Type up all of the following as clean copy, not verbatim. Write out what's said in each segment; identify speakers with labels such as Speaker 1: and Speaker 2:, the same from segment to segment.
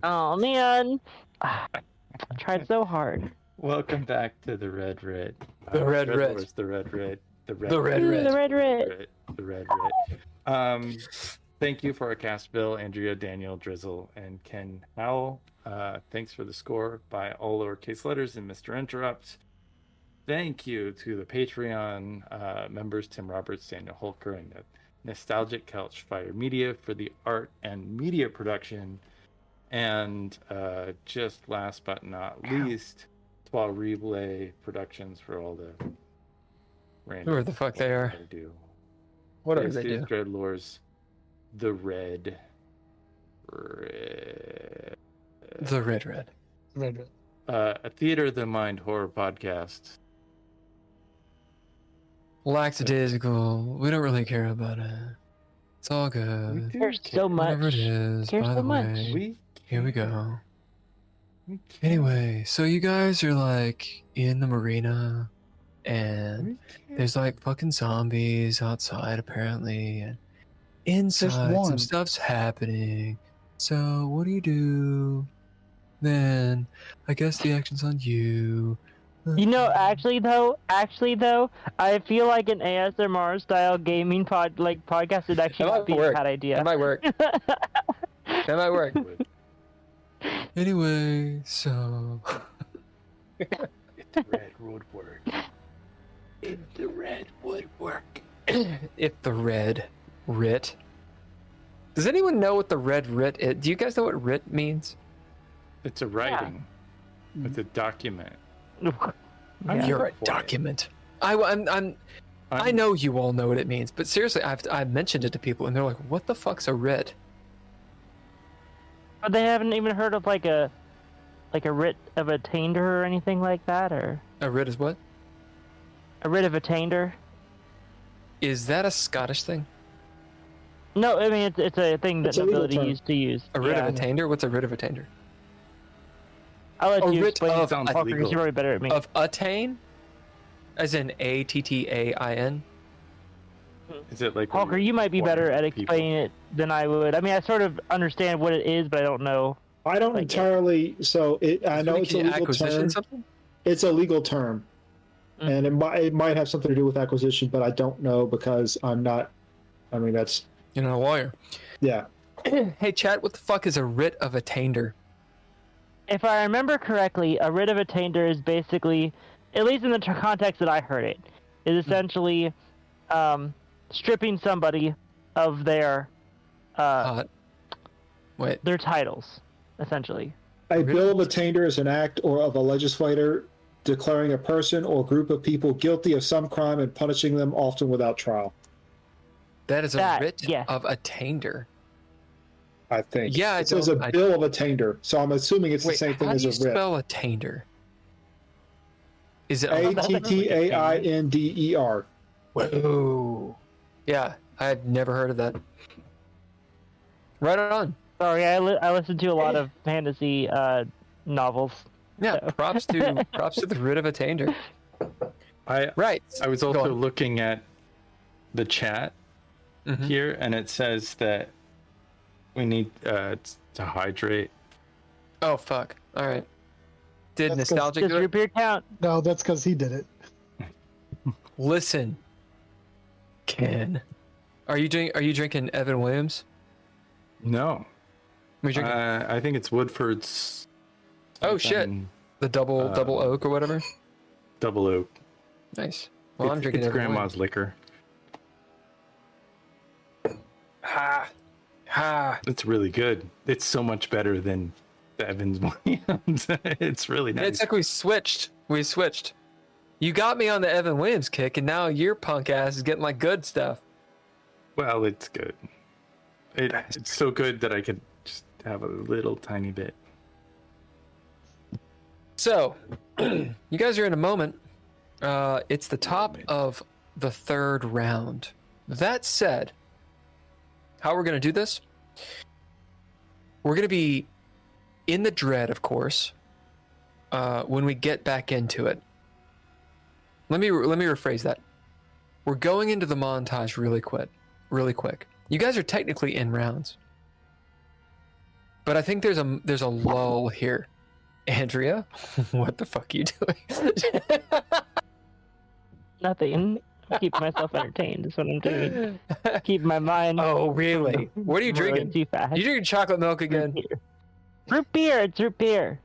Speaker 1: Oh man, I tried so hard.
Speaker 2: Welcome back to the Red Writ.
Speaker 3: The Red Writ.
Speaker 2: Writ's the Red Writ. The Red
Speaker 3: The Red Writ.
Speaker 1: The Red Writ.
Speaker 2: The Red Writ. Thank you for our cast bill, Andrea, Daniel, Drizzle, and Ken Howl. Thanks for the score by all lowercase letters and Mr. Interrupt. Thank you to the Patreon members, Tim Roberts, Daniel Holker, and the Nostalgic Couch Fire Media for the art and media production. And just last but not least, Twa Replay Productions for all the random
Speaker 3: Whoever the fuck they are.
Speaker 2: do.
Speaker 3: Whatever
Speaker 2: This
Speaker 3: they
Speaker 2: is
Speaker 3: do.
Speaker 2: DreadLore's The Red Writ.
Speaker 3: The Red Writ.
Speaker 4: Red Writ.
Speaker 2: A Theater of the Mind horror podcast.
Speaker 3: Lackadaisical. We don't really care about it. It's all good.
Speaker 1: There's so much.
Speaker 3: Whatever it is,
Speaker 1: Cares
Speaker 3: by
Speaker 1: so
Speaker 3: the
Speaker 1: much.
Speaker 3: way. Here we go. Anyway, so you guys are like in the marina and there's like fucking zombies outside apparently, and inside
Speaker 4: one.
Speaker 3: some stuff's happening. So what do? Then I guess the action's on you.
Speaker 1: You know, actually though, I feel like an ASMR style gaming podcast would actually
Speaker 3: That
Speaker 1: not
Speaker 3: might
Speaker 1: be a
Speaker 3: work.
Speaker 1: bad idea.
Speaker 3: That might work. That might work. Anyway, so
Speaker 2: If the red would work. If the red would work.
Speaker 3: if the Red Writ. Does anyone know what the Red Writ is? Do you guys know what writ means?
Speaker 2: It's a writing. It's a document.
Speaker 1: Yeah.
Speaker 3: You're a
Speaker 2: for it.
Speaker 3: document. I know you all know what it means, but seriously, I've mentioned it to people, and they're like, "What the fuck's a writ?"
Speaker 1: But they haven't even heard of like a writ of attainder or anything like that, or
Speaker 3: A writ is what?
Speaker 1: a writ of attainder.
Speaker 3: Is that a Scottish thing?
Speaker 1: No, I mean it's a thing that
Speaker 4: It's a legal
Speaker 1: nobility
Speaker 4: term.
Speaker 1: used to use.
Speaker 3: A writ
Speaker 1: Yeah.
Speaker 3: of attainder? What's a writ of attainder?
Speaker 1: I'll let
Speaker 3: A
Speaker 1: you
Speaker 3: writ
Speaker 1: explain.
Speaker 3: of
Speaker 2: Sounds
Speaker 1: Parker,
Speaker 2: legal.
Speaker 1: you're probably better at me.
Speaker 3: Of attain? As in ATTAIN?
Speaker 2: Is it like
Speaker 1: Parker, you might be better at
Speaker 2: people?
Speaker 1: explaining it than I would. I mean, I sort of understand what it is, but I don't know.
Speaker 4: I don't
Speaker 1: Like,
Speaker 4: entirely. So I know it's a legal
Speaker 3: acquisition
Speaker 4: term.
Speaker 3: something?
Speaker 4: It's a legal term,
Speaker 1: Mm.
Speaker 4: and it might have something to do with acquisition, but I don't know because I'm not. I mean, that's
Speaker 3: You're not a lawyer.
Speaker 4: yeah.
Speaker 3: Hey, chat, what the fuck is a writ of attainder?
Speaker 1: If I remember correctly, a writ of attainder is basically, at least in the context that I heard it, is essentially stripping somebody of their
Speaker 3: Wait.
Speaker 1: their titles, essentially.
Speaker 4: A
Speaker 3: Really?
Speaker 4: bill of attainder is an act or of a legislator declaring a person or group of people guilty of some crime and punishing them, often without trial.
Speaker 3: That is a
Speaker 1: That,
Speaker 3: writ
Speaker 1: yes.
Speaker 3: of attainder.
Speaker 4: I think.
Speaker 3: Yeah,
Speaker 4: it says a bill of attainder, so I'm assuming it's the
Speaker 3: Wait,
Speaker 4: same thing
Speaker 3: how
Speaker 4: as
Speaker 3: do
Speaker 4: a
Speaker 3: you
Speaker 4: writ.
Speaker 3: spell attainder? Is it
Speaker 4: ATTAINDER.
Speaker 3: Whoa. Yeah, I've never heard of that. Right on.
Speaker 1: Sorry, I listened to a lot of fantasy novels.
Speaker 3: Yeah,
Speaker 1: So.
Speaker 3: props to the writ of attainder. Right.
Speaker 2: I was
Speaker 3: Go
Speaker 2: also
Speaker 3: on.
Speaker 2: looking at the chat
Speaker 3: Mhm.
Speaker 2: here, and it says that we need to hydrate.
Speaker 3: Oh fuck. All right. Did
Speaker 4: That's 'cause-
Speaker 3: nostalgic
Speaker 1: Just
Speaker 3: do it?
Speaker 1: root beer count.
Speaker 4: No, that's because he did it.
Speaker 3: Listen, Ken. Are you drinking Evan Williams?
Speaker 2: No,
Speaker 3: Are you drinking
Speaker 2: I think it's Woodford's.
Speaker 3: Oh, shit. the double oak or whatever?
Speaker 2: Double oak.
Speaker 3: Nice. Well, I'm drinking
Speaker 2: it's
Speaker 3: Evan
Speaker 2: grandma's liquor.
Speaker 3: Ha.
Speaker 2: It's really good. It's so much better than the Evans Williams. It's really nice.
Speaker 3: It's like we switched. You got me on the Evan Williams kick, and now your punk ass is getting like good stuff.
Speaker 2: Well, it's good. It's so good that I could just have a little tiny bit.
Speaker 3: So, you guys are in a moment. It's the top of the third round. That said, how we're going to do this? We're going to be in the dread, of course, when we get back into it. Let me rephrase that. We're going into the montage really quick. You guys are technically in rounds. But I think there's a lull here. Andrea, what the fuck are you doing?
Speaker 1: Nothing. Keep myself entertained is what I'm doing. Keep my mind.
Speaker 3: Oh, really? What are you
Speaker 1: really
Speaker 3: drinking?
Speaker 1: Too fast.
Speaker 3: You drinking chocolate milk again?
Speaker 1: Root beer. It's root beer.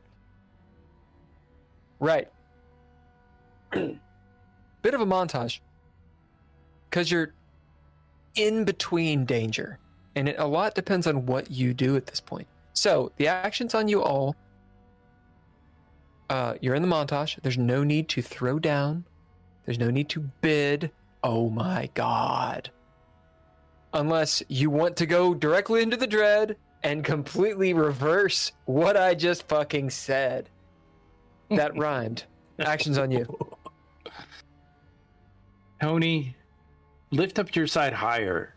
Speaker 3: Right. Bit of a montage. Because you're in between danger. And a lot depends on what you do at this point. So, the action's on you all. You're in the montage. There's no need to throw down. There's no need to bid. Oh my god. Unless you want to go directly into the dread and completely reverse what I just fucking said. That rhymed. Action's on you.
Speaker 2: Tony, lift up your side higher.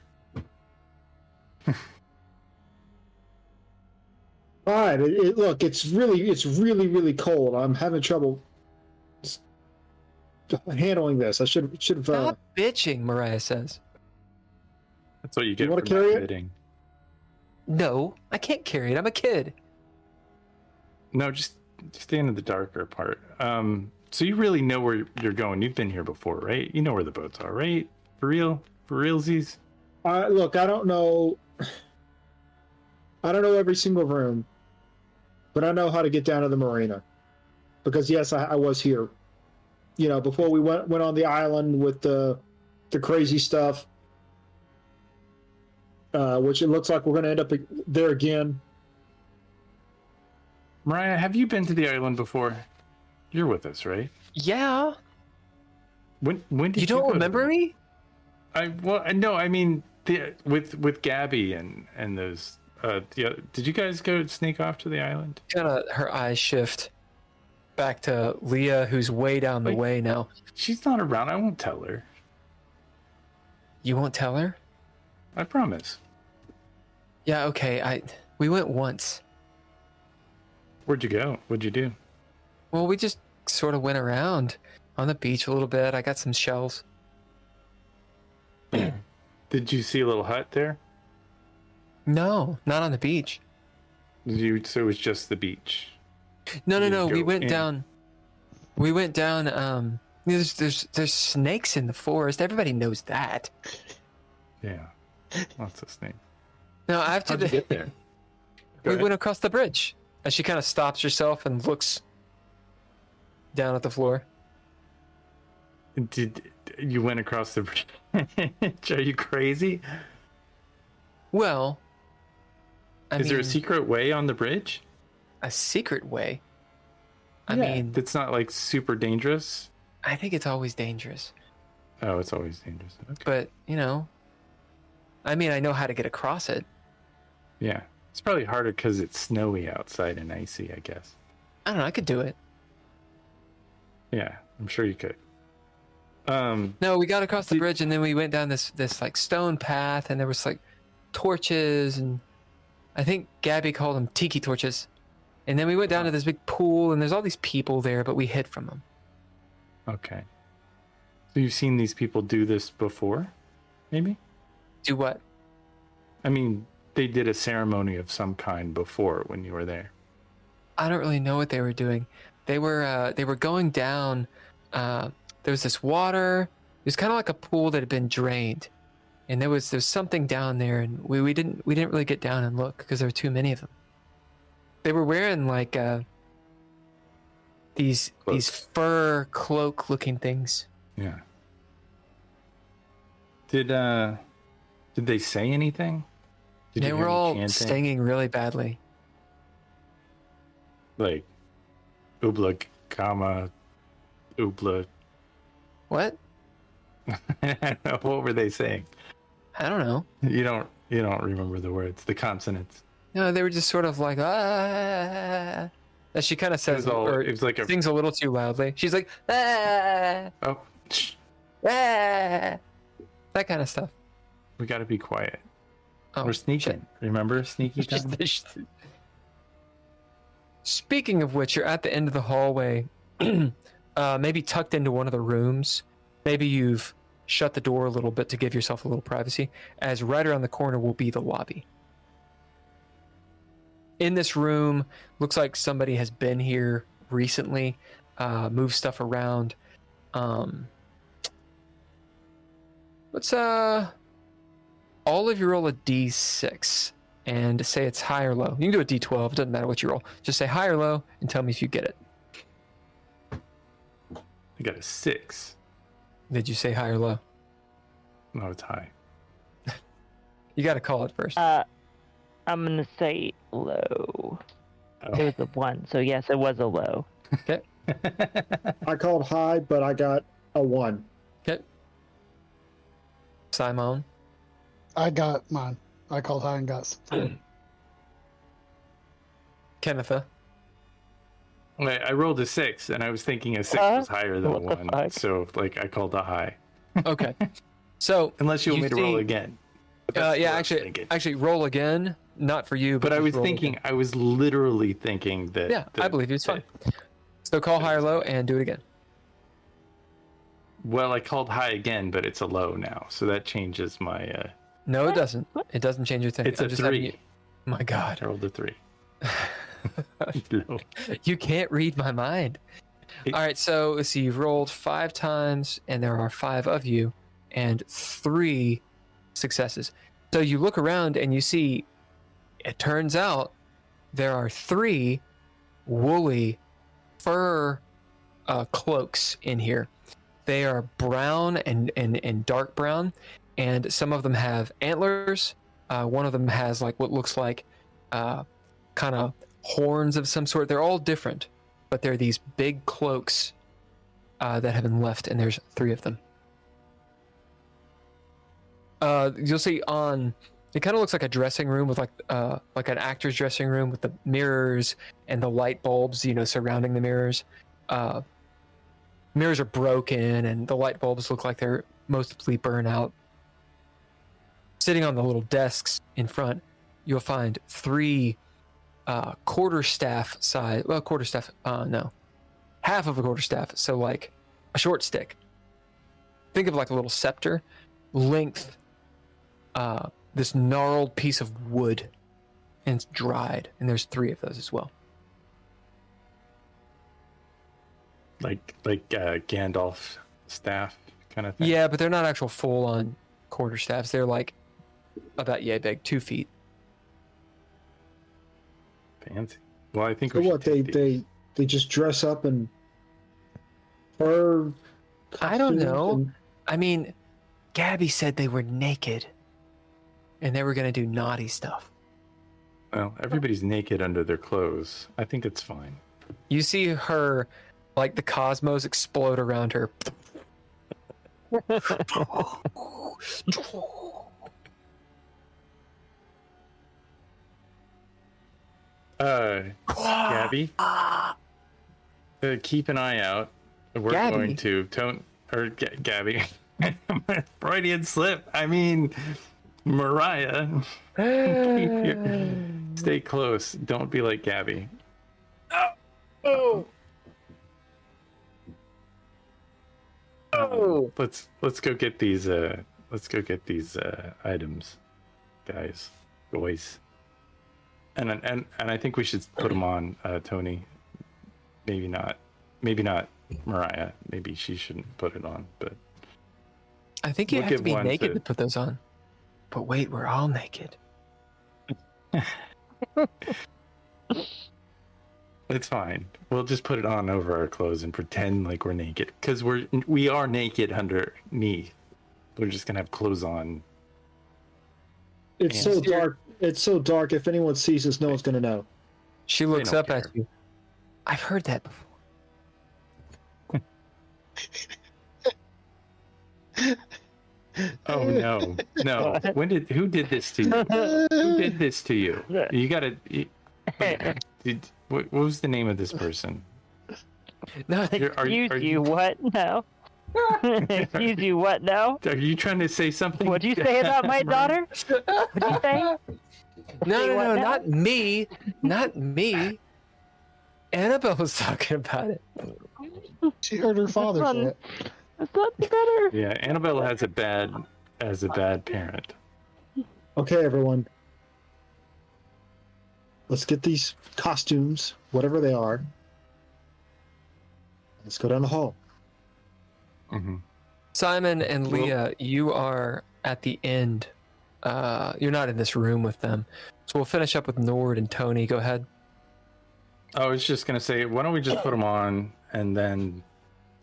Speaker 4: All right. Look, it's really cold. I'm having trouble handling this. I should have.
Speaker 3: Stop bitching, Mariah says.
Speaker 2: That's what you get
Speaker 4: wanna
Speaker 2: for
Speaker 4: carry
Speaker 2: not
Speaker 4: it?
Speaker 2: bidding.
Speaker 3: No, I can't carry it. I'm a kid.
Speaker 2: No, just stay in the darker part. So you really know where you're going. You've been here before, right? You know where the boats are, right? For real? For realsies?
Speaker 4: Look, I don't know every single room, but I know how to get down to the marina. Because yes, I was here. You know, before we went on the island with the crazy stuff, which it looks like we're going to end up there again.
Speaker 2: Mariah, have you been to the island before? You're with us, right?
Speaker 3: Yeah.
Speaker 2: When did
Speaker 3: You don't
Speaker 2: go
Speaker 3: remember
Speaker 2: there?
Speaker 3: me?
Speaker 2: No, I mean with Gabby and those. Did you guys go sneak off to the island?
Speaker 3: Kind of her eyes shift back to Leah, who's way down the way now.
Speaker 2: She's not around. I won't tell her.
Speaker 3: You won't tell her?
Speaker 2: I promise.
Speaker 3: Yeah, okay. We went once.
Speaker 2: Where'd you go? What'd you do?
Speaker 3: Well, we just sort of went around on the beach a little bit. I got some shells.
Speaker 2: Did you see a little hut there?
Speaker 3: No, not on the beach.
Speaker 2: So it was just the beach.
Speaker 3: No.
Speaker 2: You
Speaker 3: We
Speaker 2: go
Speaker 3: went
Speaker 2: in.
Speaker 3: down. We went down. There's snakes in the forest. Everybody knows that.
Speaker 2: Yeah. Lots of snakes.
Speaker 3: No, after
Speaker 2: How'd you get there? Go
Speaker 3: we
Speaker 2: ahead.
Speaker 3: went across the bridge, and she kind of stops herself and looks down at the floor.
Speaker 2: Did you went across the bridge? Are you crazy?
Speaker 3: Well,
Speaker 2: Is there a secret way on the bridge?
Speaker 3: a secret way? I
Speaker 2: Yeah,
Speaker 3: mean,
Speaker 2: it's not like super dangerous.
Speaker 3: I think it's always dangerous,
Speaker 2: Oh, it's always dangerous. Okay.
Speaker 3: but I mean, I know how to get across it.
Speaker 2: Yeah, it's probably harder because it's snowy outside and icy, I guess.
Speaker 3: I don't know. I could do it.
Speaker 2: Yeah, I'm sure you could.
Speaker 3: No, we got across the
Speaker 2: Did-
Speaker 3: bridge, and then we went down this like stone path, and there was like torches, and I think Gabby called them tiki torches. And then we went down to this big pool, and there's all these people there, but we hid from them.
Speaker 2: Okay. So you've seen these people do this before, maybe?
Speaker 3: Do what?
Speaker 2: I mean, they did a ceremony of some kind before when you were there.
Speaker 3: I don't really know what they were doing. They were going down. There was this water. It was kind of like a pool that had been drained, and there was something down there, and we didn't really get down and look because there were too many of them. They were wearing like these fur cloak looking things.
Speaker 2: Yeah. Did they say anything? Did
Speaker 3: They
Speaker 2: you
Speaker 3: were
Speaker 2: hear them
Speaker 3: all
Speaker 2: chanting?
Speaker 3: singing really badly.
Speaker 2: Like, Ubla Kama, Ubla.
Speaker 3: What?
Speaker 2: I don't know. What were they saying?
Speaker 3: I don't know.
Speaker 2: You don't remember the words, the consonants.
Speaker 3: No, they were just sort of like ah. As she kind of says,
Speaker 2: It was like a
Speaker 3: sings a little too loudly. She's like ah,
Speaker 2: oh, shh,
Speaker 3: ah, that kind of stuff.
Speaker 2: we got to be quiet.
Speaker 3: Oh,
Speaker 2: We're sneaking.
Speaker 3: shit.
Speaker 2: Remember sneaky time?
Speaker 3: Speaking of which, you're at the end of the hallway, maybe tucked into one of the rooms. Maybe you've shut the door a little bit to give yourself a little privacy, as right around the corner will be the lobby. in this room. Looks like somebody has been here recently, moved stuff around. Let's all of you roll a d6 and say it's high or low. You can do a d12, it doesn't matter what you roll. Just say high or low and tell me if you get it.
Speaker 2: I got a 6.
Speaker 3: Did you say high or low?
Speaker 2: No, it's high.
Speaker 3: You got to call it first.
Speaker 1: I'm gonna say low.
Speaker 2: Oh.
Speaker 1: It was a 1, so yes, it was a low.
Speaker 3: Okay.
Speaker 4: I called high, but I got a 1.
Speaker 3: Okay. Simon.
Speaker 5: I got mine. I called high and got 4.
Speaker 3: Kennetha.
Speaker 2: Wait, I rolled a 6, and I was thinking a 6 was higher than a
Speaker 1: What the
Speaker 2: 1,
Speaker 1: fuck?
Speaker 2: so like I called a high.
Speaker 3: Okay. So
Speaker 2: Unless you want
Speaker 3: You
Speaker 2: me to roll
Speaker 3: see-
Speaker 2: again. But that's
Speaker 3: yeah,
Speaker 2: what I was thinking.
Speaker 3: actually roll again. Not for you,
Speaker 2: But I
Speaker 3: just
Speaker 2: was
Speaker 3: roll
Speaker 2: thinking,
Speaker 3: again.
Speaker 2: I was literally thinking that.
Speaker 3: Yeah, I believe you. It's fine. So call high or low and do it again.
Speaker 2: Well, I called high again, but it's a low now, so that changes my.
Speaker 3: No,
Speaker 1: What?
Speaker 3: it doesn't. It doesn't change your thing.
Speaker 2: It's
Speaker 3: I'm
Speaker 2: a
Speaker 3: just having
Speaker 2: 3.
Speaker 3: you- My God.
Speaker 2: I rolled a 3. Low.
Speaker 3: You can't read my mind.
Speaker 2: It-
Speaker 3: All right, so let's see. You've rolled 5 times, and there are 5 of you, and 3 successes. So you look around and you see, it turns out there are 3 woolly fur cloaks in here. They are brown and dark brown, and some of them have antlers. One of them has like what looks like kind of horns of some sort. They're all different, but they're these big cloaks that have been left, and there's 3 of them. You'll see on it kind of looks like a dressing room with like an actor's dressing room with the mirrors and the light bulbs, surrounding the mirrors. Mirrors are broken and the light bulbs look like they're mostly burned out. Sitting on the little desks in front, you'll find 3 quarterstaff size. Well, quarterstaff. No, half of a quarterstaff. So like a short stick. Think of like a little scepter, length. This gnarled piece of wood, and it's dried. And there's 3 of those as well.
Speaker 2: Like Gandalf staff kind of thing.
Speaker 3: Yeah, but they're not actual full-on quarterstaffs. They're like about yay big, 2 feet.
Speaker 2: Fancy. Well, I think
Speaker 4: So
Speaker 2: we should
Speaker 4: what?
Speaker 2: take these.
Speaker 4: They just dress up in fur.
Speaker 3: I don't
Speaker 4: costumes
Speaker 3: know.
Speaker 4: and-
Speaker 3: I mean, Gabby said they were naked, and they were gonna do naughty stuff.
Speaker 2: Well, everybody's naked under their clothes. I think it's fine.
Speaker 3: You see her, like the cosmos explode around her.
Speaker 2: Gabby, keep an eye out. We're
Speaker 3: Gabby?
Speaker 2: going to Gabby. Freudian slip. I mean, Mariah. Stay close. Don't be like Gabby.
Speaker 3: Oh.
Speaker 2: Let's go get these. Let's go get these items, guys, boys. And I think we should put them on, Tony. Maybe not Mariah. Maybe she shouldn't put it on. But
Speaker 3: I think you
Speaker 2: We'll
Speaker 3: have to
Speaker 2: give
Speaker 3: be
Speaker 2: one
Speaker 3: naked
Speaker 2: to-
Speaker 3: to put those on. But wait, we're all naked.
Speaker 2: it's fine. We'll just put it on over our clothes and pretend like we're naked, because we are naked underneath. We're just gonna have clothes on.
Speaker 4: It's
Speaker 2: Yeah.
Speaker 4: so dark. It's so dark. If anyone sees us, no one's gonna know.
Speaker 3: She looks
Speaker 2: don't
Speaker 3: up at
Speaker 2: care.
Speaker 3: you. I've heard that before.
Speaker 2: Oh no, no! Who did this to you? Who did this to you? You gotta. What was the name of this person?
Speaker 3: No,
Speaker 1: Excuse you, what now? Excuse you, what now?
Speaker 2: Are you trying to say something?
Speaker 1: What'd you say about my daughter? What'd you say?
Speaker 3: no,
Speaker 1: what now?
Speaker 3: not me. Not me. Annabelle was talking about it.
Speaker 5: She heard her father say it.
Speaker 1: That's not better.
Speaker 2: Yeah, Annabelle has a bad parent.
Speaker 4: Okay, everyone. let's get these costumes, whatever they are. Let's go down the hall.
Speaker 2: Mm-hmm.
Speaker 3: Simon and Leah, you are at the end. You're not in this room with them. So we'll finish up with Nord and Tony. Go ahead.
Speaker 2: I was just going to say, why don't we just put them on, and then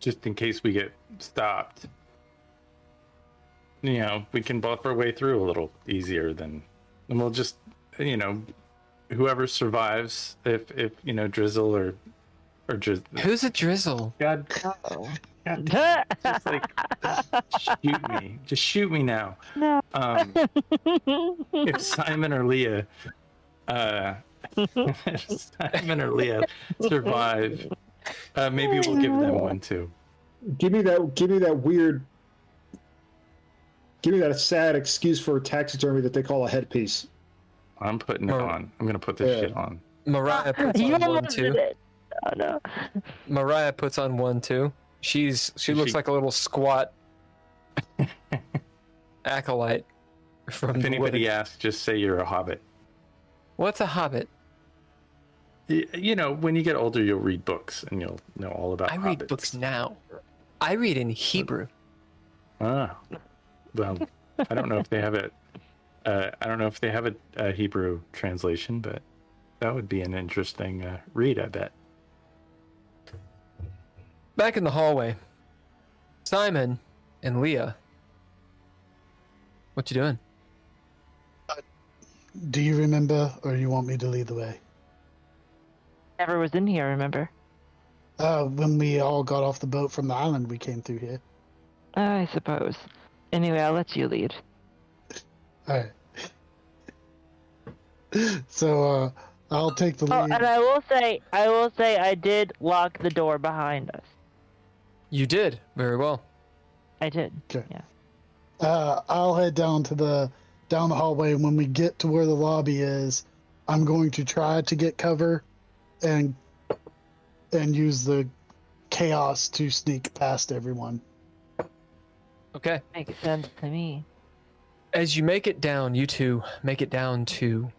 Speaker 2: just in case we get stopped, we can buff our way through a little easier and we'll just, whoever survives, if Drizzle or Drizzle.
Speaker 3: Who's a Drizzle?
Speaker 2: God, just shoot me now.
Speaker 1: No.
Speaker 2: If Simon or Leah survive, maybe we'll give them one too.
Speaker 4: Give me that sad excuse for taxidermy that they call a headpiece.
Speaker 2: I'm putting it on. I'm gonna put this shit on.
Speaker 3: Mariah puts on one too.
Speaker 1: Oh no.
Speaker 3: Mariah puts on one too. She looks like a little squat acolyte from.
Speaker 2: If anybody asks, just say you're a hobbit.
Speaker 3: What's a hobbit?
Speaker 2: When you get older, you'll read books and you'll know all about.
Speaker 3: I
Speaker 2: hobbits.
Speaker 3: read books now. I read in Hebrew.
Speaker 2: Ah, well, I don't know if they have it. I don't know if they have a Hebrew translation, but that would be an interesting read, I bet.
Speaker 3: Back in the hallway, Simon and Leah. What you doing?
Speaker 5: Do you remember, or you want me to lead the way?
Speaker 1: Never was in here, remember?
Speaker 5: When we all got off the boat from the island, we came through here.
Speaker 1: I suppose. Anyway, I'll let you lead.
Speaker 5: All right. So I'll take the lead.
Speaker 1: Oh, and I will say I did lock the door behind us.
Speaker 3: You did very well.
Speaker 1: I did.
Speaker 5: Okay.
Speaker 1: Yeah.
Speaker 5: I'll head down the hallway, and when we get to where the lobby is, I'm going to try to get cover and use the chaos to sneak past everyone.
Speaker 3: Okay.
Speaker 1: Makes sense to me.
Speaker 3: As you make it down, you two make it down to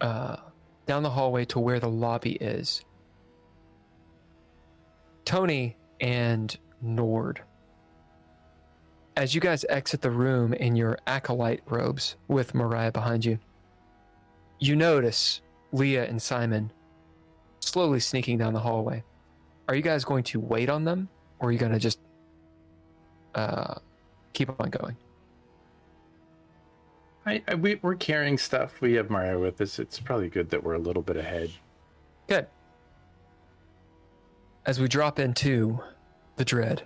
Speaker 3: down the hallway to where the lobby is. Tony and Nord, as you guys exit the room in your acolyte robes with Mariah behind you, you notice Leah and Simon slowly sneaking down the hallway. Are you guys going to wait on them, or are you going to just keep on going?
Speaker 2: We're carrying stuff. We have Mariah with us. It's probably good that we're a little bit ahead.
Speaker 3: Good. As we drop into the Dread.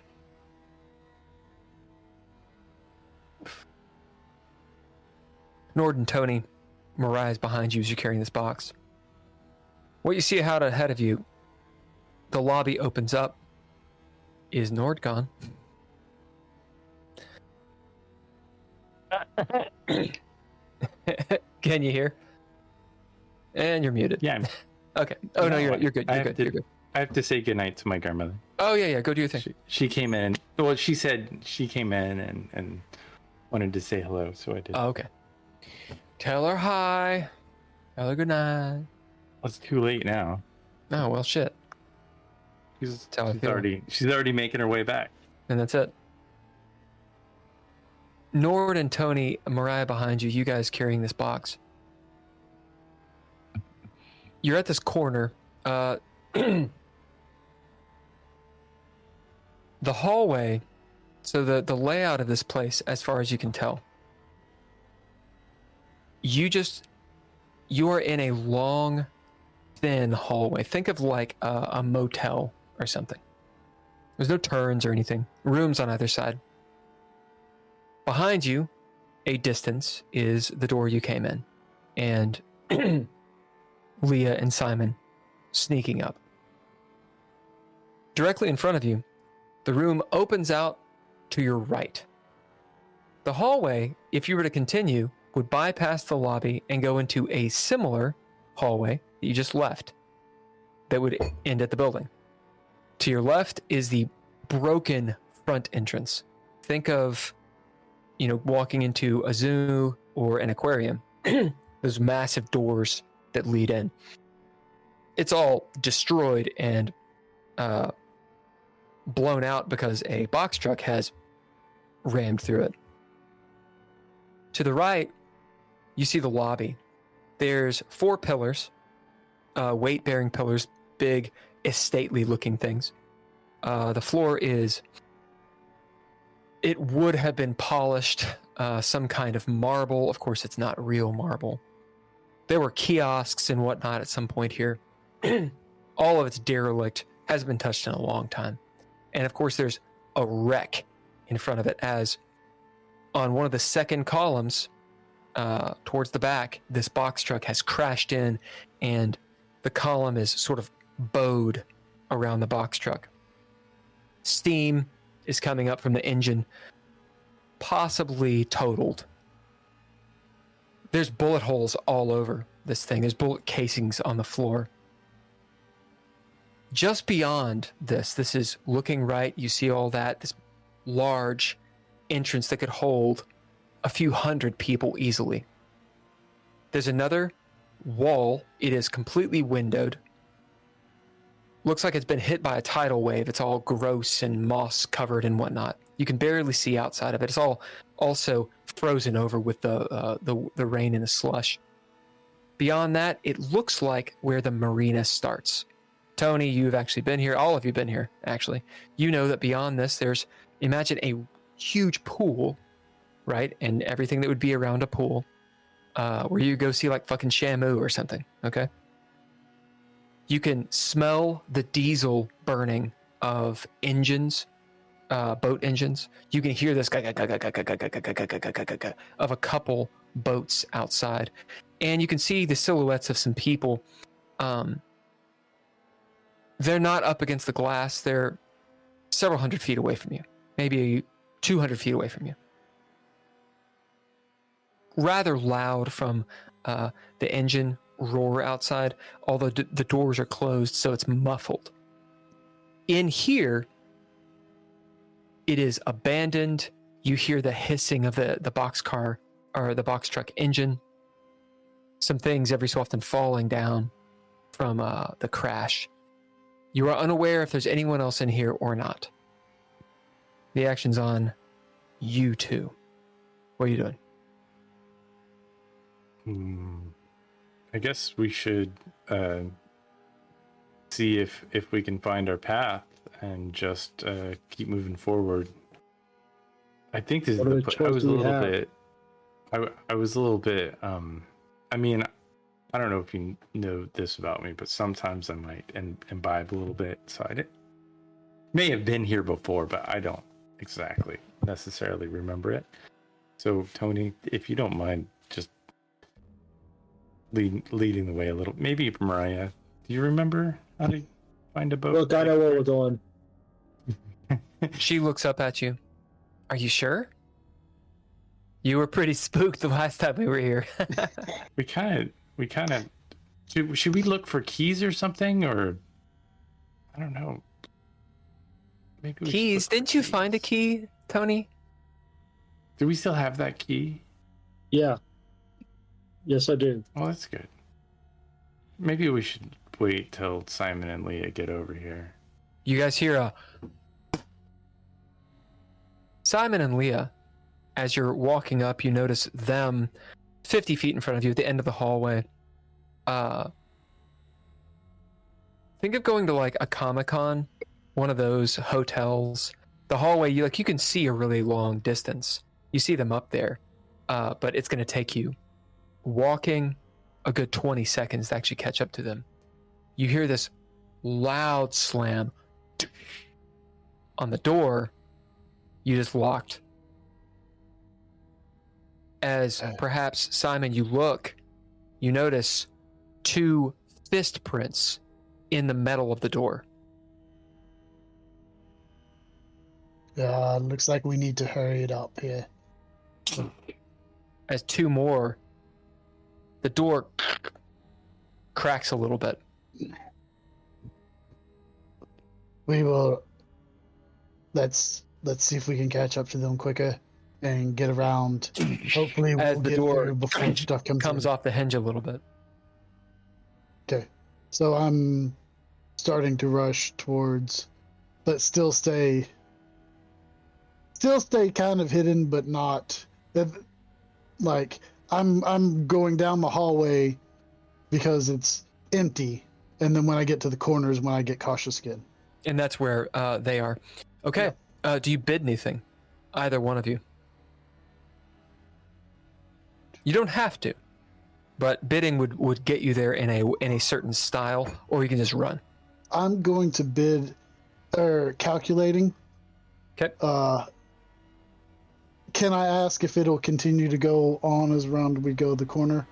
Speaker 3: Nord and Tony, Mariah's behind you as you're carrying this box. What you see out ahead of you, the lobby opens up. Is Nord gone? Can you hear? And you're muted.
Speaker 2: Yeah.
Speaker 3: Okay. Oh no, you're good. You're good.
Speaker 2: I have to say goodnight to my grandmother.
Speaker 3: Oh yeah. Go do your thing.
Speaker 2: She came in. Well, she said she came in and wanted to say hello, so I did.
Speaker 3: Oh, okay. Tell her hi. Tell her good night.
Speaker 2: It's too late now.
Speaker 3: Oh well, shit.
Speaker 2: She's
Speaker 3: how I feel.
Speaker 2: already making her way back.
Speaker 3: And that's it. Nord and Tony, Mariah behind you, you guys carrying this box. You're at this corner. The hallway, so the layout of this place, as far as you can tell, you are in a long, thin hallway. Think of like a motel or something. There's no turns or anything. Rooms on either side. Behind you, a distance, is the door you came in. And Leah and Simon sneaking up. Directly in front of you, the room opens out to your right. The hallway, if you were to continue, would bypass the lobby and go into a similar hallway that you just left that would end at the building. To your left is the broken front entrance. Think of, walking into a zoo or an aquarium. Those massive doors that lead in. It's all destroyed and blown out because a box truck has rammed through it. To the right, you see the lobby. There's 4 pillars, weight-bearing pillars, big, estately-looking things. The floor it would have been polished, some kind of marble. Of course, it's not real marble. There were kiosks and whatnot at some point here. All of it's derelict, hasn't been touched in a long time. And of course, there's a wreck in front of it, as on one of the second columns, towards the back, this box truck has crashed in, and the column is sort of bowed around the box truck. Steam is coming up from the engine, possibly totaled. There's bullet holes all over this thing. There's bullet casings on the floor. Just beyond this is looking right. You see all that, this large entrance that could hold a few hundred people easily. There's another wall. It is completely windowed. Looks like it's been hit by a tidal wave. It's all gross and moss covered and whatnot. You can barely see outside of it. It's all also frozen over with the rain and the slush. Beyond that, it looks like where the marina starts. Tony, you've actually been here. All of you have been here, actually. You know that beyond this, there's, imagine a huge pool, right? And everything that would be around a pool, where you go see like fucking Shamu or something, okay? You can smell the diesel burning of engines, boat engines. You can hear this of a couple boats outside. And you can see the silhouettes of some people. They're not up against the glass. They're several hundred feet away from you. Maybe 200 feet away from you. Rather loud from the engine roar outside, although the doors are closed, so it's muffled. In here, it is abandoned. You hear the hissing of the boxcar or the box truck engine. Some things every so often falling down from the crash. You are unaware if there's anyone else in here or not. The action's on you two. What are you doing?
Speaker 2: I guess we should see if we can find our path and just keep moving forward. I think this is I was a little bit I mean, I don't know if you know this about me, but sometimes I might imbibe a little bit, so I may have been here before, but I don't exactly necessarily remember it. So Tony, if you don't mind just leading the way a little. Maybe Mariah, do you remember how to find a boat?
Speaker 4: Look, I know where we're going.
Speaker 3: She looks up at you. Are you sure? You were pretty spooked the last time we were here.
Speaker 2: we kind of should we look for keys or something, or I don't know. Maybe
Speaker 3: keys? Didn't you find a key, Tony?
Speaker 2: Do we still have that key?
Speaker 4: Yeah. Yes, I do.
Speaker 2: Oh, that's good. Maybe we should wait till Simon and Leah get over here.
Speaker 3: You guys hear a... Simon and Leah, as you're walking up, you notice them 50 feet in front of you at the end of the hallway. Think of going to like a Comic-Con, one of those hotels. The hallway, you can see a really long distance. You see them up there, but it's going to take you walking a good 20 seconds to actually catch up to them. You hear this loud slam on the door. You just locked. As perhaps, Simon, you look, you notice 2 fist prints in the metal of the door.
Speaker 5: Looks like we need to hurry it up here.
Speaker 3: As 2 more, the door cracks a little bit.
Speaker 5: We will. Let's see if we can catch up to them quicker and get around. Hopefully, we'll
Speaker 3: As the
Speaker 5: get
Speaker 3: door
Speaker 5: through before stuff comes
Speaker 3: off the hinge a little bit.
Speaker 5: Okay. So I'm starting to rush towards, but still stay kind of hidden, but not like I'm going down the hallway because it's empty, and then when I get to the corners, when I get cautious again.
Speaker 3: And that's where they are. Okay. Do you bid anything? Either one of you. You don't have to, but bidding would get you there in a certain style, or you can just run.
Speaker 5: I'm going to bid, or calculating.
Speaker 3: Okay.
Speaker 5: Can I ask if it'll continue to go on as round we go the corner?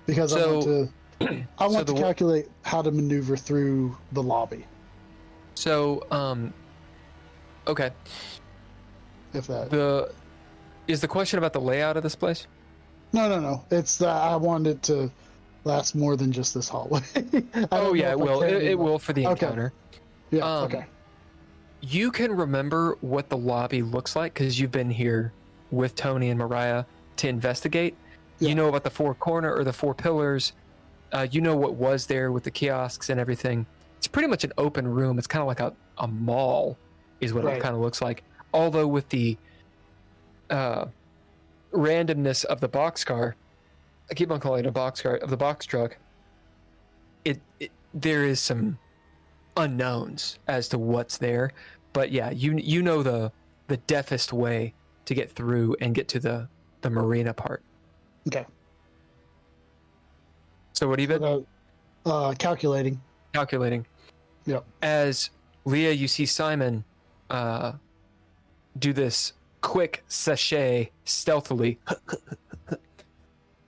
Speaker 5: Because I want to calculate how to maneuver through the lobby.
Speaker 3: So, okay.
Speaker 5: If that
Speaker 3: Is the question about the layout of this place?
Speaker 5: No. It's that I want it to last more than just this hallway.
Speaker 3: Oh yeah, it will. It will for the encounter.
Speaker 5: Yeah. Okay.
Speaker 3: You can remember what the lobby looks like because you've been here with Tony and Mariah to investigate.
Speaker 5: Yeah.
Speaker 3: You know about the four corner or the four pillars. You know what was there with the kiosks and everything. It's pretty much an open room. It's kind of like a mall is what it kind of looks like. Although with the randomness of the boxcar, I keep on calling it a boxcar, of the box truck, there is some unknowns as to what's there. But yeah, you know the deafest way to get through and get to the marina part.
Speaker 5: Okay.
Speaker 3: So what do you bid?
Speaker 5: Calculating.
Speaker 3: Calculating.
Speaker 5: Yep.
Speaker 3: As Leah, you see Simon do this quick sachet stealthily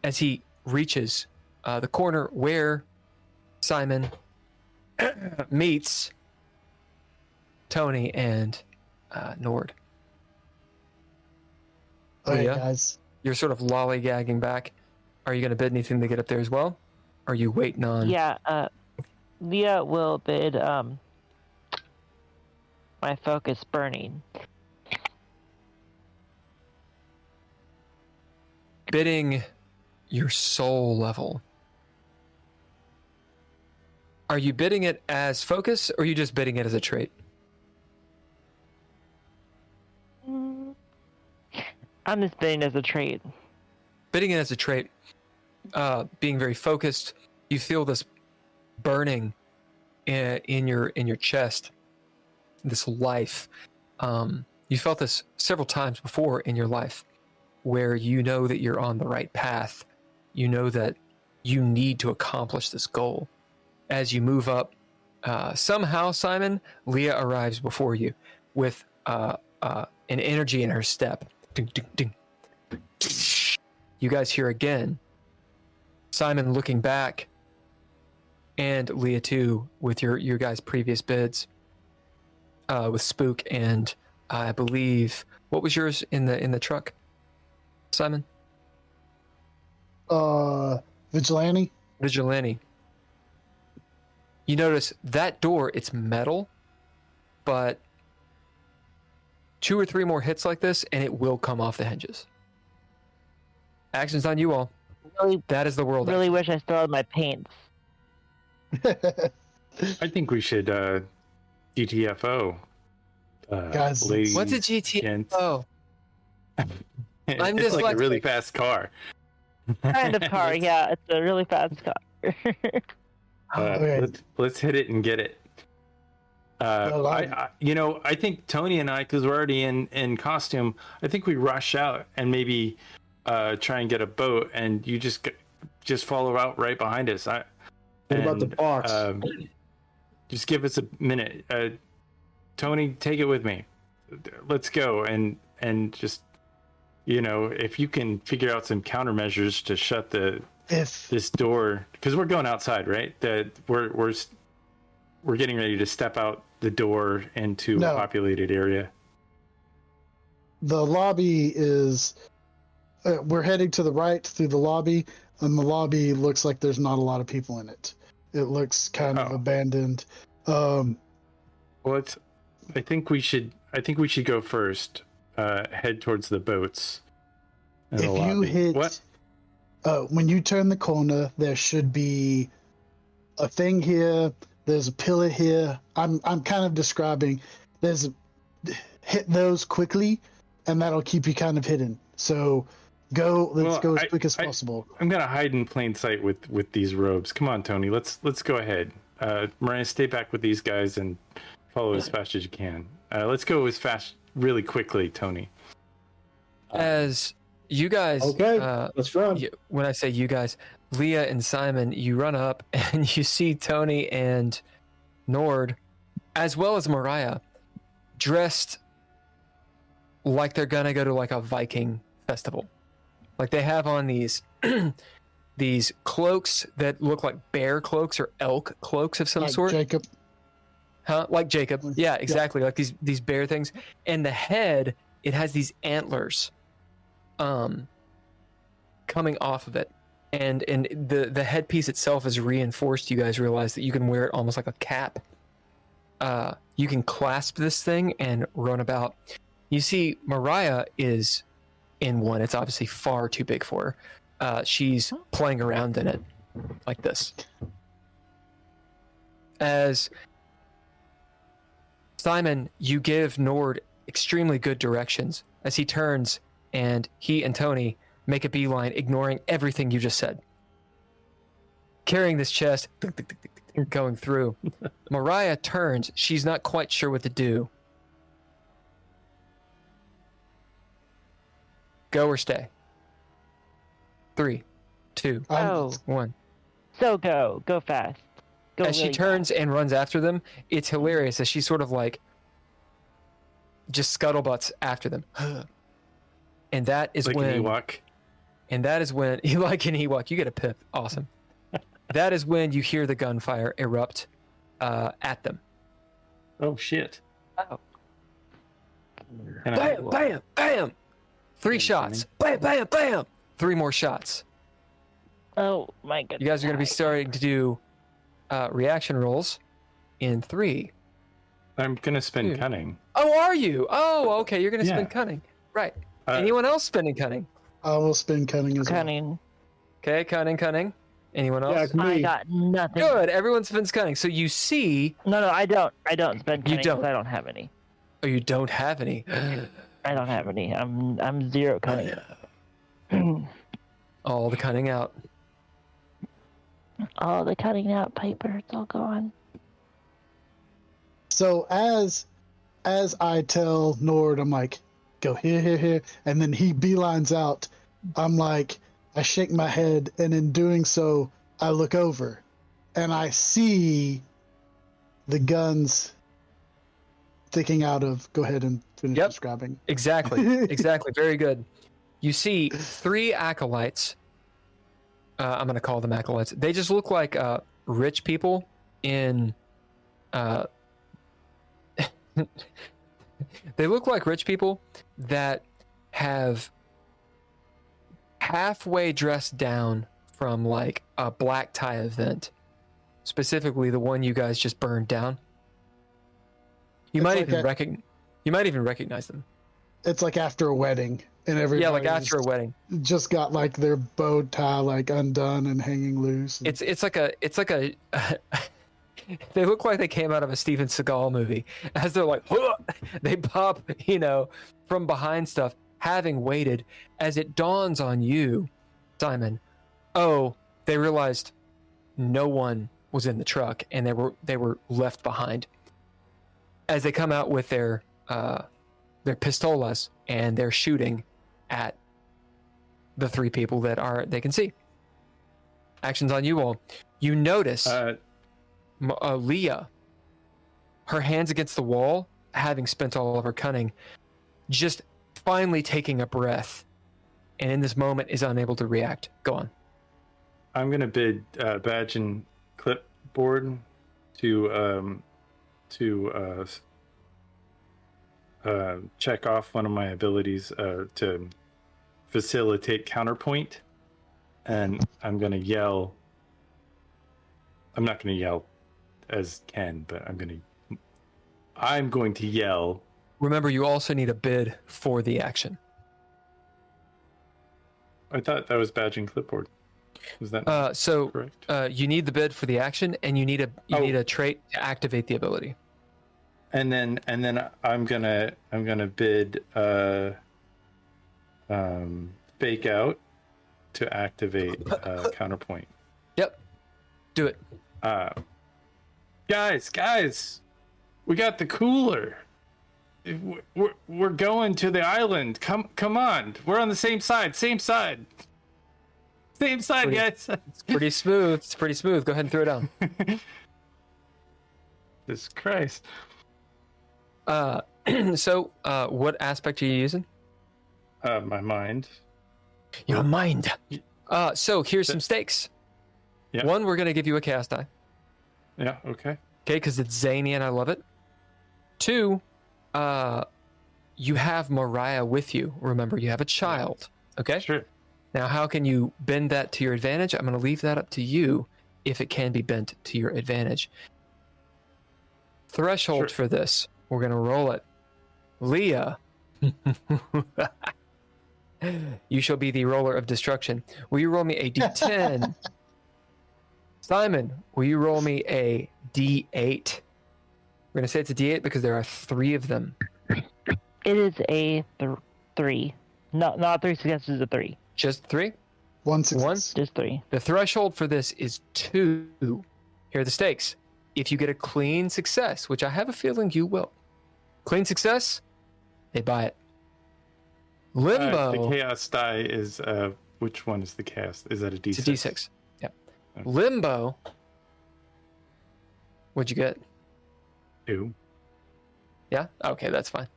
Speaker 3: as he reaches the corner where Simon meets Tony and Nord.
Speaker 5: Okay,
Speaker 3: Leah,
Speaker 5: guys.
Speaker 3: you're sort of lollygagging back. Are you going to bid anything to get up there as well? Or are you waiting on?
Speaker 1: Yeah, Leah will bid my focus burning.
Speaker 3: Bidding your soul level. Are you bidding it as focus, or are you just bidding it as a trait?
Speaker 1: I'm just bidding as a trait.
Speaker 3: Bidding it as a trait, being very focused, you feel this burning in your chest, this life. You felt this several times before in your life, where you know that you're on the right path. You know that you need to accomplish this goal. As you move up, somehow, Simon, Leah arrives before you with an energy in her step. Ding, ding, ding. You guys hear again, Simon looking back, and Leah too, with your guys' previous bids, with Spook and I believe, what was yours in the truck, Simon?
Speaker 5: Vigilante.
Speaker 3: Vigilante. You notice that door, it's metal, but 2 or 3 more hits like this, and it will come off the hinges. Action's on you all.
Speaker 1: Really,
Speaker 3: that is the world.
Speaker 1: Really wish I still had my paints.
Speaker 2: I think we should GTFO.
Speaker 5: Guys,
Speaker 3: what's a GTFO?
Speaker 2: It's
Speaker 3: I'm
Speaker 2: like
Speaker 3: dyslexic.
Speaker 2: a really fast car.
Speaker 1: Kind of car, yeah. It's a really fast car.
Speaker 5: Okay.
Speaker 2: Let's hit it and get it. I think Tony and I, because we're already in costume, I think we rush out and maybe try and get a boat, and you just follow out right behind us.
Speaker 4: What about the box?
Speaker 2: Just give us a minute. Tony, take it with me. Let's go and just, if you can figure out some countermeasures to shut this door, because we're going outside, right? That we're getting ready to step out the door into a populated area.
Speaker 5: The lobby is. We're heading to the right through the lobby, and the lobby looks like there's not a lot of people in it. It looks kind of abandoned.
Speaker 2: Well, I think we should go first. Head towards the boats.
Speaker 5: If you hit, when you turn the corner, there should be a thing here. There's a pillar here. I'm kind of describing. Hit those quickly, and that'll keep you kind of hidden. So let's go as quick as possible.
Speaker 2: I'm gonna hide in plain sight with these robes. Come on, Tony. Let's go ahead. Marina, stay back with these guys and follow as fast as you can. Let's go as fast, really quickly, Tony.
Speaker 3: As you guys,
Speaker 4: Okay, let's run.
Speaker 3: When I say you guys, Leah and Simon, you run up and you see Tony and Nord, as well as Mariah, dressed like they're gonna go to like a Viking festival. Like they have on these these cloaks that look like bear cloaks or elk cloaks of some sort.
Speaker 5: Jacob.
Speaker 3: Huh? Like Jacob. Yeah, exactly. Like these bear things. And the head, it has these antlers coming off of it. And the headpiece itself is reinforced. You guys realize that you can wear it almost like a cap. You can clasp this thing and run about. You see, Mariah is in one. It's obviously far too big for her. She's playing around in it like this. As Simon, you give Nord extremely good directions as he turns and he and Tony make a beeline, ignoring everything you just said. Carrying this chest, going through. Mariah turns. She's not quite sure what to do. Go or stay. 3, 2,
Speaker 1: Oh,
Speaker 3: 1.
Speaker 1: so go fast. Go
Speaker 3: As she
Speaker 1: really
Speaker 3: turns and runs after them, it's hilarious as she sort of like just scuttlebutts after them. And that is
Speaker 2: Like
Speaker 3: when
Speaker 2: an Ewok.
Speaker 3: And that is when you like an Ewok, you get a pip. Awesome. That is when you hear the gunfire erupt at them.
Speaker 2: Oh shit!
Speaker 1: Oh.
Speaker 3: Bam, bam, bam. 3 shots. Bam, bam, bam. 3 more shots.
Speaker 1: Oh my goodness.
Speaker 3: You guys are going to be starting to do reaction rolls in 3.
Speaker 2: I'm gonna spend
Speaker 3: 2.
Speaker 2: cunning.
Speaker 3: Oh, are you? Oh, okay. You're going to
Speaker 2: Yeah.
Speaker 3: spend cunning. Right. Anyone else spending cunning?
Speaker 5: I will spend cunning as well.
Speaker 1: Cunning.
Speaker 3: Okay, cunning. Anyone else?
Speaker 4: Yeah,
Speaker 1: I
Speaker 4: me.
Speaker 1: got nothing.
Speaker 3: Good. Everyone spends cunning. So you see.
Speaker 1: No, I don't. I don't spend
Speaker 3: You
Speaker 1: cunning.
Speaker 3: don't.
Speaker 1: 'Cause I don't have any.
Speaker 3: Oh, you don't have any.
Speaker 1: I don't have any. I'm 0 cunning.
Speaker 3: All the cunning out.
Speaker 1: All the cutting out paper, it's all gone.
Speaker 5: So as I tell Nord, I'm like, go here, and then he beelines out. I'm like, I shake my head, and in doing so, I look over, and I see the guns sticking out of. Go ahead and finish
Speaker 3: Yep.
Speaker 5: describing.
Speaker 3: Exactly. Very good. You see 3 acolytes. I'm going to call them acolytes. They just look like rich people in. They look like rich people that have halfway dressed down from like a black tie event, specifically the one you guys just burned down. You
Speaker 5: It's
Speaker 3: might
Speaker 5: like
Speaker 3: even recognize them.
Speaker 5: It's like after a wedding, and everybody
Speaker 3: Yeah, like after a wedding.
Speaker 5: just got like their bow tie like undone and hanging loose.
Speaker 3: It's like a they look like they came out of a Steven Seagal movie as they're like they pop, from behind stuff, having waited. As it dawns on you, Simon, they realized no one was in the truck and they were left behind. As they come out with their pistolas and they're shooting at the 3 people that they can see. Actions on you all. You notice Leah, her hands against the wall, having spent all of her cunning, just finally taking a breath, and in this moment is unable to react. Go on.
Speaker 2: I'm gonna bid badge and clipboard to check off one of my abilities to facilitate counterpoint, and I'm gonna yell. I'm not gonna yell as Ken, but I'm going to yell.
Speaker 3: Remember, you also need a bid for the action.
Speaker 2: I thought that was badge and clipboard. Is that
Speaker 3: So
Speaker 2: correct?
Speaker 3: you need the bid for the action, and you need
Speaker 2: Oh.
Speaker 3: need a trait to activate the ability.
Speaker 2: And then I'm gonna bid fake out to activate counterpoint.
Speaker 3: Yep. Do it.
Speaker 2: Guys, we got the cooler. We're going to the island. Come on. We're on the same side. Guys.
Speaker 3: It's pretty smooth. It's pretty smooth. Go ahead and throw it down.
Speaker 2: Jesus Christ.
Speaker 3: So, what aspect are you using?
Speaker 2: My mind.
Speaker 3: Your mind. So here's some stakes.
Speaker 2: Yeah.
Speaker 3: One, we're gonna give you a cast die.
Speaker 2: Yeah. Okay.
Speaker 3: Okay, because it's zany and I love it. Two, you have Mariah with you. Remember, you have a child. Okay.
Speaker 2: Sure.
Speaker 3: Now, how can you bend that to your advantage? I'm going to leave that up to you if it can be bent to your advantage. Threshold for this. We're going to roll it. Leah, you shall be the roller of destruction. Will you roll me a d10? Simon, will you roll me a d8? We're going to say it's a d8 because there are 3 of them.
Speaker 1: It is a 3. No, not 3 successes, a 3.
Speaker 3: Just 3?
Speaker 5: One success.
Speaker 1: Just 3.
Speaker 3: The threshold for this is 2. Here are the stakes. If you get a clean success, which I have a feeling you will. Clean success, they buy it. Limbo.
Speaker 2: The chaos die is which one is the cast? Is that a D6?
Speaker 3: It's a d6. Yeah.
Speaker 2: Okay.
Speaker 3: Limbo. What'd you get?
Speaker 2: 2.
Speaker 3: Yeah? Okay, that's fine.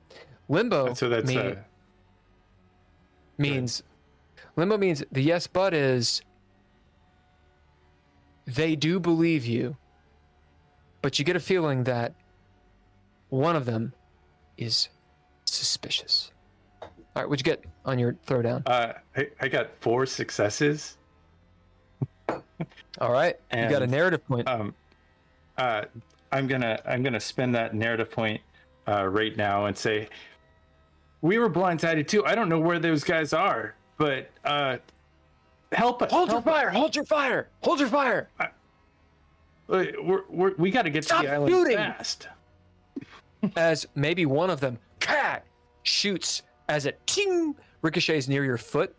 Speaker 3: Limbo
Speaker 2: So that's
Speaker 3: means limbo means the yes but is they do believe you, but you get a feeling that one of them is suspicious. All right, what'd you get on your throwdown?
Speaker 2: I got 4 successes.
Speaker 3: All right, you got a
Speaker 2: And,
Speaker 3: narrative point.
Speaker 2: I'm gonna spend that narrative point right now and say we were blindsided too. I don't know where those guys are, but help us.
Speaker 3: Hold your
Speaker 2: help us.
Speaker 3: fire! Hold your fire! Hold your fire!
Speaker 2: We got to get
Speaker 3: Stop
Speaker 2: to the island
Speaker 3: shooting!
Speaker 2: fast.
Speaker 3: As maybe one of them shoots as it ting ricochets near your foot.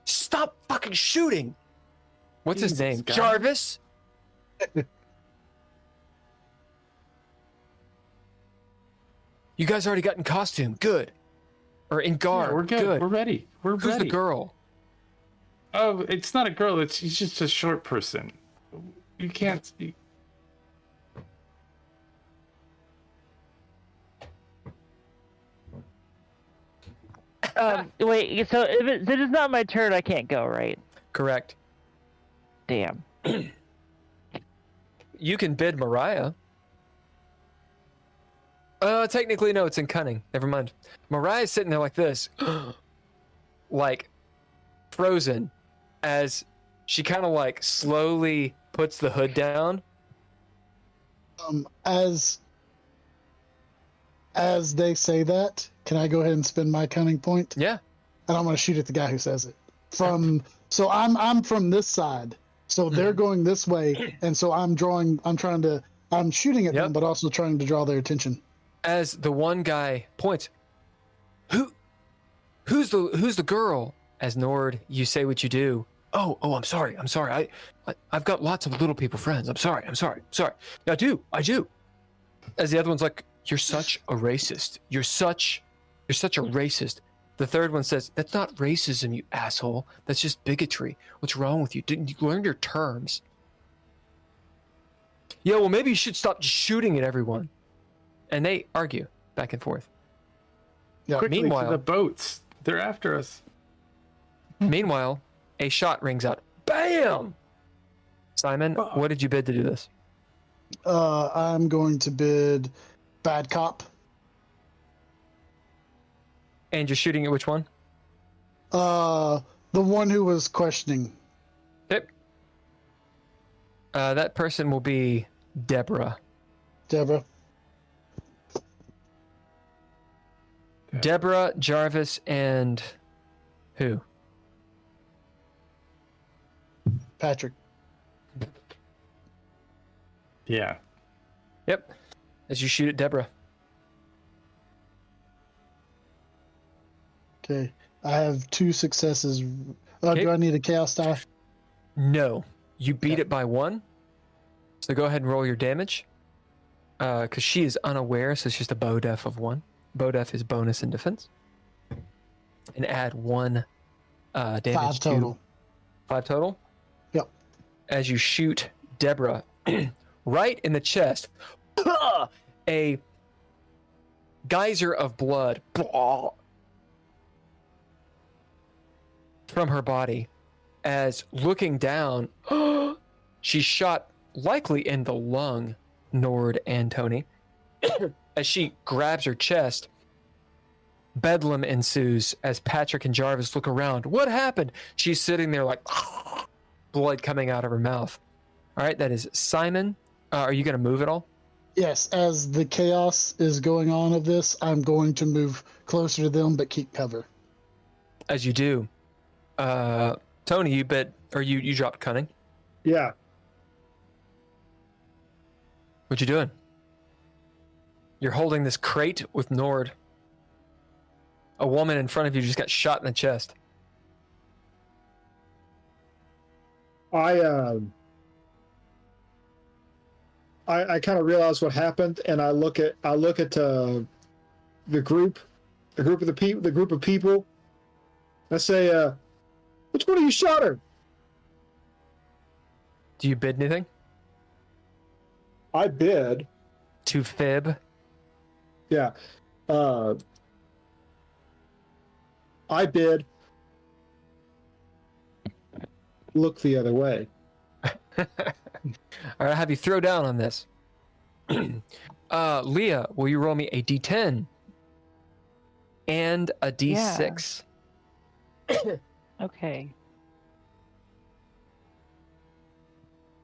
Speaker 3: Stop fucking shooting! What's his
Speaker 2: Jesus,
Speaker 3: name?
Speaker 2: guys.
Speaker 3: Jarvis? You guys already got in costume. Good. Or in guard.
Speaker 2: Yeah, we're good. We're ready. We're
Speaker 3: Who's
Speaker 2: ready.
Speaker 3: the girl?
Speaker 2: Oh, it's not a girl. She's just a short person. You can't.
Speaker 1: Wait, so if it is not my turn, I can't go, right?
Speaker 3: Correct.
Speaker 1: Damn.
Speaker 3: You can bid Mariah. Technically, no, it's in cunning. Never mind. Mariah's sitting there like this, like frozen, as she kind of like slowly puts the hood down.
Speaker 5: As they say that, can I go ahead and spend my cunning point?
Speaker 3: Yeah.
Speaker 5: And I'm going to shoot at the guy who says it. So I'm from this side. So they're going this way, and so I'm shooting at them, but also trying to draw their attention.
Speaker 3: As the one guy points, who's the girl? As Nord, you say what you do. Oh, I'm sorry. I've got lots of little people friends. I'm sorry. I do. As the other one's like, you're such a racist. You're such a racist. The third one says, that's not racism, you asshole. That's just bigotry. What's wrong with you? Didn't you learn your terms? Yeah, well, maybe you should stop just shooting at everyone. And they argue back and forth.
Speaker 5: Yeah.
Speaker 2: Quickly
Speaker 3: Meanwhile-
Speaker 2: to the boats. They're after us.
Speaker 3: Meanwhile, a shot rings out. Bam! Simon, what did you bid to do this?
Speaker 5: I'm going to bid bad cop.
Speaker 3: And you're shooting at which one?
Speaker 5: The one who was questioning.
Speaker 3: Yep. That person will be Deborah.
Speaker 5: Deborah.
Speaker 3: Deborah, Jarvis, and who?
Speaker 5: Patrick.
Speaker 2: Yeah.
Speaker 3: Yep. As you shoot at Deborah.
Speaker 5: Okay. I have 2 successes.
Speaker 3: Okay.
Speaker 5: Do I need a chaos die?
Speaker 3: No. You beat
Speaker 5: Okay.
Speaker 3: it by 1. So go ahead and roll your damage. Because she is unaware, so it's just a bow def of 1. Bow def is bonus in defense. And add 1 damage
Speaker 5: 5 total.
Speaker 3: to 5 total.
Speaker 5: Yep.
Speaker 3: As you shoot Deborah right in the chest, a geyser of blood from her body. As looking down, she's shot likely in the lung, Nord and Tony. As she grabs her chest, bedlam ensues as Patrick and Jarvis look around. What happened? She's sitting there like blood coming out of her mouth. All right, that is Simon. Are you going to move at all?
Speaker 5: Yes, as the chaos is going on of this, I'm going to move closer to them, but keep cover.
Speaker 3: As you do. Tony, you dropped cunning.
Speaker 4: Yeah.
Speaker 3: What you doing? You're holding this crate with Nord. A woman in front of you just got shot in the chest.
Speaker 4: I kind of realize what happened, and I look at the group of people. I say, which one of you shot her?
Speaker 3: Do you bid anything?
Speaker 4: I bid.
Speaker 3: To fib?
Speaker 4: Yeah. I bid. Look the other way.
Speaker 3: All right, I'll have you throw down on this. Leah, will you roll me a D10 and a D6?
Speaker 1: Okay.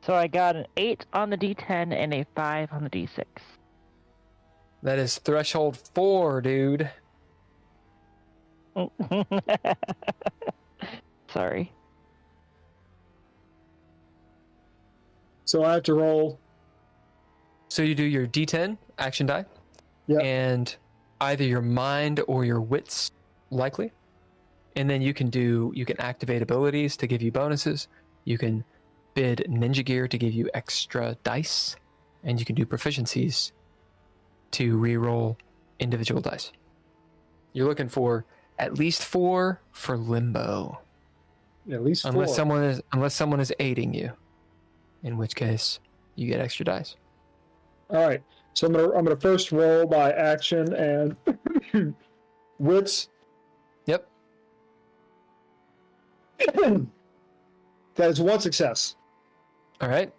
Speaker 1: So I got an 8 on the D10 and a 5 on the D6.
Speaker 3: That is threshold 4, dude.
Speaker 1: Sorry.
Speaker 4: So I have to roll.
Speaker 3: So you do your D10 action die.
Speaker 4: Yep.
Speaker 3: And either your mind or your wits, likely. And then you can activate abilities to give you bonuses. You can bid ninja gear to give you extra dice. And you can do proficiencies to reroll individual dice. You're looking for at least 4 for limbo.
Speaker 4: At least 4.
Speaker 3: Unless someone is aiding you. In which case, you get extra dice.
Speaker 4: All right. So I'm gonna first roll my action and wits.
Speaker 3: Yep.
Speaker 4: That is 1 success.
Speaker 3: All right.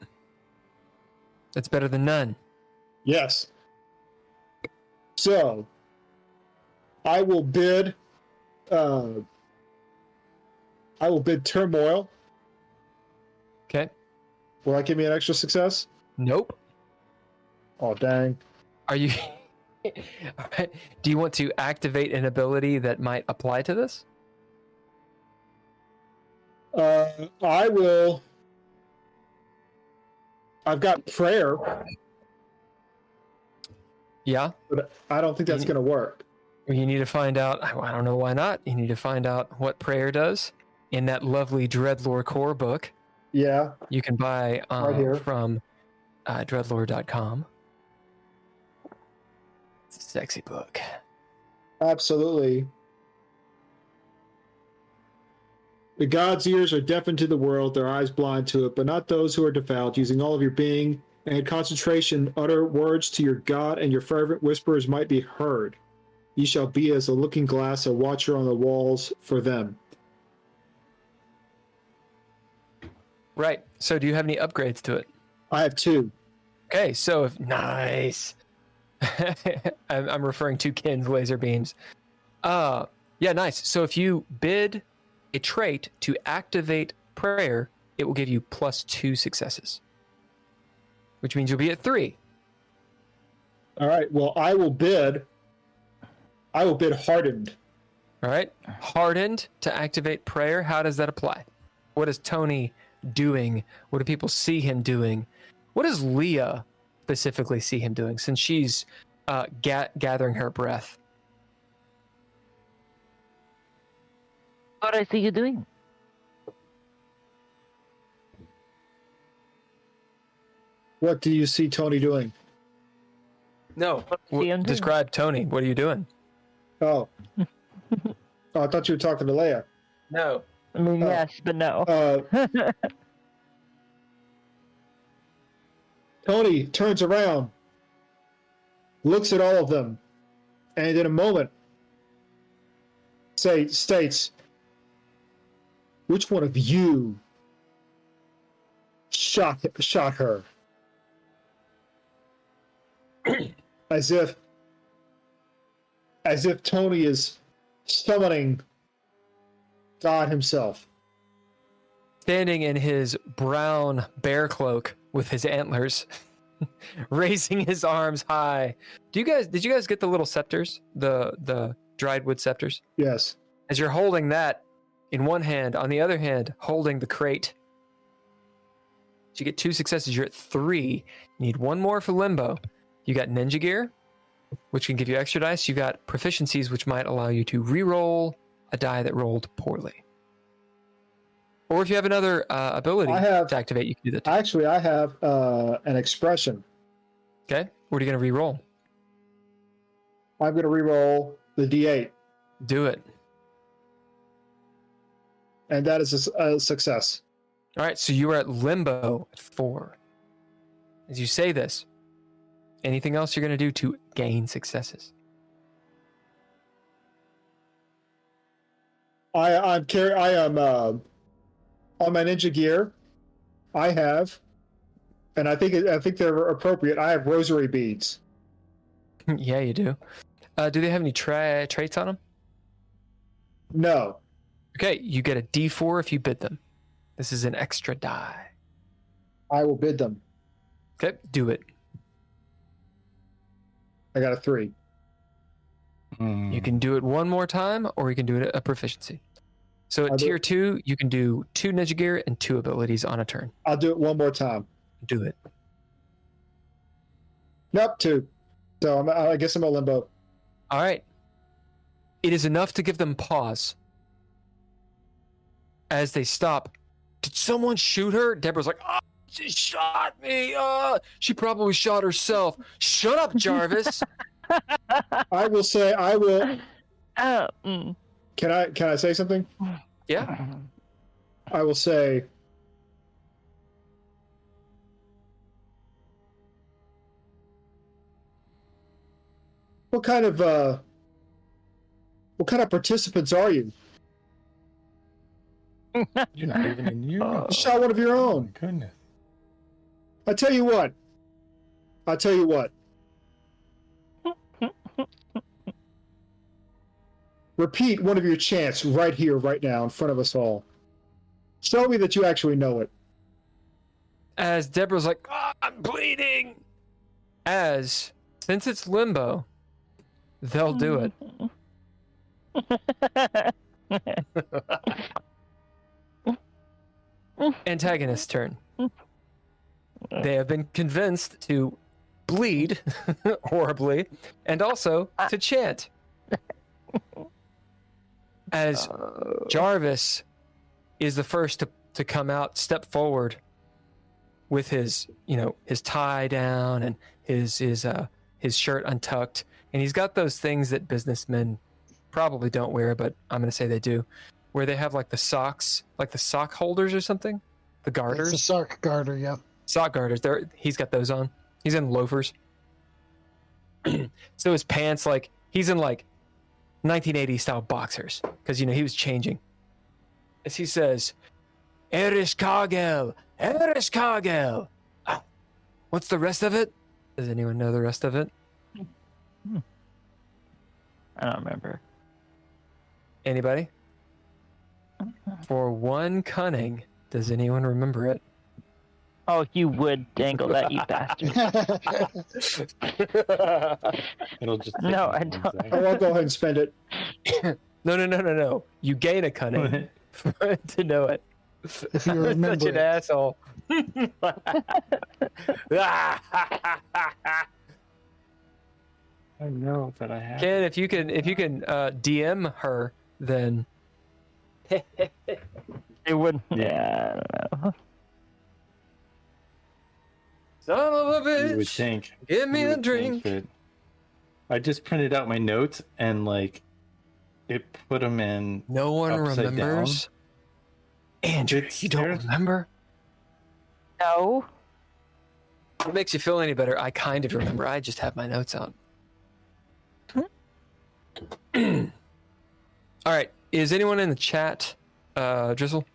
Speaker 3: That's better than none.
Speaker 4: Yes. So I will bid. I will bid turmoil.
Speaker 3: Okay.
Speaker 4: Will that give me an extra success?
Speaker 3: Nope.
Speaker 4: Oh dang.
Speaker 3: Are you... All right. Do you want to activate an ability that might apply to this?
Speaker 4: I will. I've got prayer,
Speaker 3: Yeah.
Speaker 4: but I don't think that's going to work.
Speaker 3: You need to find out... I don't know why not. You need to find out what prayer does in that lovely DreadLore core book.
Speaker 4: Yeah.
Speaker 3: You can buy
Speaker 4: Right here.
Speaker 3: from DreadLore.com. It's a sexy book.
Speaker 4: Absolutely. The gods' ears are deafened to the world, their eyes blind to it, but not those who are defiled. Using all of your being and concentration, utter words to your God, and your fervent whispers might be heard. Ye shall be as a looking glass, a watcher on the walls for them.
Speaker 3: Right. So do you have any upgrades to it?
Speaker 4: I have 2.
Speaker 3: Okay, so if... Nice. I'm referring to Ken's laser beams. Yeah, nice. So if you bid a trait to activate prayer, it will give you +2 successes. Which means you'll be at 3.
Speaker 4: All right. Well, I will bid hardened.
Speaker 3: All right. Hardened to activate prayer. How does that apply? What does Tony doing? What do people see him doing? What does Leah specifically see him doing, since she's gathering her breath?
Speaker 1: What do I see you doing?
Speaker 4: What do you see Tony doing?
Speaker 3: No.
Speaker 1: What do you see him doing?
Speaker 3: Describe Tony. What are you doing?
Speaker 4: Oh. Oh, I thought you were talking to Leia.
Speaker 3: No.
Speaker 1: I mean,
Speaker 4: Oh.
Speaker 1: yes, but no.
Speaker 4: Tony turns around, looks at all of them, and in a moment states, "Which one of you shot her?" as if Tony is summoning God himself.
Speaker 3: Standing in his brown bear cloak with his antlers, raising his arms high. Did you guys get the little scepters? The dried wood scepters?
Speaker 4: Yes.
Speaker 3: As you're holding that in one hand, on the other hand, holding the crate. So you get 2 successes, you're at 3. You need 1 more for limbo. You got ninja gear, which can give you extra dice. You got proficiencies, which might allow you to re-roll a die that rolled poorly. Or if you have another ability to activate, you can do that too.
Speaker 4: Actually, I have an expression.
Speaker 3: Okay, what are you going to re-roll?
Speaker 4: I'm going to re-roll the D8,
Speaker 3: Do it.
Speaker 4: and that is a success.
Speaker 3: All right, so you are at limbo at 4. As you say this, anything else you're going to do to gain successes?
Speaker 4: I am on my ninja gear. I have, and I think they're appropriate. I have rosary beads.
Speaker 3: Yeah, you do. Do they have any traits on them?
Speaker 4: No.
Speaker 3: Okay, you get a D4 if you bid them. This is an extra die.
Speaker 4: I will bid them.
Speaker 3: Okay, do it.
Speaker 4: I got a 3.
Speaker 3: You can do it 1 more time, or you can do it at a proficiency. So at tier 2, you can do 2 ninja gear and 2 abilities on a turn.
Speaker 4: I'll do it one more time.
Speaker 3: Do it.
Speaker 4: Nope, 2. So I guess I'm a limbo.
Speaker 3: All right. It is enough to give them pause. As they stop, did someone shoot her? Deborah's like, oh, she shot me. She probably shot herself. Shut up, Jarvis.
Speaker 4: I will say I will.
Speaker 1: Oh, mm.
Speaker 4: Can I say something?
Speaker 3: Yeah.
Speaker 4: I will say. What kind of participants are you?
Speaker 2: You're not even in your.
Speaker 4: You shot one of your
Speaker 2: Oh
Speaker 4: own.
Speaker 2: my goodness.
Speaker 4: I tell you what. Repeat one of your chants right here, right now, in front of us all. Show me that you actually know it.
Speaker 3: As Deborah's like, oh, I'm bleeding. Since it's limbo, they'll do it. Antagonist's turn. They have been convinced to bleed horribly and also to chant. As Jarvis is the first to come out, step forward with his tie down and his shirt untucked, and he's got those things that businessmen probably don't wear, but I'm going to say they do, where they have like the socks, like the sock holders or something, the garters.
Speaker 5: It's a sock garter, yeah.
Speaker 3: Sock garters. He's got those on. He's in loafers. So his pants, like he's in like 1980s style boxers, because he was changing. As he says, Erish Kagel, Erish Kagel. What's the rest of it? Does anyone know the rest of it?
Speaker 1: I don't remember.
Speaker 3: Anybody? For 1 cunning, does anyone remember it?
Speaker 1: Oh, you would dangle that, you bastard.
Speaker 2: It'll just.
Speaker 1: No,
Speaker 2: take
Speaker 1: I
Speaker 2: me
Speaker 1: don't.
Speaker 2: 1 second.
Speaker 4: Oh, I'll go ahead and spend it.
Speaker 3: No. You gain a cunning to know it.
Speaker 5: If you remember
Speaker 3: Such an
Speaker 5: it.
Speaker 3: asshole.
Speaker 2: I know, but I have.
Speaker 3: Ken, if you can DM her, then
Speaker 1: It wouldn't. Yeah, I don't know.
Speaker 3: son of a
Speaker 2: You would
Speaker 3: bitch,
Speaker 2: think.
Speaker 3: give me
Speaker 2: you
Speaker 3: a
Speaker 2: would think
Speaker 3: drink.
Speaker 2: that- I just printed out my notes and like, it put them in.
Speaker 3: No one
Speaker 2: upside
Speaker 3: remembers. Andrew,
Speaker 2: It's-
Speaker 3: you don't
Speaker 2: there's-
Speaker 3: remember?
Speaker 1: No.
Speaker 3: If it makes you feel any better, I kind of remember. I just have my notes out. All right. Is anyone in the chat, Drizzle?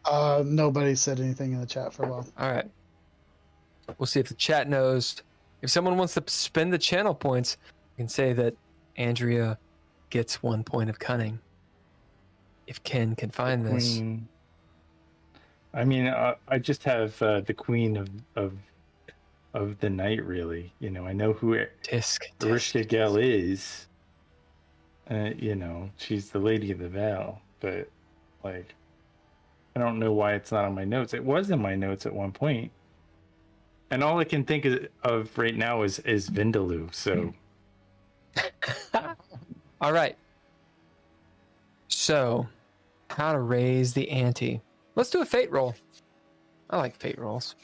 Speaker 5: Nobody said anything in the chat for a while.
Speaker 3: All right. We'll see if the chat knows. If someone wants to spend the channel points, you can say that Andrea gets 1 point of cunning. If Ken can find this.
Speaker 2: Queen. I mean, I just have the queen of the night. Really, you know, I know who
Speaker 3: Tisk.
Speaker 2: Arishka Gel is. You know, she's the Lady of the Veil, but like, I don't know why it's not on my notes. It was in my notes at one point, and all I can think of right now is Vindaloo. So,
Speaker 3: All right. So, how to raise the ante? Let's do a fate roll. I like fate rolls.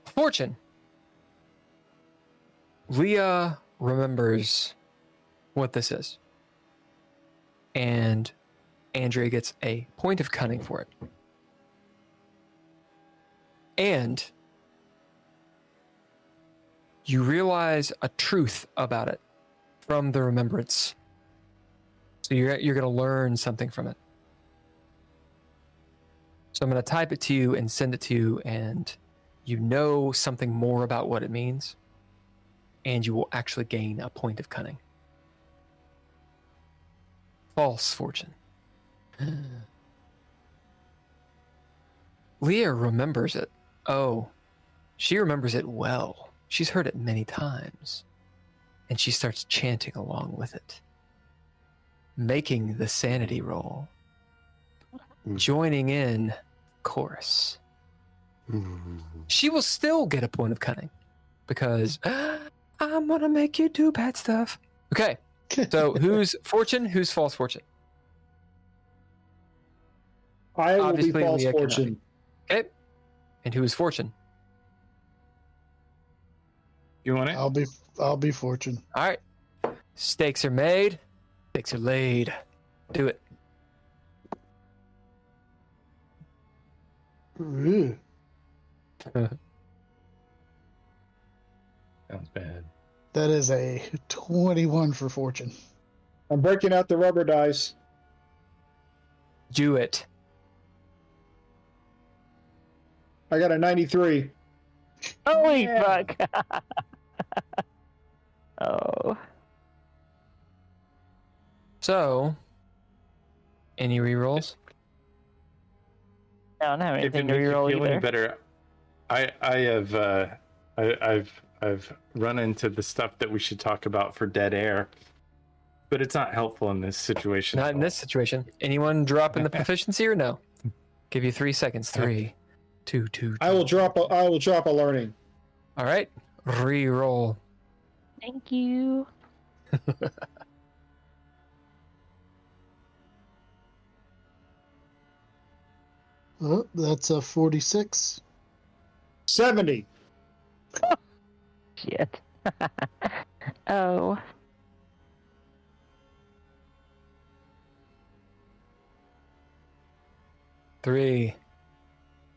Speaker 3: Fortune. Leah remembers what this is. And Andrea gets a point of cunning for it. And you realize a truth about it from the remembrance. So you're going to learn something from it. So I'm going to type it to you and send it to you, and you know something more about what it means, and you will actually gain a point of cunning. False fortune. Leah remembers it. Oh, she remembers it well. She's heard it many times, and she starts chanting along with it, making the sanity roll, joining in chorus. She will still get a point of cunning because I'm gonna make you do bad stuff. Okay, so who's fortune? Who's false fortune?
Speaker 4: I will
Speaker 3: Obviously,
Speaker 4: be false
Speaker 3: Leah cannot.
Speaker 4: fortune.
Speaker 3: Okay, and who is fortune?
Speaker 2: you want it?
Speaker 5: I'll be fortune.
Speaker 3: All right, stakes are made, stakes are laid. Do it.
Speaker 5: Ooh.
Speaker 2: Sounds bad.
Speaker 5: That is a 21 for fortune.
Speaker 4: I'm breaking out the rubber dice.
Speaker 3: Do it.
Speaker 4: I got a 93.
Speaker 1: Holy fuck! Oh.
Speaker 3: So, any rerolls?
Speaker 1: I don't have
Speaker 2: If it
Speaker 1: anything to
Speaker 2: makes you
Speaker 1: reroll
Speaker 2: feel any
Speaker 1: either.
Speaker 2: better, I've run into the stuff that we should talk about for dead air, but it's not helpful in this situation.
Speaker 3: Not
Speaker 2: at
Speaker 3: in this
Speaker 2: all.
Speaker 3: situation. Anyone dropping the proficiency or no? Give you 3 seconds. 3, 2, 2.
Speaker 4: I will drop a learning.
Speaker 3: All right. Reroll.
Speaker 1: Thank you.
Speaker 5: Oh, that's a 46.
Speaker 4: 70.
Speaker 1: Shit. Oh.
Speaker 3: Three,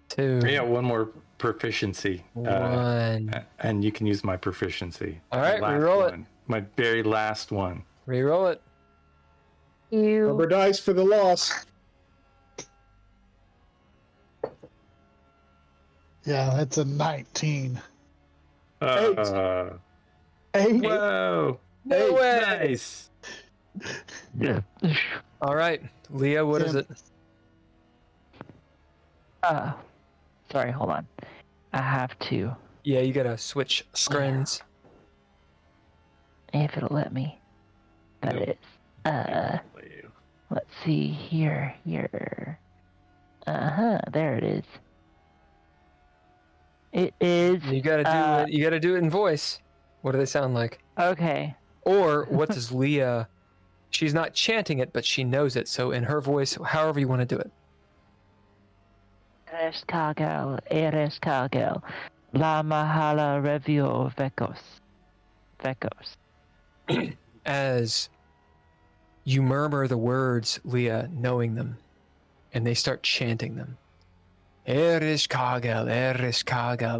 Speaker 3: two,
Speaker 2: Yeah, one more proficiency,
Speaker 3: 1.
Speaker 2: and you can use my proficiency.
Speaker 3: All right,
Speaker 2: My last
Speaker 3: reroll it.
Speaker 2: one. My very last one.
Speaker 3: Reroll it.
Speaker 1: You.
Speaker 4: Rubber dice for the loss.
Speaker 5: Yeah, that's a 19.
Speaker 2: Uh,
Speaker 5: 8.
Speaker 2: whoa!
Speaker 3: No way.
Speaker 2: Nice.
Speaker 1: Yeah.
Speaker 3: All right. Leah, what is it?
Speaker 1: Sorry, hold on. I have to.
Speaker 3: Yeah, you gotta switch screens.
Speaker 1: If it'll let me. That
Speaker 2: Nope.
Speaker 1: is. Let's see here. There it is. It is.
Speaker 3: You gotta do it. You gotta do it in voice. What do they sound like?
Speaker 1: Okay.
Speaker 3: Or what does Leah? She's not chanting it, but she knows it. So in her voice, however you want to do it.
Speaker 1: Eres Kagel, La Mahala Revio Vecos.
Speaker 3: As you murmur the words, Leah, knowing them, and they start chanting them. Eres Kagel,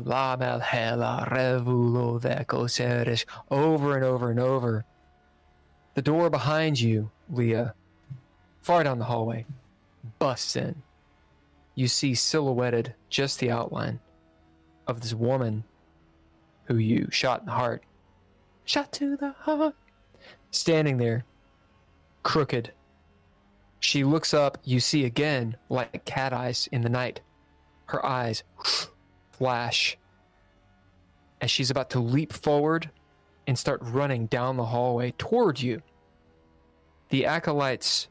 Speaker 3: La Malhela Revulo Vecos Eres, over and over and over. The door behind you, Leah, far down the hallway, busts in. You see silhouetted just the outline of this woman who you shot in the heart. Shot to the heart. Standing there, crooked. She looks up, you see again, like cat eyes in the night. Her eyes flash as she's about to leap forward and start running down the hallway toward you. The acolytes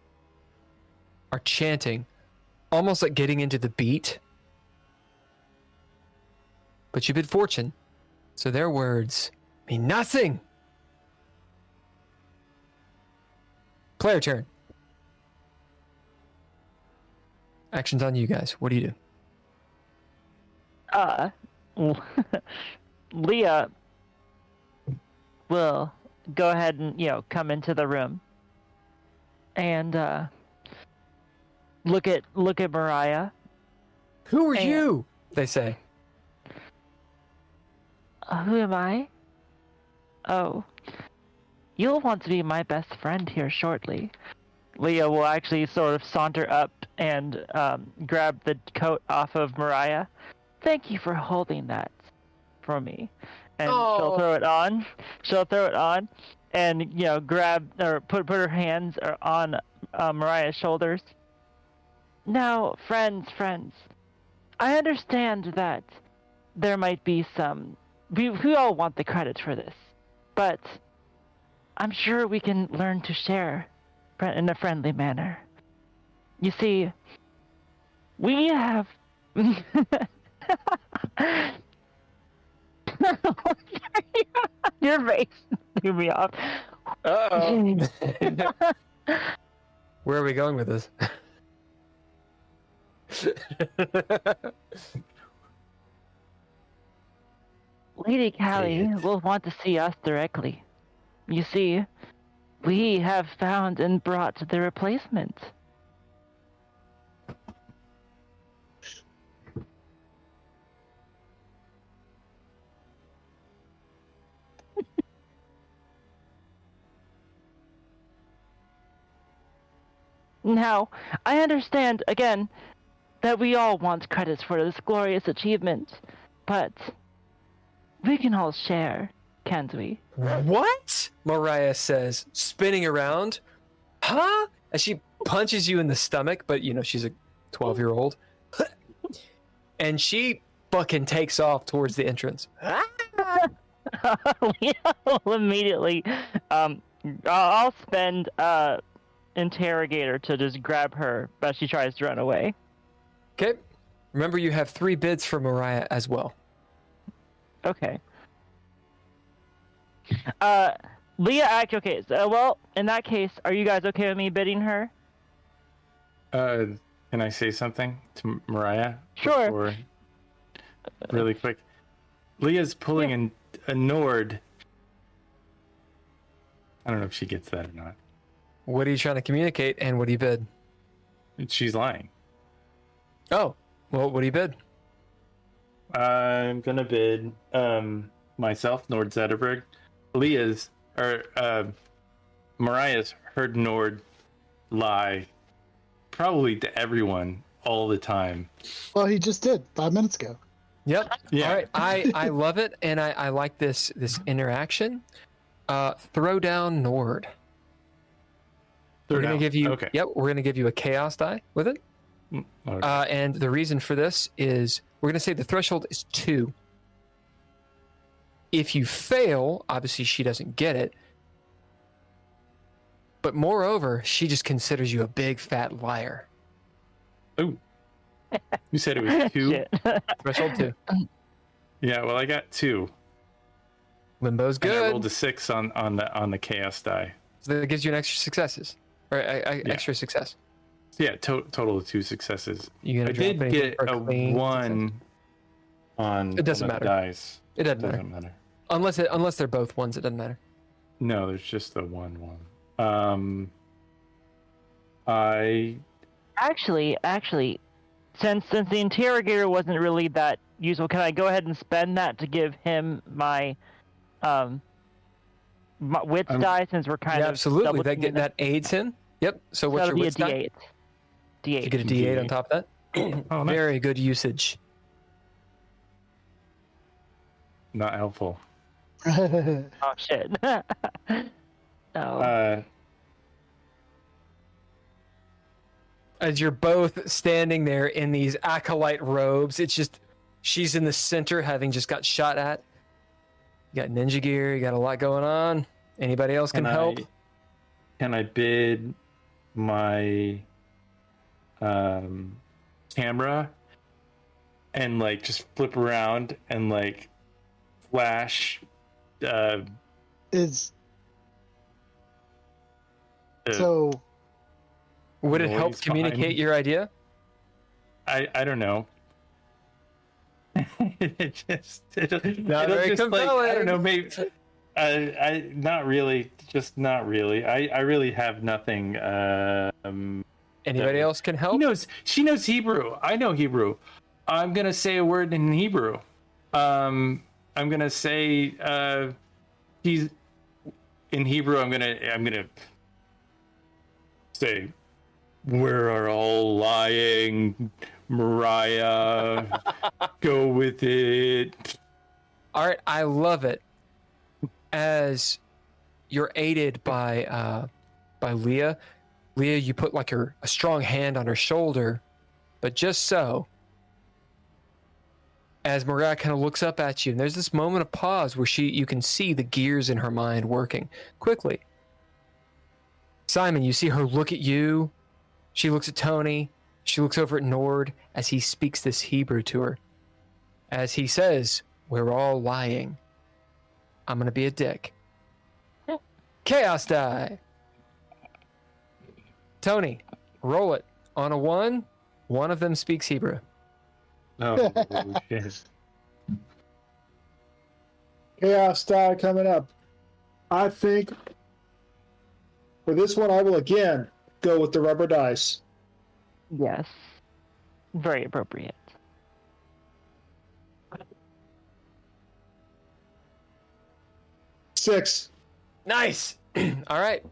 Speaker 3: are chanting, almost like getting into the beat. But you bid fortune, so their words mean nothing. Player turn. Action's on you guys. What do you do?
Speaker 1: Leah will go ahead and, come into the room and look at Mariah.
Speaker 3: Who are you? They say.
Speaker 1: Who am I? Oh, you'll want to be my best friend here shortly. Leah will actually sort of saunter up and grab the coat off of Mariah. Thank you for holding that for me. And she'll throw it on. She'll throw it on and, grab or put her hands on Mariah's shoulders. Now, friends, I understand that there might be some... We all want the credit for this, but I'm sure we can learn to share in a friendly manner. You see, we have... Your face threw me off.
Speaker 3: Uh-oh. Where are we going with this?
Speaker 1: Lady Callie will want to see us directly. You see, we have found and brought the replacement. Now, I understand, again, that we all want credits for this glorious achievement, but we can all share, can't we?
Speaker 3: What? Mariah says, spinning around. Huh? As she punches you in the stomach, but she's a 12-year-old. And she fucking takes off towards the entrance.
Speaker 1: We'll immediately, I'll spend interrogator to just grab her, but she tries to run away.
Speaker 3: Okay. Remember, you have 3 bids for Mariah as well.
Speaker 1: Okay. Leah, okay. So, well, in that case, are you guys okay with me bidding her?
Speaker 2: Can I say something to Mariah?
Speaker 1: Sure.
Speaker 2: Really quick. Leah's pulling a Nord. I don't know if she gets that or not.
Speaker 3: What are you trying to communicate, and what do you bid?
Speaker 2: She's lying.
Speaker 3: Oh, well, what do you bid?
Speaker 2: I'm gonna bid myself, Nord Zetterberg. Mariah's heard Nord lie probably to everyone all the time.
Speaker 5: Well, he just did 5 minutes ago.
Speaker 3: Yep.
Speaker 2: Yeah.
Speaker 3: All right. I love it, and I like this interaction. Throw down Nord. We're gonna give you.
Speaker 2: Okay.
Speaker 3: Yep. We're gonna give you a chaos die with it.
Speaker 2: Okay.
Speaker 3: And the reason for this is we're gonna say the threshold is 2. If you fail, obviously she doesn't get it. But moreover, she just considers you a big fat liar.
Speaker 2: Oh, you said it was 2.
Speaker 1: Shit.
Speaker 3: Threshold 2.
Speaker 2: Yeah, well, I got 2.
Speaker 3: Limbo's
Speaker 2: And I
Speaker 3: good.
Speaker 2: rolled a 6 on the chaos die.
Speaker 3: So that gives you an extra successes. Or extra success.
Speaker 2: Yeah, total of 2 successes.
Speaker 3: You
Speaker 2: I
Speaker 3: gonna drop
Speaker 2: did
Speaker 3: anything
Speaker 2: get
Speaker 3: for
Speaker 2: a
Speaker 3: clean
Speaker 2: 1 on
Speaker 3: It doesn't
Speaker 2: one of the
Speaker 3: matter.
Speaker 2: dice.
Speaker 3: It doesn't
Speaker 2: It
Speaker 3: matter.
Speaker 2: doesn't matter.
Speaker 3: Unless they're both ones, it doesn't matter.
Speaker 2: No, there's just the 1. I
Speaker 1: Actually, since the interrogator wasn't really that useful, can I go ahead and spend that to give him my wits die, since we're kind
Speaker 3: Yeah,
Speaker 1: of
Speaker 3: absolutely.
Speaker 1: double
Speaker 3: That aids him. Yep. So what's
Speaker 1: that'll
Speaker 3: your
Speaker 1: be a
Speaker 3: wits die?
Speaker 1: D8. D8.
Speaker 3: You get a D8 on top of that.
Speaker 2: Oh, nice.
Speaker 3: Very good usage.
Speaker 2: not helpful.
Speaker 1: Oh shit. Oh.
Speaker 3: As you're both standing there in these acolyte robes, it's just she's in the center, having just got shot at. You got ninja gear. You got a lot going on. Anybody else can help?
Speaker 2: Can I bid my camera and like just flip around and like flash?
Speaker 5: Is
Speaker 2: uh,
Speaker 5: so.
Speaker 3: Would it help
Speaker 2: noise
Speaker 3: communicate
Speaker 2: behind-
Speaker 3: your idea?
Speaker 2: I don't know. it'll
Speaker 3: Not very
Speaker 2: just like, I don't
Speaker 3: compelling.
Speaker 2: know, maybe I not really, just not really. I really have nothing.
Speaker 3: Anybody else can help?
Speaker 2: She knows Hebrew. I know Hebrew. I'm gonna say a word in Hebrew. I'm gonna say he's in Hebrew. I'm gonna say, "We are all lying, Mariah. Go with it."
Speaker 3: All right, I love it. As you're aided by Leah. Leah, you put like a strong hand on her shoulder, but just so. As Mariah kind of looks up at you, and there's this moment of pause where you can see the gears in her mind working quickly. Simon, you see her look at you. She looks at Tony. She looks over at Nord as he speaks this Hebrew to her. As he says, "We're all lying. I'm going to be a dick." Chaos die. Tony, roll it. On a 1, one of them speaks Hebrew.
Speaker 2: Oh shit!
Speaker 4: Chaos die coming up. I think for this one, I will again go with the rubber dice.
Speaker 1: Yes. Very appropriate.
Speaker 4: Six.
Speaker 3: Nice. All right.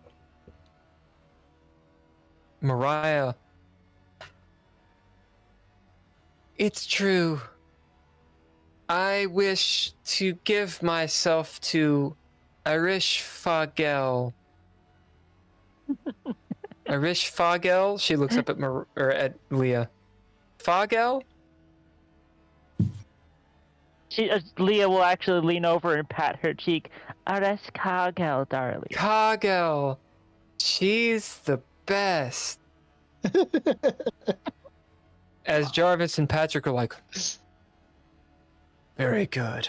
Speaker 3: Mariah. It's true. I wish to give myself to Irish Fagel. Irish Fagel? She looks up at Leah. Fagel?
Speaker 1: Leah will actually lean over and pat her cheek. Arrest Kagel, darling.
Speaker 3: Kagel. She's the best. As Jarvis and Patrick are like, very good.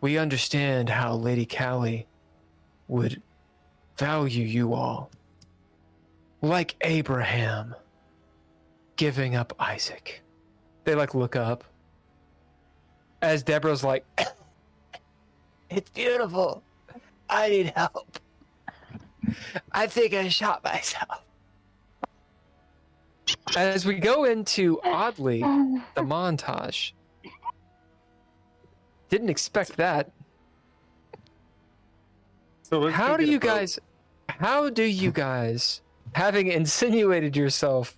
Speaker 3: We understand how Lady Callie would value you all. Like Abraham giving up Isaac. They like look up. As Deborah's like, it's beautiful. I need help. I think I shot myself. As we go into, oddly, the montage. Didn't expect that.
Speaker 2: So let's
Speaker 3: How
Speaker 2: go
Speaker 3: do
Speaker 2: get a
Speaker 3: you
Speaker 2: boat.
Speaker 3: guys, having insinuated yourself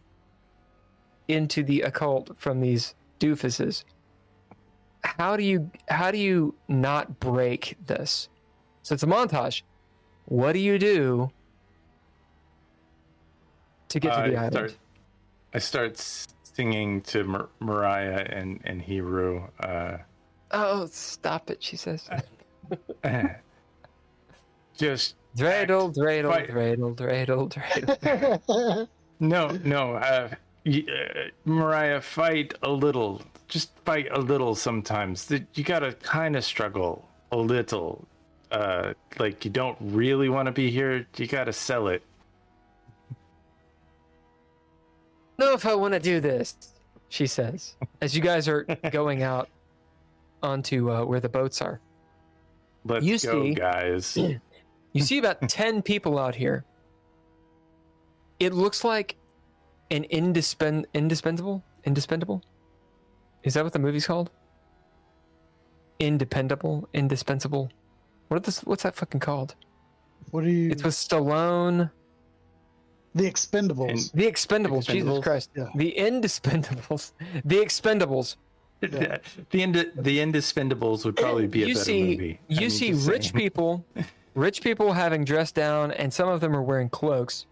Speaker 3: into the occult from these doofuses, how do you not break this? So it's a montage. What do you do to get to the island?
Speaker 2: I start singing to Mariah in Hebrew.
Speaker 3: Oh, stop it, she says.
Speaker 2: Just
Speaker 3: Dreidel, dreidel,
Speaker 2: Fight.
Speaker 3: dreidel, dreidel, dreidel.
Speaker 2: No. Mariah, fight a little. Just fight a little sometimes. You gotta kind of struggle a little. Like you don't really want to be here. You gotta sell it.
Speaker 3: Know if I want to do this, she says, as you guys are going out onto where the boats are.
Speaker 2: Let's
Speaker 3: You
Speaker 2: go,
Speaker 3: see-
Speaker 2: guys.
Speaker 3: You see about 10 people out here. It looks like an indispensable? Is that what the movie's called? Indispensable. What's that fucking called?
Speaker 5: What are you?
Speaker 3: It's with Stallone.
Speaker 5: The Expendables.
Speaker 3: The Expendables, Jesus
Speaker 2: Expendables?
Speaker 3: Christ.
Speaker 5: Yeah.
Speaker 3: The Indispendables. The Expendables.
Speaker 5: Yeah.
Speaker 2: The Indispendables would probably be a better movie.
Speaker 3: You
Speaker 2: I'm
Speaker 3: see
Speaker 2: just
Speaker 3: rich
Speaker 2: saying.
Speaker 3: people having dressed down, and some of them are wearing cloaks,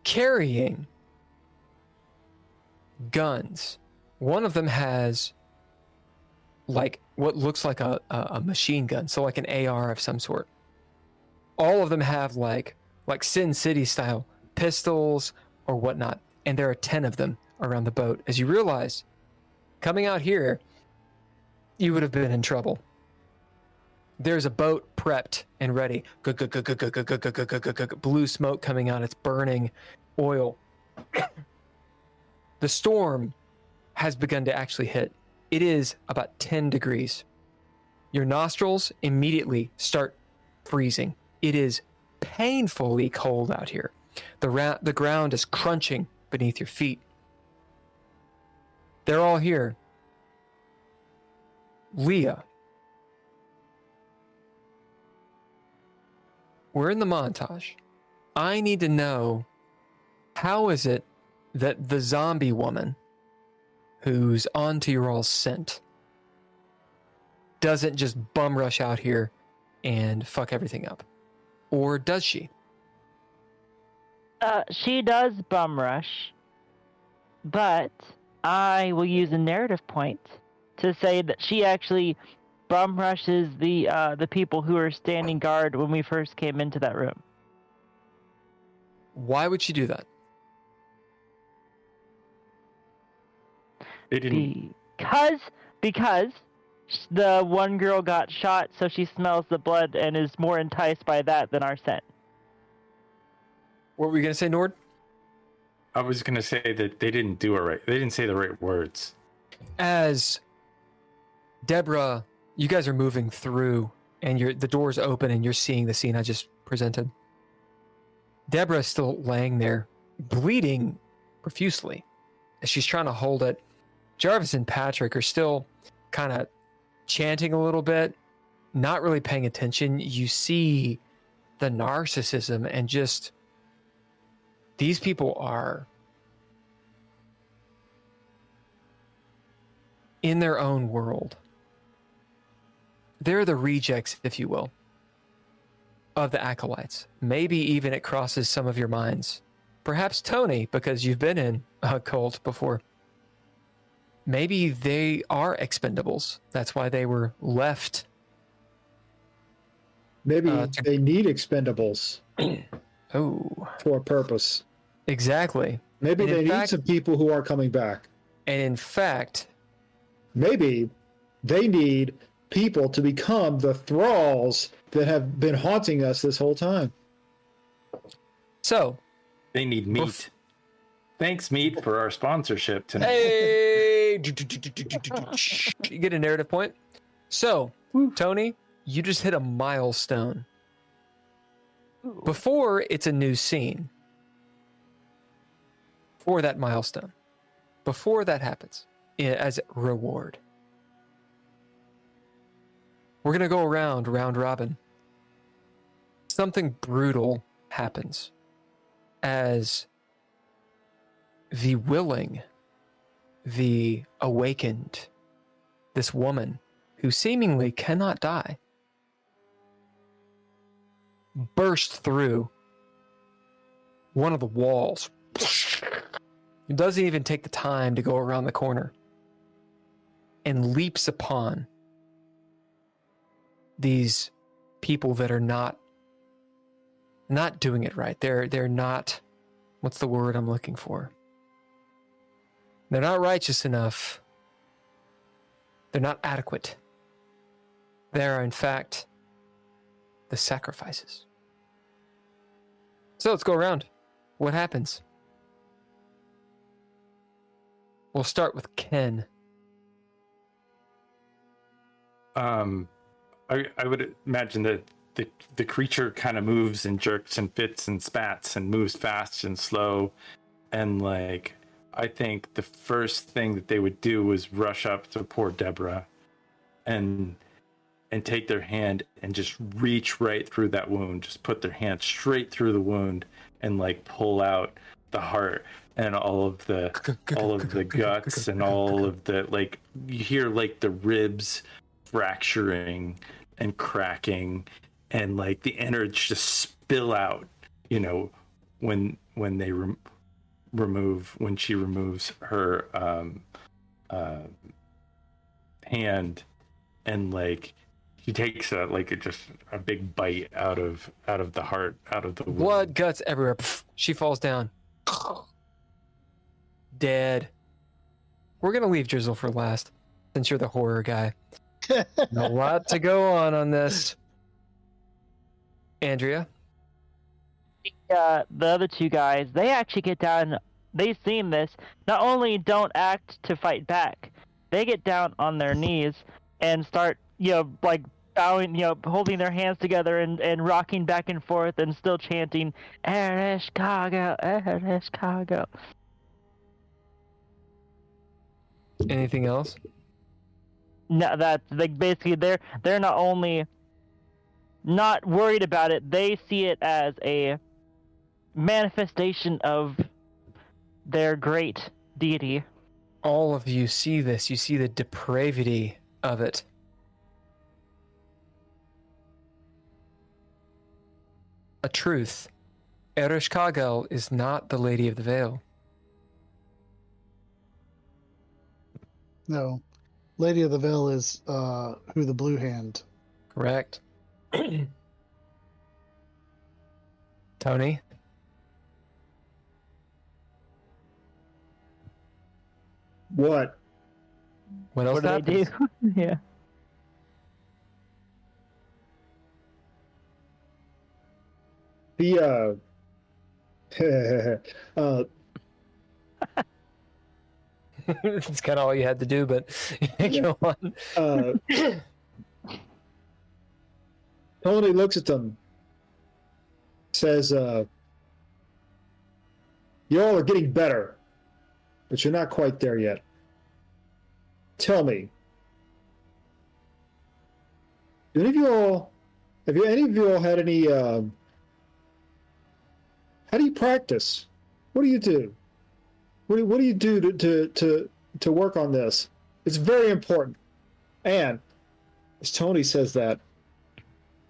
Speaker 3: carrying guns. One of them has like what looks like a machine gun, so like an AR of some sort. All of them have like Sin City style pistols or whatnot, and there are 10 of them around the boat. As you realize, coming out here, you would have been in trouble. There's a boat prepped and ready. Blue smoke coming out. It's burning oil. The storm has begun to actually hit. It is about 10 degrees. Your nostrils immediately start freezing. It is painfully cold out here. The ground is crunching beneath your feet. They're all here. Leah. We're in the montage. I need to know, how is it that the zombie woman who's onto your all's scent doesn't just bum rush out here and fuck everything up? Or does she?
Speaker 1: She does bum rush, but I will use a narrative point to say that she actually bum rushes the people who were standing guard when we first came into that room.
Speaker 3: Why would she do that?
Speaker 2: They didn't.
Speaker 1: Because the one girl got shot, so she smells the blood and is more enticed by that than our scent.
Speaker 3: What were you going to say, Nord?
Speaker 2: I was gonna say that they didn't do it right. They didn't say the right words.
Speaker 3: As Deborah, you guys are moving through and the door's open and you're seeing the scene I just presented. Deborah's still laying there, bleeding profusely as she's trying to hold it. Jarvis and Patrick are still kind of chanting a little bit, not really paying attention. You see the narcissism and just these people are in their own world. They're the rejects, if you will, of the acolytes. Maybe even it crosses some of your minds. Perhaps Tony, because you've been in a cult before. Maybe they are expendables. That's why they were left.
Speaker 4: Maybe they need expendables
Speaker 3: Oh,
Speaker 4: for a purpose.
Speaker 3: exactly.
Speaker 4: Maybe
Speaker 3: And in
Speaker 4: they need
Speaker 3: fact-
Speaker 4: some people who are coming back.
Speaker 3: And in fact,
Speaker 4: Maybe they need people to become the thralls that have been haunting us this whole time.
Speaker 3: so,
Speaker 2: They need meat.
Speaker 3: Oof.
Speaker 2: Thanks, meat, for our sponsorship tonight.
Speaker 3: hey, you get a narrative point. So, Tony, you just hit a milestone. Before it's a new scene. For that milestone. Before that happens, as reward. We're going to go around, round robin. Something brutal happens as the willing, the awakened, this woman who seemingly cannot die, burst through one of the walls. It doesn't even take the time to go around the corner and leaps upon these people that are not doing it right. They're not, what's the word I'm looking for? They're not righteous enough. They're not adequate. They are, in fact, the sacrifices. So let's go around. What happens? We'll start with Ken.
Speaker 2: I would imagine that the creature kind of moves and jerks and fits and spats and moves fast and slow, and like I think the first thing that they would do was rush up to poor Deborah and take their hand and just reach right through that wound, just put their hand straight through the wound and like pull out the heart and all of the guts and all of the, like, you hear like the ribs fracturing and cracking and like the innards just spill out, you know, when they when she removes her hand, and like she takes a big bite out of the heart, out of the wound.
Speaker 3: Blood, guts everywhere. Pff, she falls down. Dead. We're gonna leave Drizzle for last, since you're the horror guy. A lot to go on this. Andrea?
Speaker 1: The other two guys, they actually get down. They've seen this. Not only don't act to fight back, they get down on their knees and start, like bowing, holding their hands together and rocking back and forth and still chanting, "Air Chicago, Air Chicago."
Speaker 3: Anything else?
Speaker 1: No, that's like basically they're not only not worried about it, they see it as a manifestation of their great deity.
Speaker 3: All of you see this. You see the depravity of it. A truth. Ereshkigal is not the Lady of the Veil.
Speaker 5: No. Lady of the Veil is who the Blue Hand.
Speaker 3: Correct. Tony?
Speaker 4: What?
Speaker 3: What else
Speaker 1: What do they
Speaker 3: happens?
Speaker 1: do? Yeah.
Speaker 4: The
Speaker 3: It's kind of all you had to do, but go on.
Speaker 4: Tony looks at them, says, "You all are getting better, but you're not quite there yet. Tell me, have any of you all had any, how do you practice? What do you do? What do you do to work on this? It's very important." And as Tony says that,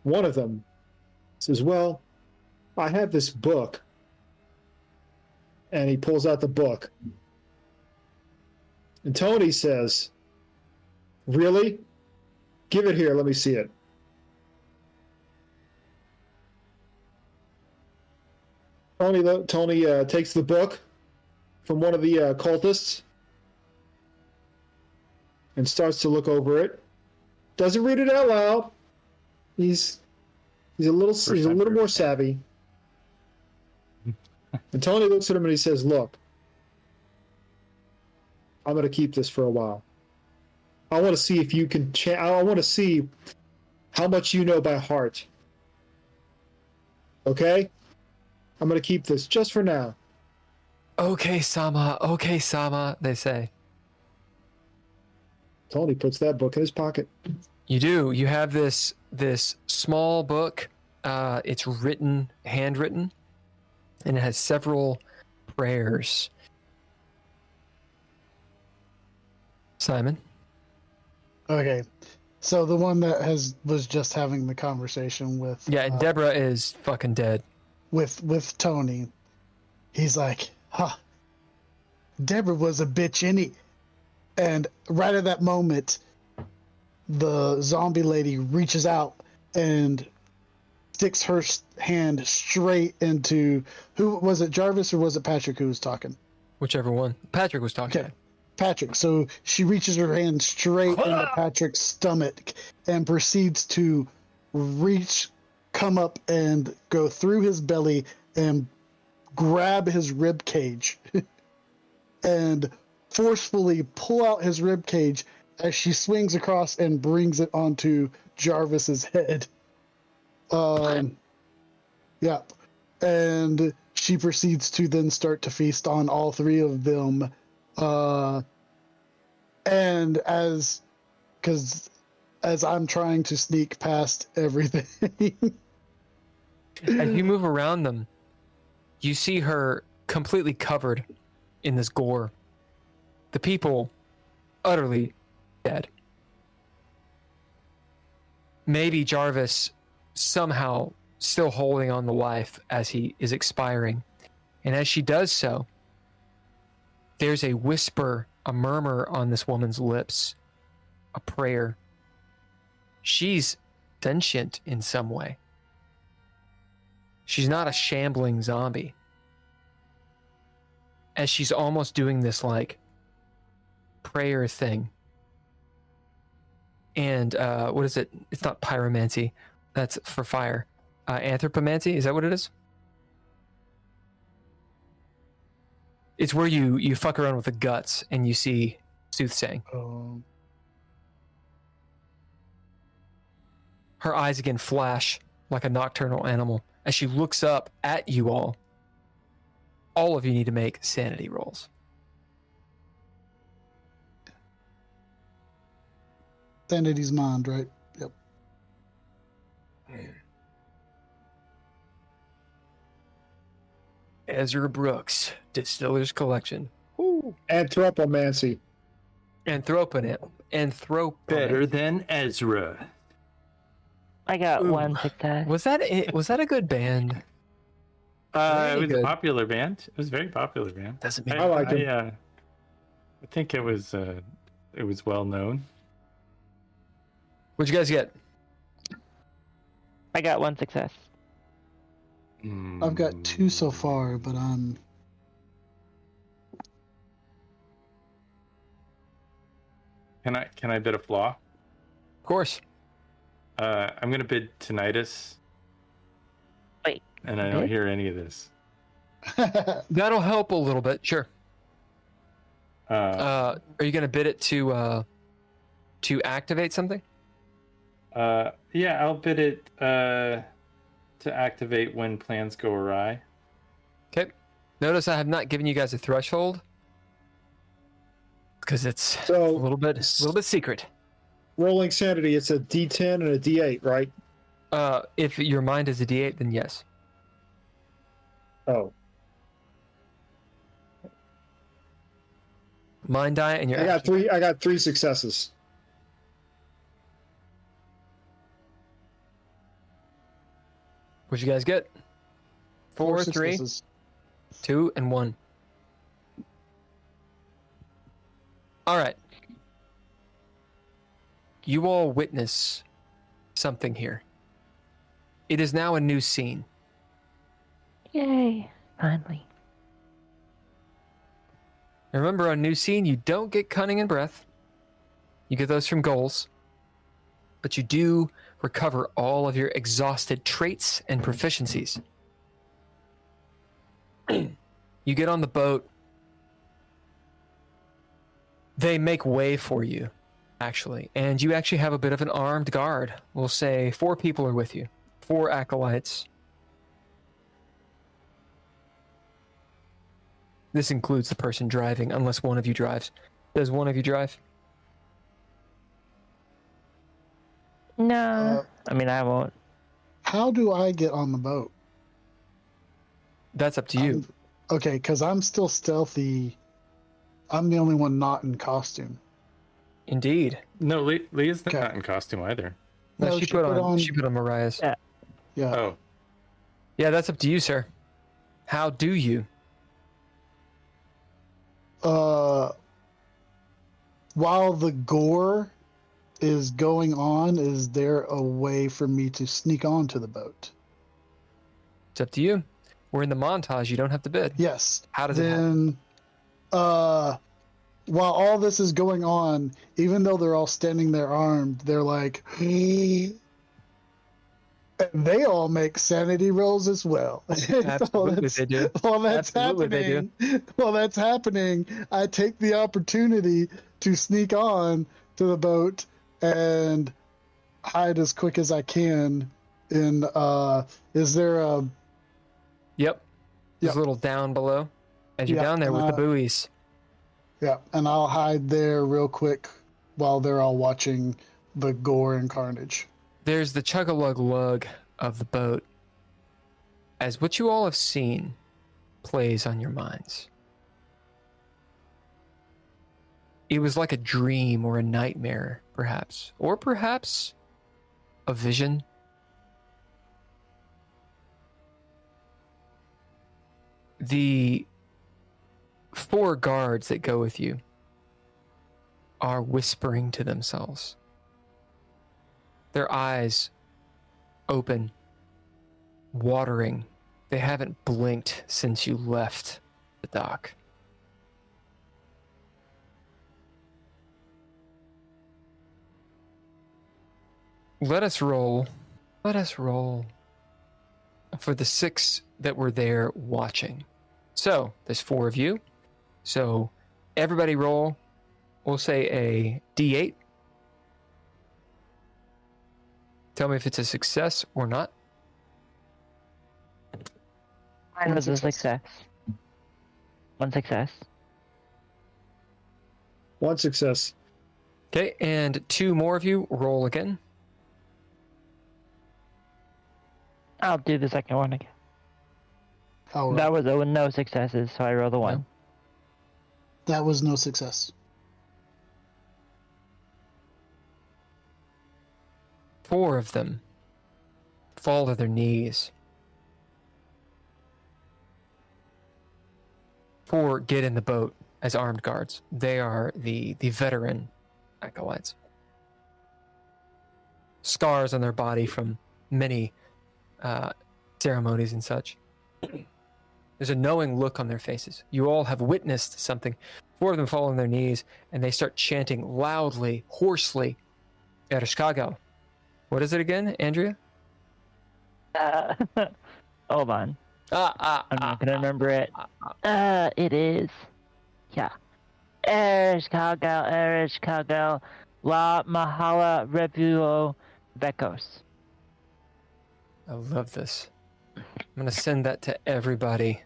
Speaker 4: one of them says, "Well, I have this book." And he pulls out the book. And Tony says, "Really? Give it here. Let me see it." Tony takes the book from one of the cultists and starts to look over it. Doesn't read it out loud. He's a little more savvy. And Tony looks at him and he says, "Look, I'm going to keep this for a while. I want to see if you can. I want to see how much you know by heart. Okay? I'm going to keep this just for now."
Speaker 3: Okay, Sama, they say.
Speaker 4: Tony puts that book in his pocket.
Speaker 3: You do. You have this small book. It's handwritten, and it has several prayers. Simon?
Speaker 5: Okay. So the one that was just having the conversation with
Speaker 3: Yeah, and Deborah is fucking dead.
Speaker 5: with Tony. He's like, Deborah was a bitch, innit? And right at that moment, the zombie lady reaches out and sticks her hand straight into, who was it, Jarvis or was it Patrick who was talking?
Speaker 3: Whichever one. Patrick was talking.
Speaker 5: Okay, Patrick. So she reaches her hand straight into Patrick's stomach and proceeds to come up and go through his belly and grab his rib cage and forcefully pull out his rib cage as she swings across and brings it onto Jarvis's head. Yeah. And she proceeds to then start to feast on all three of them. And as I'm trying to sneak past everything.
Speaker 3: As you move around them, you see her completely covered in this gore. The people utterly dead. Maybe Jarvis somehow still holding on to life as he is expiring. And as she does so, there's a whisper, a murmur on this woman's lips, a prayer. She's sentient in some way. She's not a shambling zombie. As she's almost doing this like prayer thing. And what is it? It's not pyromancy. That's for fire. Anthropomancy, is that what it is? It's where you fuck around with the guts and you see soothsaying. Her eyes again flash like a nocturnal animal as she looks up at you all. All of you need to make sanity rolls.
Speaker 5: Sanity's mind, right? Yep.
Speaker 3: Ezra Brooks, Distiller's Collection. Woo.
Speaker 4: Anthropomancy.
Speaker 3: Anthropomancy.
Speaker 2: Better than Ezra.
Speaker 1: I got
Speaker 3: Ooh.
Speaker 1: one success.
Speaker 3: Was that a good band?
Speaker 2: It
Speaker 3: Really
Speaker 2: was
Speaker 3: good.
Speaker 2: a popular band. It was a very popular band.
Speaker 3: Doesn't mean
Speaker 4: I like it.
Speaker 2: I think it was well known.
Speaker 3: What'd you guys get?
Speaker 1: I got one success.
Speaker 5: I've got 2 so far, but I'm...
Speaker 2: Can I bid a flaw?
Speaker 3: Of course.
Speaker 2: I'm gonna bid tinnitus.
Speaker 1: Wait.
Speaker 2: And I don't
Speaker 1: Bid?
Speaker 2: hear any of this.
Speaker 3: That'll help a little bit, sure.
Speaker 2: Uh,
Speaker 3: Are you gonna bid it to activate something?
Speaker 2: yeah, I'll bid it to activate when plans go awry.
Speaker 3: Okay. Notice I have not given you guys a threshold because it's a
Speaker 4: So
Speaker 3: little bit secret.
Speaker 4: rolling sanity, it's a D10 and a D8, right?
Speaker 3: If your mind is a D8, then yes.
Speaker 4: Oh,
Speaker 3: Mind die and your
Speaker 4: I got 3 successes.
Speaker 3: What'd you guys get? 4, 3,
Speaker 5: successes.
Speaker 3: 2, and 1. All right. You all witness something here. It is now a new scene.
Speaker 1: Yay! Finally.
Speaker 3: Remember, on new scene, you don't get cunning and breath. You get those from goals. But you do recover all of your exhausted traits and proficiencies. You get on the boat. They make way for you, actually. And you actually have a bit of an armed guard. We'll say 4 people are with you. 4 acolytes. This includes the person driving, unless one of you drives. Does one of you drive?
Speaker 1: No. I mean, I won't.
Speaker 5: How do I get on the boat?
Speaker 3: That's up to you.
Speaker 5: Okay, because I'm still stealthy. I'm the only one not in costume.
Speaker 3: Indeed.
Speaker 2: No, Leah's
Speaker 5: Okay.
Speaker 2: not in costume either.
Speaker 3: No,
Speaker 5: No,
Speaker 3: she put on Mariah's.
Speaker 1: Yeah.
Speaker 5: Yeah.
Speaker 2: Oh,
Speaker 3: Yeah, that's up to you, sir. How do you?
Speaker 5: While the gore is going on, is there a way for me to sneak onto the boat?
Speaker 3: It's up to you. We're in the montage. You don't have to bid.
Speaker 5: Yes.
Speaker 3: How does it happen?
Speaker 5: Then, while all this is going on, even though they're all standing there armed, they're like, and they all make sanity rolls as well.
Speaker 3: Absolutely, they do.
Speaker 5: While that's happening, I take the opportunity to sneak on to the boat and hide as quick as I can. In is there a?
Speaker 3: Yep. There's
Speaker 5: Yep.
Speaker 3: a little down below as you're
Speaker 5: Yeah,
Speaker 3: down there with the
Speaker 5: and
Speaker 3: buoys.
Speaker 5: Yeah, and I'll hide there real quick while they're all watching the gore and carnage.
Speaker 3: There's the chug-a-lug-lug of the boat as what you all have seen plays on your minds. It was like a dream or a nightmare, perhaps. Or perhaps a vision. The 4 guards that go with you are whispering to themselves. Their eyes open, watering. They haven't blinked since you left the dock. Let us roll for the 6 that were there watching. So, there's 4 of you. So, everybody roll, we'll say a D8. Tell me if it's a success or not.
Speaker 1: Mine was a success. 1 success.
Speaker 4: 1 success.
Speaker 3: Okay, and 2 more of you roll again.
Speaker 1: I'll do the second one again.
Speaker 5: All right.
Speaker 1: That was no successes, so I rolled a 1.
Speaker 3: No.
Speaker 5: That was no success.
Speaker 3: 4 of them fall to their knees. 4 get in the boat as armed guards. They are the veteran acolytes. Scars on their body from many ceremonies and such. There's a knowing look on their faces. You all have witnessed something. 4 of them fall on their knees, and they start chanting loudly, hoarsely, Ereshkagel. What is it again, Andrea?
Speaker 1: Hold on. I'm not gonna remember it. It is. Yeah. Ereshkagel, La Mahala Revuo Vekos.
Speaker 3: I love this. I'm going to send that to everybody.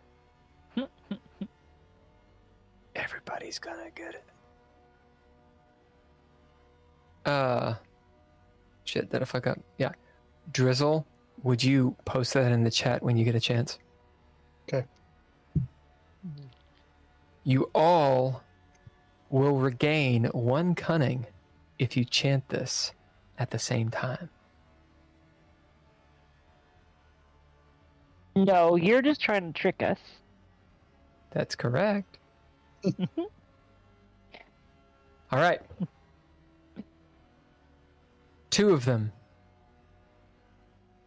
Speaker 3: Everybody's going to get it. Shit, that if I got... Yeah. Drizzle, would you post that in the chat when you get a chance?
Speaker 5: Okay.
Speaker 3: You all will regain 1 cunning if you chant this at the same time.
Speaker 1: No, you're just trying to trick us.
Speaker 3: That's correct. All right. 2 of them,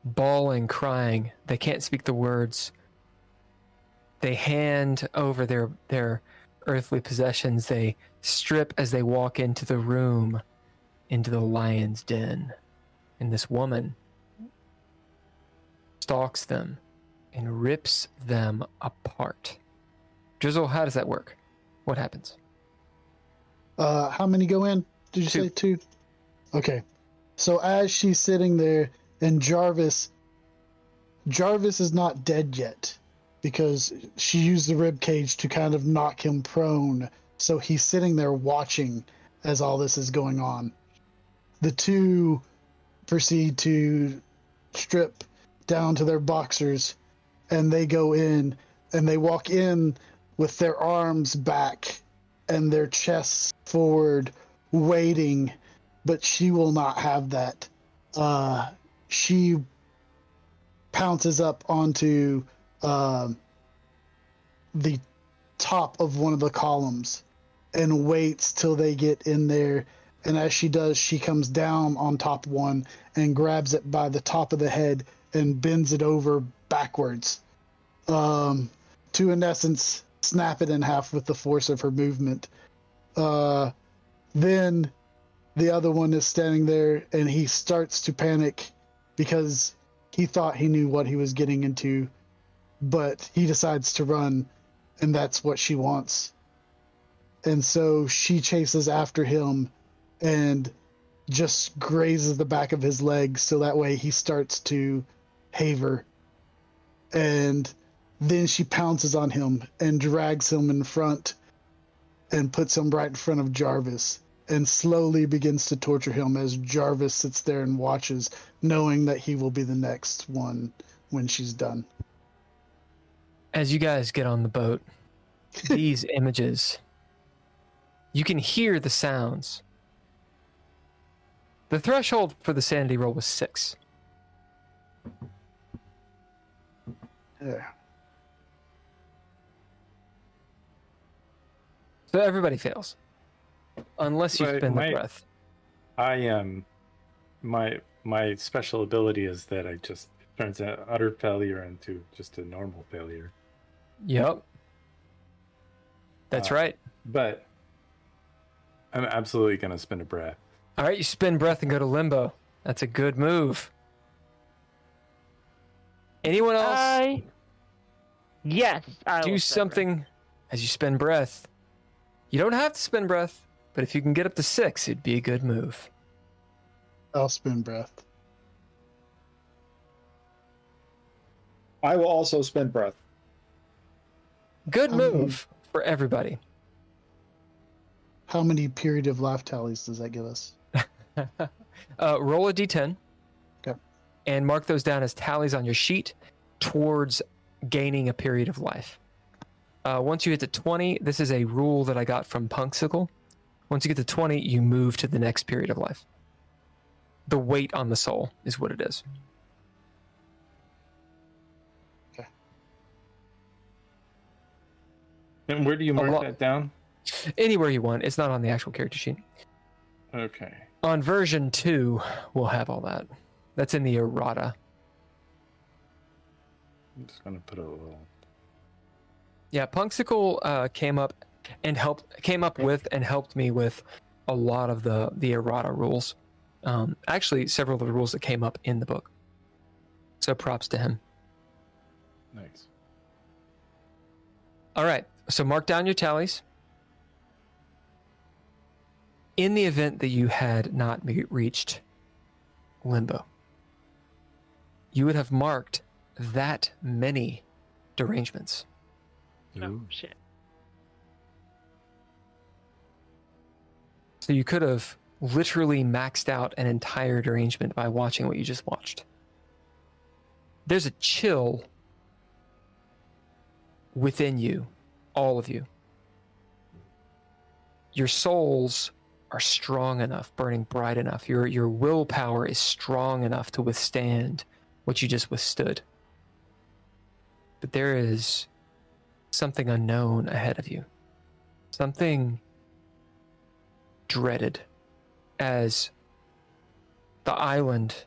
Speaker 3: bawling, crying. They can't speak the words. They hand over their earthly possessions. They strip as they walk into the room, into the lion's den. And this woman stalks them and rips them apart. Drizzle, how does that work? What happens?
Speaker 5: How many go in? Did you
Speaker 3: 2.
Speaker 5: say 2? Okay. So as she's sitting there, and Jarvis is not dead yet because she used the rib cage to kind of knock him prone. So he's sitting there watching as all this is going on. The 2 proceed to strip down to their boxers, and they go in, and they walk in with their arms back and their chests forward, waiting, but she will not have that. She pounces up onto the top of one of the columns and waits till they get in there And as she does, she comes down on top of one and grabs it by the top of the head and bends it over backwards. To, in essence, snap it in half with the force of her movement. Then the other one is standing there, and he starts to panic because he thought he knew what he was getting into, but he decides to run, and that's what she wants. And so she chases after him and just grazes the back of his leg, so that way he starts to haver. And then she pounces on him and drags him in front and puts him right in front of Jarvis, and slowly begins to torture him as Jarvis sits there and watches, knowing that he will be the next one when she's done.
Speaker 3: As you guys get on the boat, these images, you can hear the sounds. The threshold for the sanity roll was 6.
Speaker 5: Yeah.
Speaker 3: So everybody fails. Unless you
Speaker 2: But
Speaker 3: spin the breath.
Speaker 2: I am my special ability is that I just turns an utter failure into just a normal failure.
Speaker 3: Yep. That's right.
Speaker 2: But I'm absolutely gonna spin a breath.
Speaker 3: All right, you spin breath and go to limbo. That's a good move. Anyone else
Speaker 1: Yes, I
Speaker 3: do
Speaker 1: will spin
Speaker 3: something as you spin breath? You don't have to spin breath, but if you can get up to 6, it'd be a good move.
Speaker 5: I'll spin breath.
Speaker 4: I will also spend breath.
Speaker 3: Good move for everybody.
Speaker 5: How many period of life tallies does that give us?
Speaker 3: Roll a d10.
Speaker 5: Okay.
Speaker 3: And mark those down as tallies on your sheet towards gaining a period of life. Once you get to 20, this is a rule that I got from Punksicle. Once you get to 20, you move to the next period of life. The weight on the soul is what it is.
Speaker 5: Okay.
Speaker 2: And where do you mark that down?
Speaker 3: Anywhere you want. It's not on the actual character sheet.
Speaker 2: Okay.
Speaker 3: On version 2, we'll have all that. That's in the errata.
Speaker 2: I'm just gonna put a little.
Speaker 3: Yeah, Punksicle came up with and helped me with a lot of the errata rules. Actually, several of the rules that came up in the book. So props to him.
Speaker 2: Nice.
Speaker 3: All right, so mark down your tallies. In the event that you had not reached limbo, you would have marked that many derangements.
Speaker 1: Oh, shit.
Speaker 3: So you could have literally maxed out an entire derangement by watching what you just watched. There's a chill within you, all of you. Your souls are strong enough, burning bright enough. Your willpower is strong enough to withstand what you just withstood. But there is something unknown ahead of you. Something dreaded as the island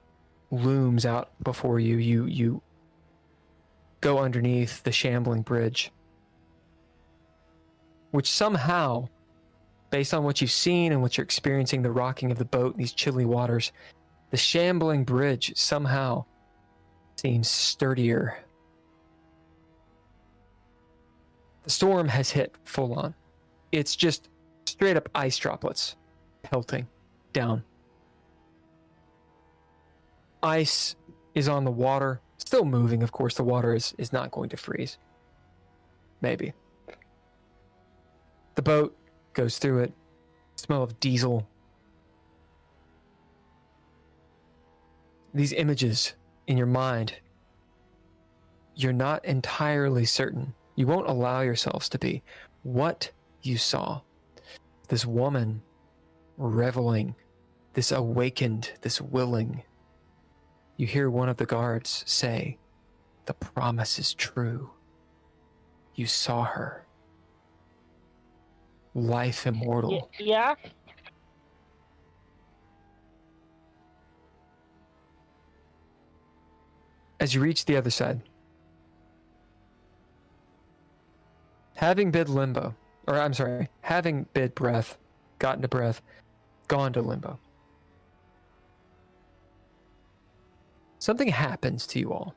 Speaker 3: looms out before you. You go underneath the shambling bridge, which somehow, based on what you've seen and what you're experiencing, the rocking of the boat in these chilly waters, the shambling bridge somehow seems sturdier. The storm has hit full on. It's just straight up ice droplets pelting down. Ice is on the water, still moving, of course. The water is not going to freeze. Maybe. The boat goes through it. Smell of diesel. These images in your mind, you're not entirely certain. You won't allow yourselves to be. What you saw, this woman reveling, this awakened, this willing. You hear one of the guards say, "The promise is true. You saw her. Life immortal."
Speaker 1: Yeah.
Speaker 3: as you reach the other side, having bid limbo, or I'm sorry, having bid breath, gotten to breath, gone to limbo, something happens to you all.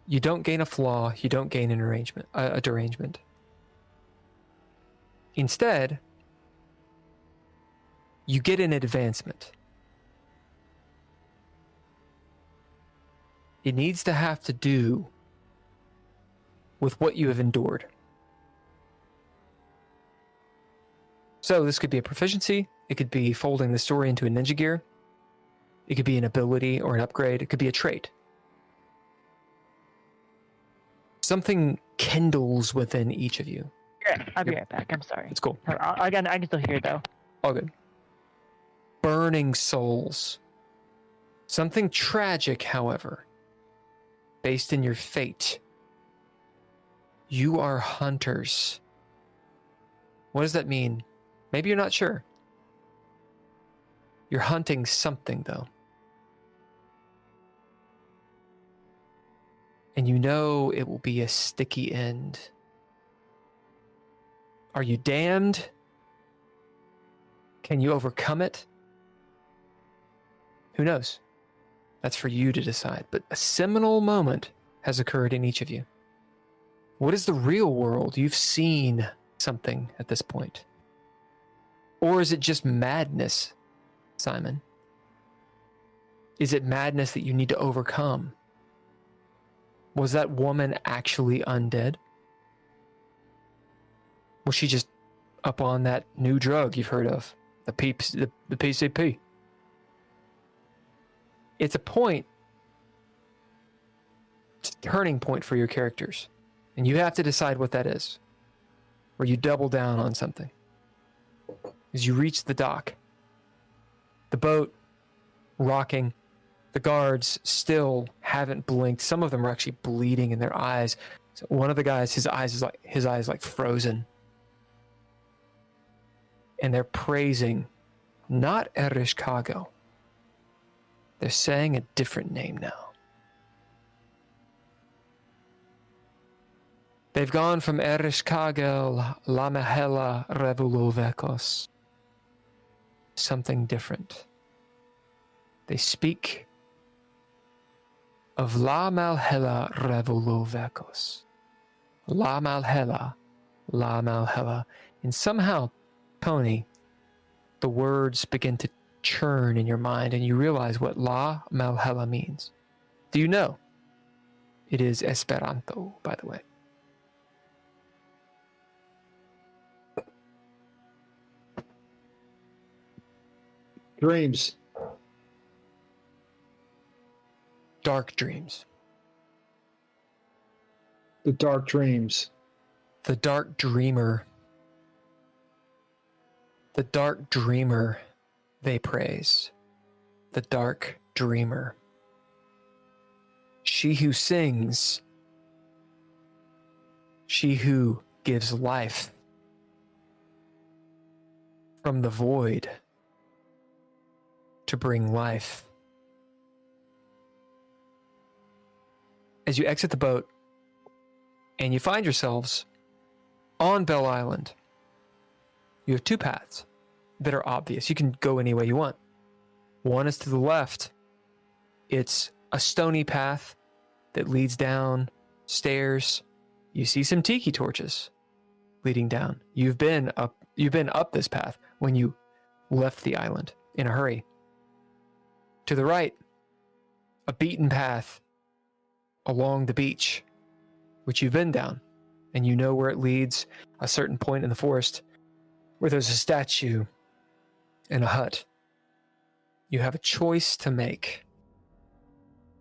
Speaker 3: You don't gain a flaw, you don't gain an arrangement, a derangement. Instead, you get an advancement. It needs to have to do with what you have endured. So this could be a proficiency, it could be folding the story into a ninja gear, it could be an ability or an upgrade, it could be a trait. Something kindles within each of you.
Speaker 1: Yeah, I'll be right back. I'm sorry.
Speaker 3: It's cool.
Speaker 1: I can still hear it, though.
Speaker 3: All good. Burning souls. Something tragic, however, based in your fate. You are hunters. What does that mean? Maybe you're not sure. You're hunting something, though. And you know it will be a sticky end. Are you damned? Can you overcome it? Who knows? That's for you to decide. But a seminal moment has occurred in each of you. What is the real world? You've seen something at this point. Or is it just madness, Simon? Is it madness that you need to overcome? Was that woman actually undead? Was she just up on that new drug you've heard of? The PCP? It's a point. It's a turning point for your characters. And you have to decide what that is. Where you double down on something. As you reach the dock. The boat rocking. The guards still haven't blinked. Some of them are actually bleeding in their eyes. So one of the guys, his eyes like frozen. And they're praising not Ereshkigal. They're saying a different name now. They've gone from Ereshkigal La Mahela Revulovekos. Something different. They speak of La Malhela Revulovekos. La Malhela, La Malhela. And somehow, Tony, the words begin to churn in your mind and you realize what La Malhela means. Do you know? It is Esperanto, by the way.
Speaker 4: Dreams.
Speaker 3: Dark dreams.
Speaker 4: The dark dreams.
Speaker 3: The dark dreamer. The dark dreamer they praise. The dark dreamer. She who sings. She who gives life from the void to bring life. As you exit the boat and you find yourselves on Bell Island, you have two paths that are obvious. You can go any way you want. One is to the left. It's a stony path that leads down stairs. You see some tiki torches leading down. You've been up this path when you left the island in a hurry. To the right, a beaten path along the beach, which you've been down, and you know where it leads, a certain point in the forest where there's a statue and a hut. You have a choice to make.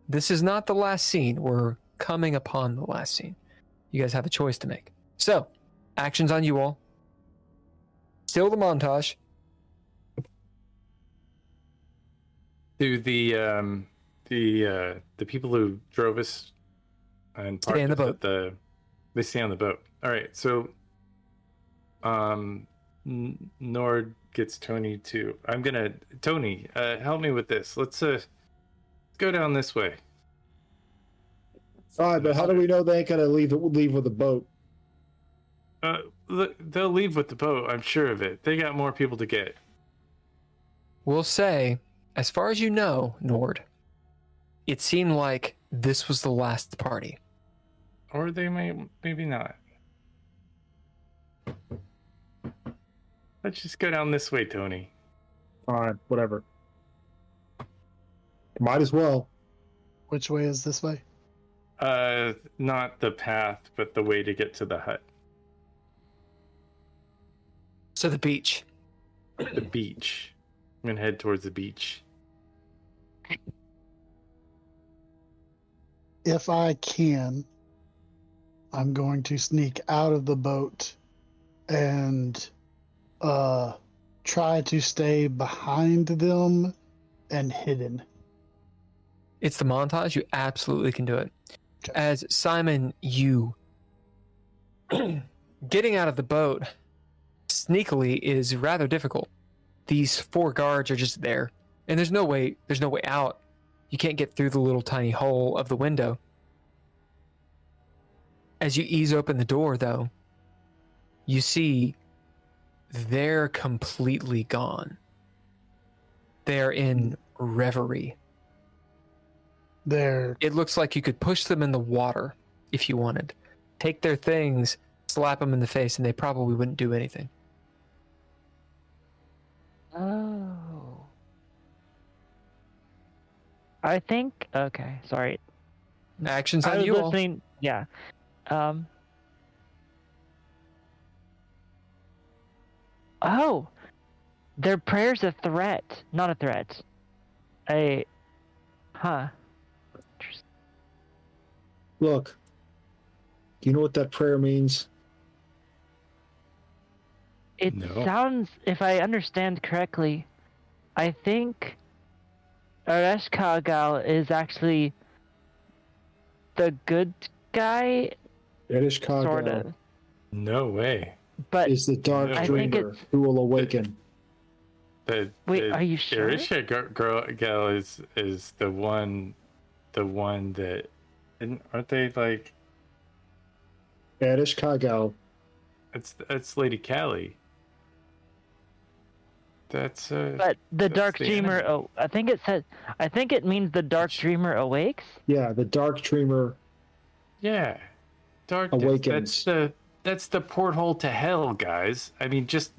Speaker 3: This is not the last scene. We're coming upon the last scene. You guys have a choice to make. So, actions on you all. Still the montage.
Speaker 2: Do the people who drove us and
Speaker 3: Stay in the boat.
Speaker 2: They stay on the boat. All right, so Nord gets Tony to. Tony, help me with this. Let's go down this way.
Speaker 4: All right, but how do we know they ain't gonna leave with a boat?
Speaker 2: They'll leave with the boat. I'm sure of it. They got more people to get.
Speaker 3: We'll say, as far as you know, Nord, it seemed like this was the last party.
Speaker 2: Or they maybe not. Let's just go down this way, Tony.
Speaker 4: Fine, whatever. Might as well.
Speaker 5: Which way is this way?
Speaker 2: Not the path, but the way to get to the hut.
Speaker 3: So the beach.
Speaker 2: The beach. I'm gonna head towards the beach.
Speaker 5: If I can, I'm going to sneak out of the boat and try to stay behind them and hidden.
Speaker 3: It's the montage. You absolutely can do it.
Speaker 5: Okay.
Speaker 3: As Simon, you getting out of the boat sneakily is rather difficult. These 4 guards are just there, and there's no way out. You can't get through the little tiny hole of the window. As you ease open the door, though, you see they're completely gone. They're in reverie. It looks like you could push them in the water if you wanted. Take their things, slap them in the face, and they probably wouldn't do anything.
Speaker 1: Oh. I think. Okay, sorry.
Speaker 3: Actions
Speaker 1: I
Speaker 3: on
Speaker 1: was
Speaker 3: you all.
Speaker 1: listening. Yeah. Oh, their prayer's a threat, not a threat. Huh.
Speaker 4: Look, do you know what that prayer means?
Speaker 1: It
Speaker 2: No.
Speaker 1: sounds, if I understand correctly, I think Ereshkigal is actually the good guy,
Speaker 4: Ereshkigal
Speaker 1: sort of.
Speaker 2: No way.
Speaker 1: But
Speaker 4: is the dark
Speaker 2: I
Speaker 1: think
Speaker 4: dreamer who will awaken.
Speaker 1: Wait, are you sure?
Speaker 2: Gal is the one that aren't they like
Speaker 4: Ereshkigal.
Speaker 2: it's Lady Callie. That's
Speaker 1: But the Dark
Speaker 2: the
Speaker 1: Dreamer.
Speaker 2: enemy.
Speaker 1: Oh, I think it means the Dark Dreamer awakes.
Speaker 4: Yeah, the dark dreamer
Speaker 2: yeah. Dark
Speaker 4: awakens.
Speaker 2: That's the porthole to hell, guys. I mean, just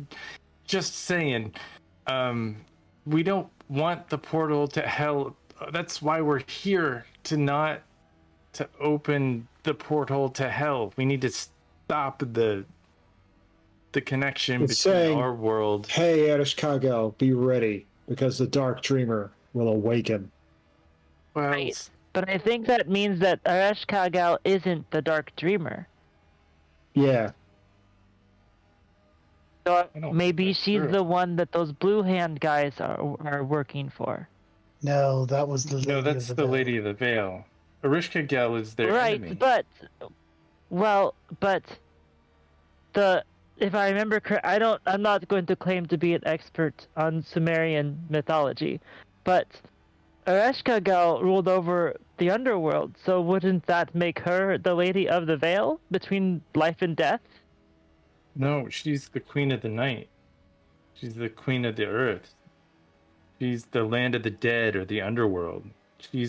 Speaker 2: saying. We don't want the portal to hell. That's why we're here, to open the porthole to hell. We need to stop the connection
Speaker 4: It's
Speaker 2: between
Speaker 4: saying,
Speaker 2: our world.
Speaker 4: Hey, Ereshkigal, be ready, because the dark dreamer will awaken.
Speaker 2: Well,
Speaker 1: Right. But I think that means that Ereshkigal isn't the Dark Dreamer.
Speaker 4: Yeah,
Speaker 1: So
Speaker 2: I don't
Speaker 1: maybe
Speaker 2: think that's
Speaker 1: she's
Speaker 2: true.
Speaker 1: the one that those Blue Hand guys are working for.
Speaker 5: No, that was the lady
Speaker 2: no, that's
Speaker 5: of the
Speaker 2: the
Speaker 5: veil.
Speaker 2: Lady of the Veil. Ereshkigal Gal is their
Speaker 1: Right,
Speaker 2: enemy.
Speaker 1: but if I remember correct, I'm not going to claim to be an expert on Sumerian mythology, but Ereshkigal ruled over the underworld, so wouldn't that make her the Lady of the Veil between life and death?
Speaker 2: No, she's the Queen of the Night. She's the Queen of the Earth. She's the land of the dead or the underworld. She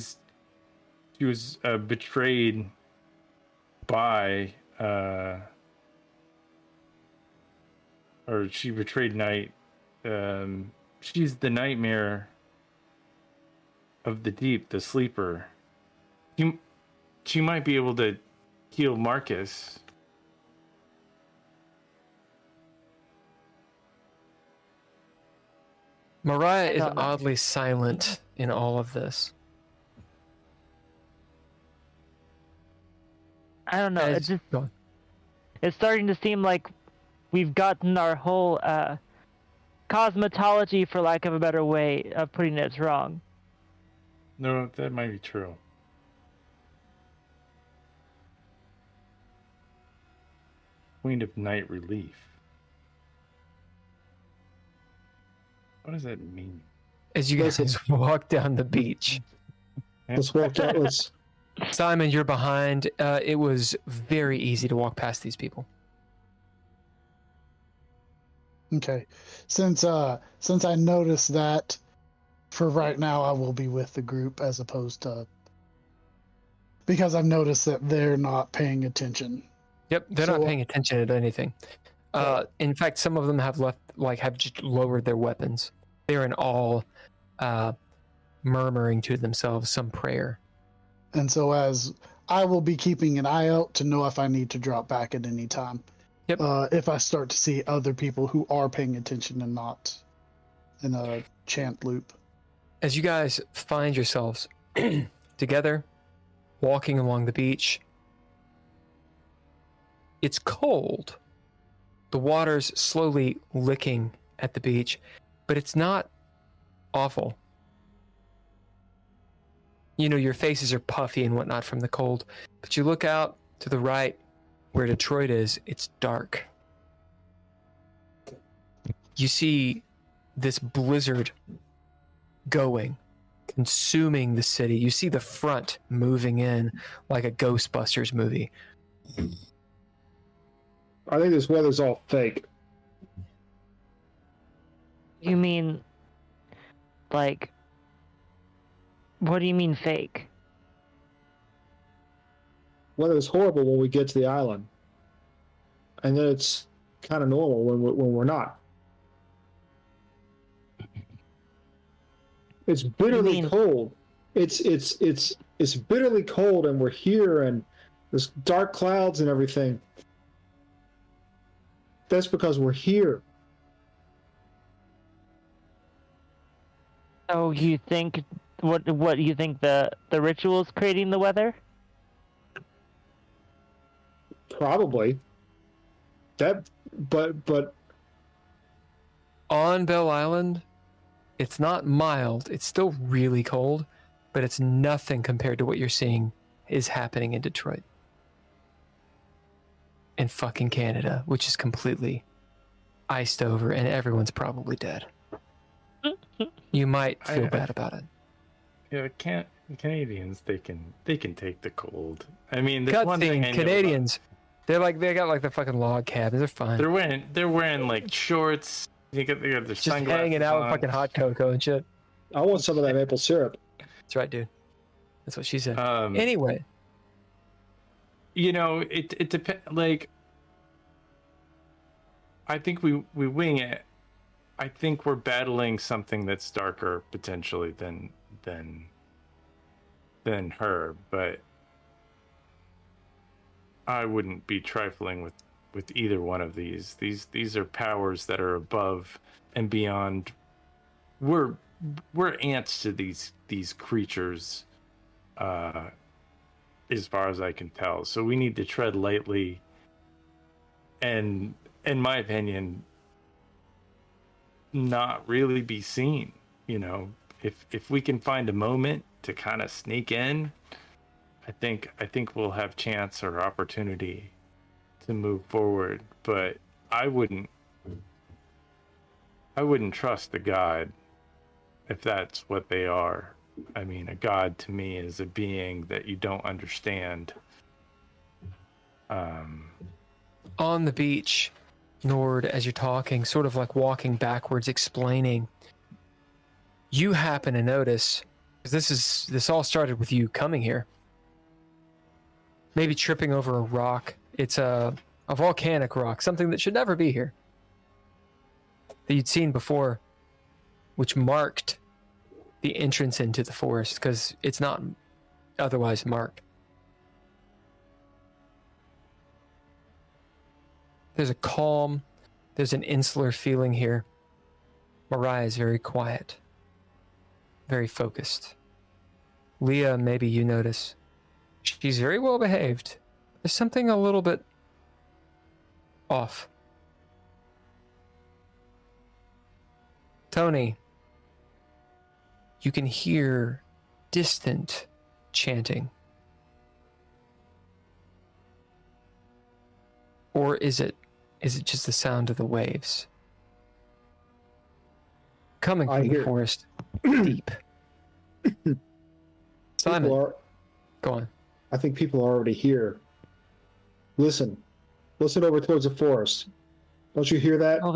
Speaker 2: was betrayed by or she betrayed Night. She's the nightmare of the deep, the sleeper. She might be able to heal Marcus.
Speaker 3: Mariah is
Speaker 1: don't know.
Speaker 3: oddly silent in all of this.
Speaker 1: I don't know.
Speaker 3: Go on.
Speaker 1: It's starting to seem like we've gotten our whole cosmetology, for lack of a better way of putting it, wrong.
Speaker 2: No, that might be true. Queen of Night Relief. What does that mean?
Speaker 3: As you guys walk down the beach,
Speaker 4: Let's walk down. Let's.
Speaker 3: Simon, you're behind. It was very easy to walk past these people.
Speaker 5: Okay. Since I noticed that, for right now, I will be with the group as opposed to, because I've noticed that they're not paying attention.
Speaker 3: Yep, they're not paying attention to anything. In fact, some of them have have just lowered their weapons. They're in all murmuring to themselves some prayer.
Speaker 5: And so, as I will be keeping an eye out to know if I need to drop back at any time.
Speaker 3: Yep.
Speaker 5: If I start to see other people who are paying attention and not in a chant loop.
Speaker 3: As you guys find yourselves together, walking along the beach, it's cold. The water's slowly licking at the beach, but it's not awful. You know, your faces are puffy and whatnot from the cold, but you look out to the right where Detroit is, it's dark. You see this blizzard going, consuming the city. You see the front moving in like a Ghostbusters movie.
Speaker 4: I think this weather's all fake.
Speaker 1: You mean, like, what do you mean fake?
Speaker 4: Weather's horrible when we get to the island, and then it's kind of normal when we're not. It's bitterly cold. It's bitterly cold, and we're here, and there's dark clouds and everything. That's because we're here.
Speaker 1: So you think what you think the ritual is creating the weather?
Speaker 4: Probably. But
Speaker 3: on Bell Island, it's not mild. It's still really cold, but it's nothing compared to what you're seeing is happening in Detroit. In fucking Canada, which is completely iced over and everyone's probably dead. You might feel bad about it.
Speaker 2: Yeah, Canadians, they can take the cold. I mean, there's
Speaker 3: Cut
Speaker 2: one
Speaker 3: scene,
Speaker 2: thing I know
Speaker 3: Canadians. They got like the fucking log cabins. They're fine.
Speaker 2: They're wearing like shorts. They got their
Speaker 3: Just
Speaker 2: sunglasses
Speaker 3: hanging out
Speaker 2: on.
Speaker 3: with fucking hot cocoa and shit.
Speaker 4: I want some of that maple syrup.
Speaker 3: That's right, dude. That's what she said.
Speaker 2: Anyway, you know, it depends. Like, I think we wing it. I think we're battling something that's darker potentially than her, but I wouldn't be trifling with either one of these. These are powers that are above and beyond. We're ants to these creatures, as far as I can tell. So we need to tread lightly, and in my opinion, not really be seen. You know, if we can find a moment to kind of sneak in, I think we'll have chance or opportunity to move forward. But I wouldn't trust a god if that's what they are. I mean, a god to me is a being that you don't understand.
Speaker 3: On the beach, Nord, as you're talking, sort of like walking backwards, explaining, you happen to notice, because this all started with you coming here, maybe tripping over a rock. It's a volcanic rock, something that should never be here, that you'd seen before, which marked the entrance into the forest, because it's not otherwise marked. There's a calm, there's an insular feeling here. Mariah is very quiet, very focused. Leah, maybe you notice, she's very well behaved. There's something a little bit off. Tony, you can hear distant chanting. Or is it just the sound of the waves? Coming from the forest deep. Simon,
Speaker 4: People are,
Speaker 3: go on.
Speaker 4: I think people are already here. Listen over towards the forest. Don't you hear that?
Speaker 1: Well,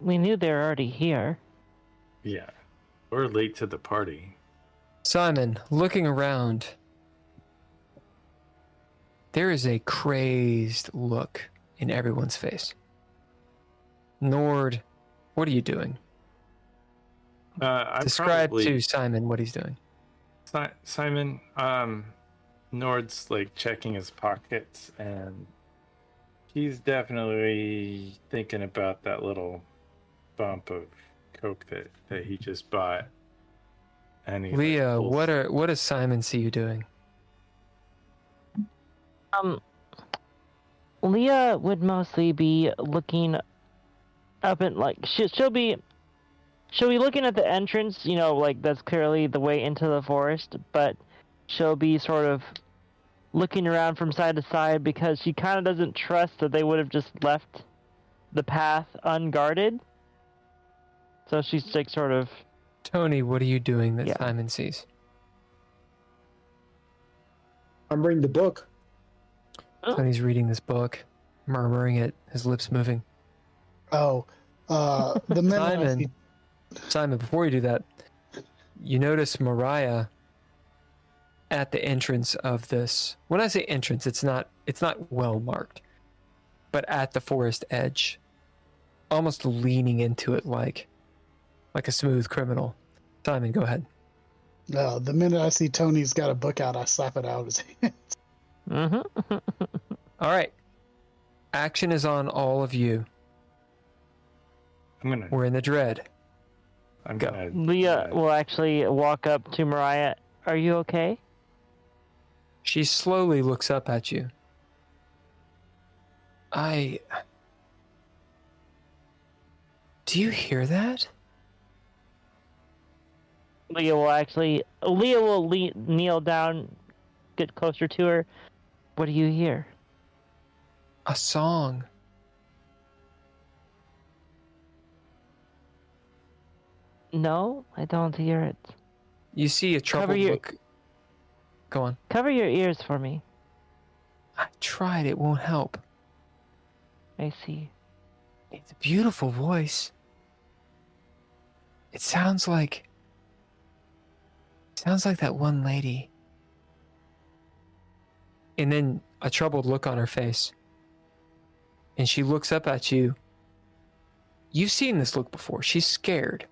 Speaker 1: we knew they were already here.
Speaker 2: Yeah. We're late to the party.
Speaker 3: Simon, looking around, there is a crazed look in everyone's face. Nord, what are you doing?
Speaker 2: I'm
Speaker 3: Describe
Speaker 2: probably...
Speaker 3: to Simon what he's doing.
Speaker 2: Simon, Nord's like checking his pockets, and he's definitely thinking about that little bump of coke that he just bought. And he,
Speaker 3: Leah,
Speaker 2: like,
Speaker 3: what does Simon see you doing?
Speaker 1: Leah would mostly be looking up and like she'll be looking at the entrance, you know, like that's clearly the way into the forest, but she'll be sort of looking around from side to side because she kind of doesn't trust that they would have just left the path unguarded. So she's like sort of...
Speaker 3: Tony, what are you doing that
Speaker 1: Yeah.
Speaker 3: Simon sees?
Speaker 4: I'm reading the book.
Speaker 3: Tony's reading this book, murmuring it, his lips moving.
Speaker 5: Oh, the minute I
Speaker 3: Simon,
Speaker 5: see-
Speaker 3: Simon, before you do that, you notice Mariah at the entrance of this. When I say entrance, it's not well marked, but at the forest edge, almost leaning into it like a smooth criminal. Simon, go ahead.
Speaker 5: the minute I see Tony's got a book out, I slap it out of his hand.
Speaker 1: Mm-hmm.
Speaker 3: All right. Action is on all of you. We're in the dread. Go.
Speaker 1: Leah will actually walk up to Mariah. Are you okay?
Speaker 3: She slowly looks up at you. Do you hear that?
Speaker 1: Leah will kneel down, get closer to her. What do you hear?
Speaker 3: A song.
Speaker 1: No, I don't hear it.
Speaker 3: You see a troubled look. Go on.
Speaker 1: Cover your ears for me.
Speaker 3: I tried, it won't help.
Speaker 1: I see.
Speaker 3: It's a beautiful voice. It sounds like that one lady. And then a troubled look on her face. And she looks up at you. You've seen this look before. She's scared.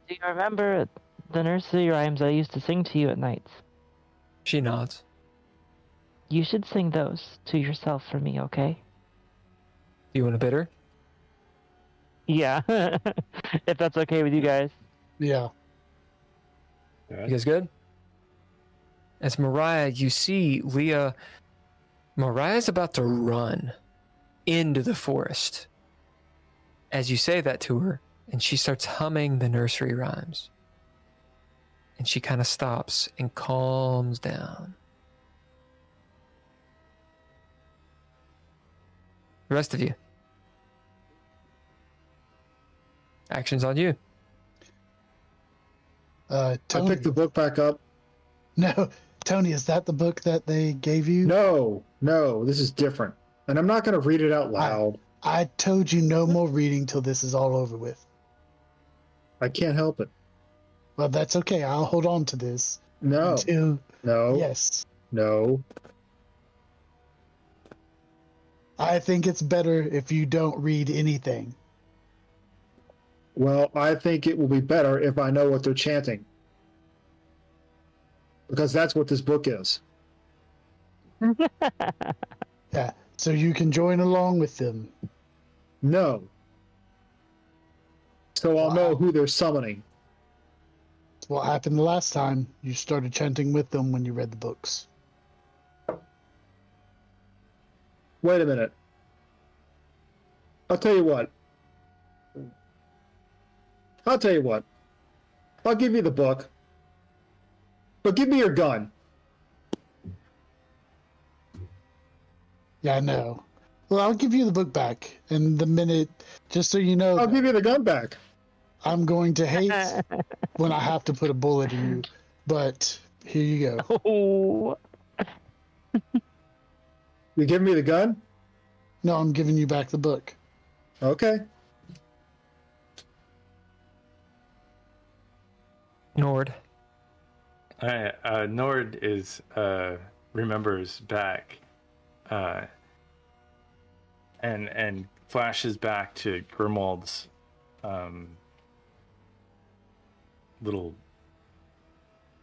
Speaker 1: Do you remember the nursery rhymes I used to sing to you at nights?
Speaker 3: She nods.
Speaker 1: You should sing those to yourself for me, okay?
Speaker 3: Do you want to bid her?
Speaker 1: Yeah. If that's okay with you guys.
Speaker 5: Yeah.
Speaker 3: You guys good? As Mariah, you see Leah. Mariah's about to run into the forest. As you say that to her, and she starts humming the nursery rhymes. And she kind of stops and calms down. The rest of you. Action's on you.
Speaker 4: I
Speaker 5: Tony.
Speaker 4: picked the book back up.
Speaker 5: No, Tony, is that the book that they gave you?
Speaker 4: No, this is different. And I'm not going to read it out loud.
Speaker 5: I told you no more reading till this is all over with.
Speaker 4: I can't help it.
Speaker 5: Well, that's okay. I'll hold on to this.
Speaker 4: No.
Speaker 5: Until...
Speaker 4: No.
Speaker 5: Yes.
Speaker 4: No.
Speaker 5: I think it's better if you don't read anything.
Speaker 4: Well, I think it will be better if I know what they're chanting. Because that's what this book is.
Speaker 5: Yeah, so you can join along with them.
Speaker 4: No. So I'll know who they're summoning.
Speaker 5: That's what happened the last time. You started chanting with them when you read the books.
Speaker 4: Wait a minute. I'll tell you what. I'll give you the book. But give me your gun.
Speaker 5: Yeah, I know. Well, I'll give you the book back. And the minute, just so you know...
Speaker 4: I'll give you the gun back.
Speaker 5: I'm going to hate when I have to put a bullet in you, but here you go.
Speaker 1: Oh.
Speaker 4: You give me the gun?
Speaker 5: No, I'm giving you back the book.
Speaker 4: Okay.
Speaker 3: Nord.
Speaker 2: Nord is remembers back, and flashes back to Grimwald's little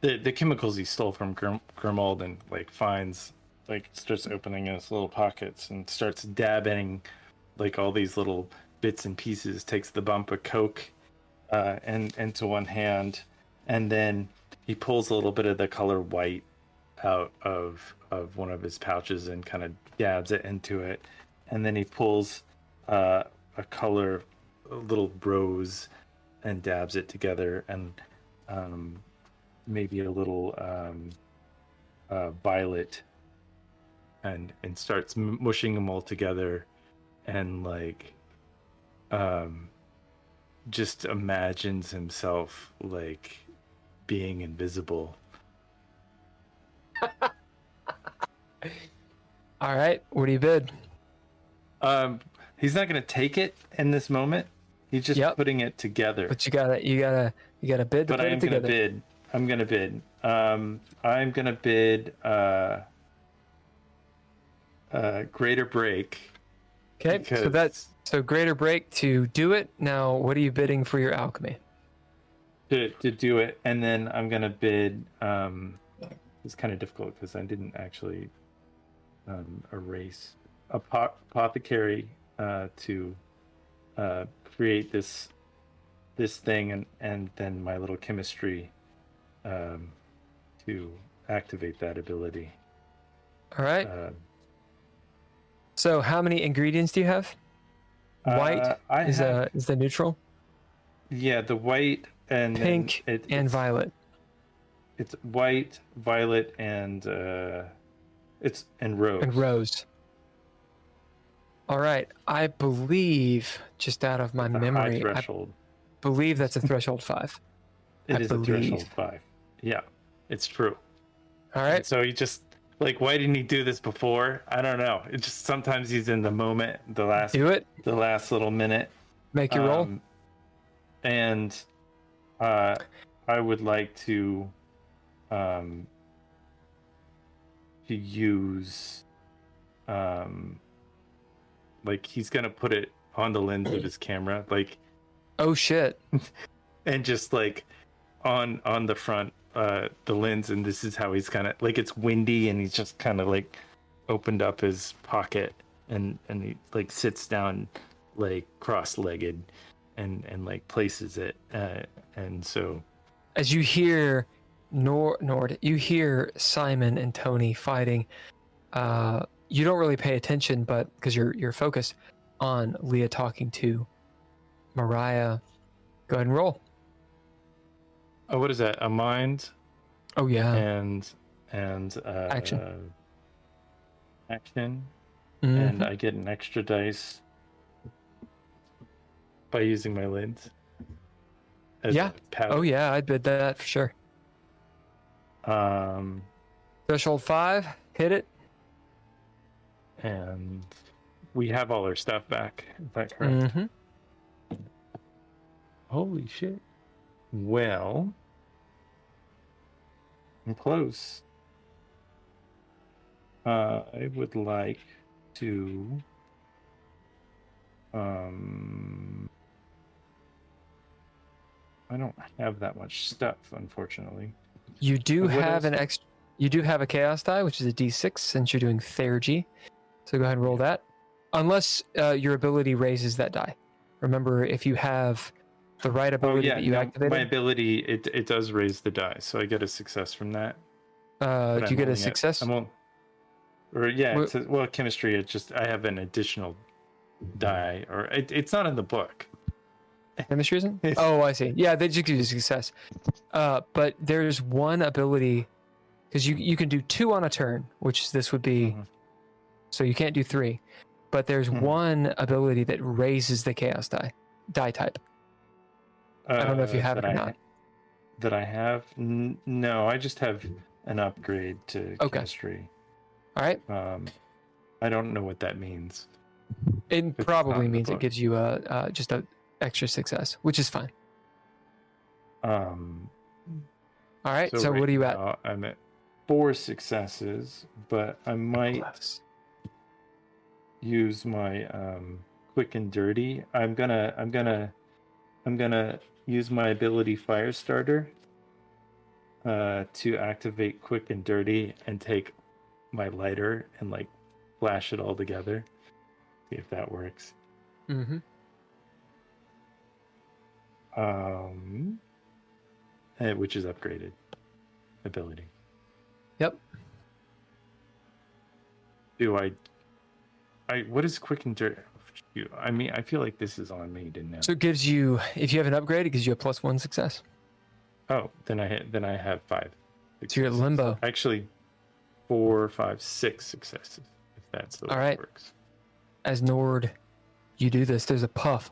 Speaker 2: the chemicals he stole from Grimwald, and like finds, like starts opening his little pockets and starts dabbing like all these little bits and pieces. Takes the bump of coke and into one hand, and then he pulls a little bit of the color white out of one of his pouches and kind of dabs it into it, and then he pulls a little rose and dabs it together, and maybe a little violet, and starts mushing them all together, and like just imagines himself like being invisible.
Speaker 3: All right, what do you bid?
Speaker 2: He's not going to take it in this moment. He's just putting it together.
Speaker 3: But you gotta bid to
Speaker 2: but
Speaker 3: put
Speaker 2: I'm
Speaker 3: it together.
Speaker 2: I'm gonna bid. I'm gonna bid greater break.
Speaker 3: Okay, so greater break to do it. Now, what are you bidding for your alchemy?
Speaker 2: To do it, and then I'm gonna bid. It's kind of difficult because I didn't actually erase apothecary to create this thing, and then my little chemistry to activate that ability.
Speaker 3: All right. So how many ingredients do you have? White is the neutral.
Speaker 2: Yeah, the white and
Speaker 3: pink and violet.
Speaker 2: It's white, violet, and rose.
Speaker 3: And rose. All right. I believe, just out of my memory,
Speaker 2: high threshold.
Speaker 3: I believe that's a threshold 5.
Speaker 2: It is a threshold 5. Yeah, it's true.
Speaker 3: All right.
Speaker 2: And so he just, like, why didn't he do this before? I don't know. It just, sometimes he's in the moment, the last little minute.
Speaker 3: Make your roll.
Speaker 2: And I would like to use like, he's gonna put it on the lens of his camera, like,
Speaker 3: oh shit.
Speaker 2: And just like on the front the lens, and this is how he's kind of like, it's windy, and he's just kind of like opened up his pocket, and he like sits down like cross-legged and like places it, and so
Speaker 3: as you hear Nord, you hear Simon and Tony fighting. You don't really pay attention, but because you're focused on Leah talking to Mariah. Go ahead and roll.
Speaker 2: Oh, what is that? A mind?
Speaker 3: Oh yeah.
Speaker 2: And
Speaker 3: action.
Speaker 2: Action.
Speaker 3: Mm-hmm.
Speaker 2: And I get an extra dice by using my lens.
Speaker 3: Yeah. Oh yeah, I'd bid that for sure. Threshold 5, hit it.
Speaker 2: And we have all our stuff back. Is that correct?
Speaker 3: Mm-hmm.
Speaker 2: Holy shit. Well, I'm close. I would like to I don't have that much stuff, unfortunately.
Speaker 3: You do have you do have a chaos die, which is a d6 since you're doing ttrpg. So go ahead and roll that. Unless your ability raises that die. Remember, if you have the right ability that you activated.
Speaker 2: My ability, it does raise the die, so I get a success from that.
Speaker 3: Do you get a success?
Speaker 2: Chemistry, I have an additional die, or it's not in the book.
Speaker 3: Chemistry isn't? Oh, I see. Yeah, they just give you a success. But there's one ability, because you can do 2 on a turn, which this would be. Mm-hmm. So you can't do 3, but there's one ability that raises the chaos die type. I don't know if you have it
Speaker 2: that
Speaker 3: or
Speaker 2: I
Speaker 3: not.
Speaker 2: That I have? No, I just have an upgrade to
Speaker 3: Okay.
Speaker 2: chemistry.
Speaker 3: All right.
Speaker 2: I don't know what that means.
Speaker 3: It
Speaker 2: It's
Speaker 3: probably
Speaker 2: not in the
Speaker 3: means it
Speaker 2: book.
Speaker 3: gives you just a extra success, which is fine.
Speaker 2: Um,
Speaker 3: All right. So
Speaker 2: right
Speaker 3: what are you at?
Speaker 2: now I'm at 4 successes, but I might
Speaker 3: Close.
Speaker 2: use my quick and dirty. I'm gonna use my ability Firestarter to activate quick and dirty and take my lighter and like flash it all together. See if that works.
Speaker 3: Mm-hmm.
Speaker 2: Which is upgraded ability.
Speaker 3: Yep.
Speaker 2: Do I what is quick and dirty? I mean, I feel like this is on me, didn't it?
Speaker 3: So it gives you, if you have an upgrade, it gives you a +1 success.
Speaker 2: Oh, then I have 5.
Speaker 3: So you're at limbo.
Speaker 2: Actually, 4, 5, 6 successes. If that's the way
Speaker 3: All right.
Speaker 2: it works.
Speaker 3: As Nord, you do this. There's a puff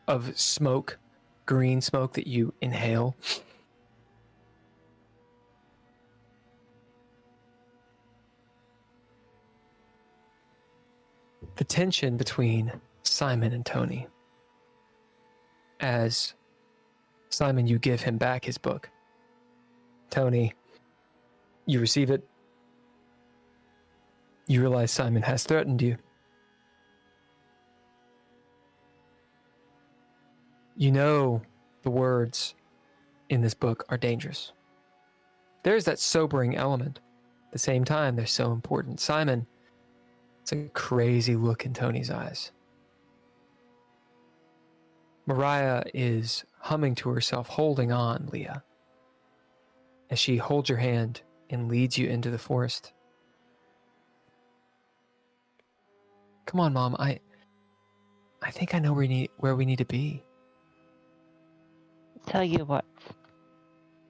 Speaker 3: of smoke, green smoke that you inhale. The tension between Simon and Tony. As Simon, you give him back his book. Tony, you receive it. You realize Simon has threatened you. You know the words in this book are dangerous. There's that sobering element. At the same time, they're so important. Simon, it's a crazy look in Tony's eyes. Mariah is humming to herself, holding on, Leah, as she holds your hand and leads you into the forest. Come on, Mom. I think I know where we need to be.
Speaker 1: Tell you what,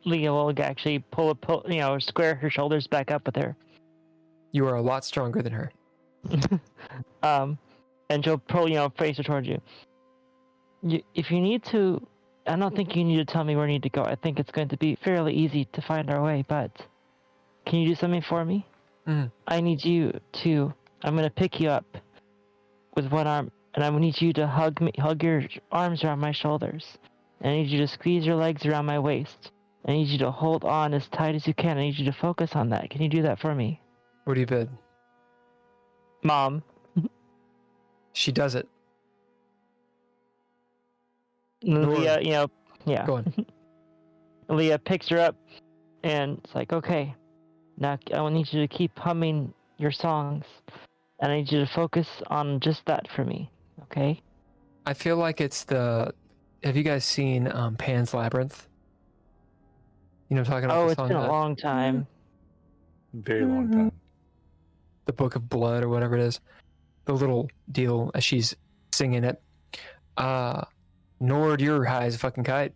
Speaker 1: Leah will actually square her shoulders back up with her.
Speaker 3: You are a lot stronger than her.
Speaker 1: And she'll pull, face her towards you. If you need to, I don't think you need to tell me where I need to go. I think it's going to be fairly easy to find our way, but can you do something for me? I need you to, I'm going to pick you up with one arm, and I need you to hug your arms around my shoulders. I need you to squeeze your legs around my waist. I need you to hold on as tight as you can. I need you to focus on that. Can you do that for me?
Speaker 3: What do you bid?
Speaker 1: Mom.
Speaker 3: She does it.
Speaker 1: Leah, yeah.
Speaker 3: Go on.
Speaker 1: Leah picks her up, and it's like, okay, now I need you to keep humming your songs, and I need you to focus on just that for me, okay?
Speaker 3: I feel like it's the... Have you guys seen Pan's Labyrinth? You know what I'm talking about?
Speaker 1: Oh,
Speaker 3: the
Speaker 1: it's
Speaker 3: song
Speaker 1: been a
Speaker 3: that-
Speaker 1: long time.
Speaker 2: Very long time.
Speaker 3: The Book of Blood or whatever it is. The little deal as she's singing it. Nord, you're high as a fucking kite.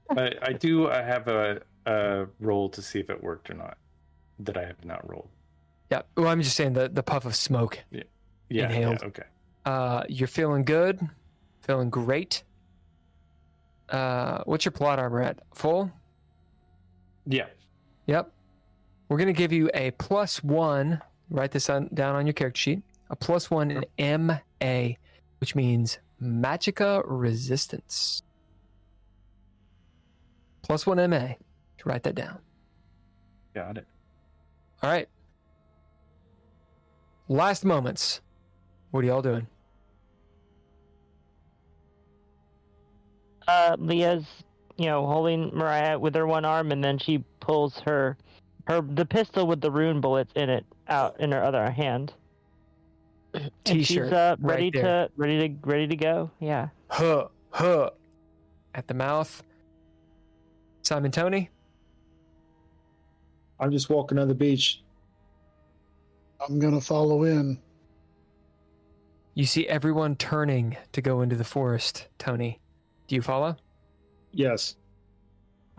Speaker 2: I have a roll to see if it worked or not. That I have not rolled.
Speaker 3: Yeah. Well, I'm just saying the puff of smoke.
Speaker 2: Yeah.
Speaker 3: Inhaled.
Speaker 2: Yeah, okay.
Speaker 3: You're feeling good. Feeling great. What's your plot armor at? Full?
Speaker 2: Yeah.
Speaker 3: Yep. We're going to give you a +1. Write this down on your character sheet. A +1 in MA, which means Magicka Resistance. +1 MA. Write that down.
Speaker 2: Got it.
Speaker 3: All right. Last moments. What are y'all doing?
Speaker 1: Leah's, holding Mariah with her one arm, and then she pulls the pistol with the rune bullets in it out in her other hand. And
Speaker 3: T-shirt.
Speaker 1: she's ready
Speaker 3: right
Speaker 1: to go. Yeah.
Speaker 3: Huh. At the mouth. Simon Tony.
Speaker 4: I'm just walking on the beach.
Speaker 5: I'm gonna follow in.
Speaker 3: You see everyone turning to go into the forest, Tony. Do you follow?
Speaker 4: Yes.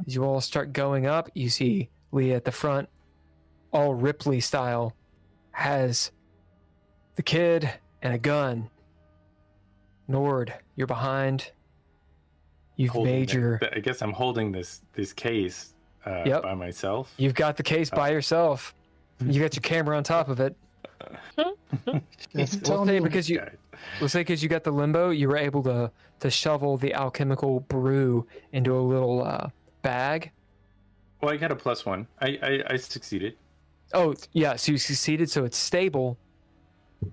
Speaker 3: As you all start going up, you see Leah at the front, all Ripley style, has the kid and a gun. Nord, you're behind. You've
Speaker 2: Holding
Speaker 3: made your.
Speaker 2: I guess I'm holding this case
Speaker 3: Yep.
Speaker 2: by myself.
Speaker 3: You've got the case by yourself. You got your camera on top of it.
Speaker 5: It's
Speaker 3: We'll say
Speaker 5: Tony.
Speaker 3: because you.
Speaker 2: Guy.
Speaker 3: We'll say because you got the limbo, you were able to shovel the alchemical brew into a little bag.
Speaker 2: Well, I got a +1. I succeeded.
Speaker 3: Oh yeah, so you succeeded, so it's stable.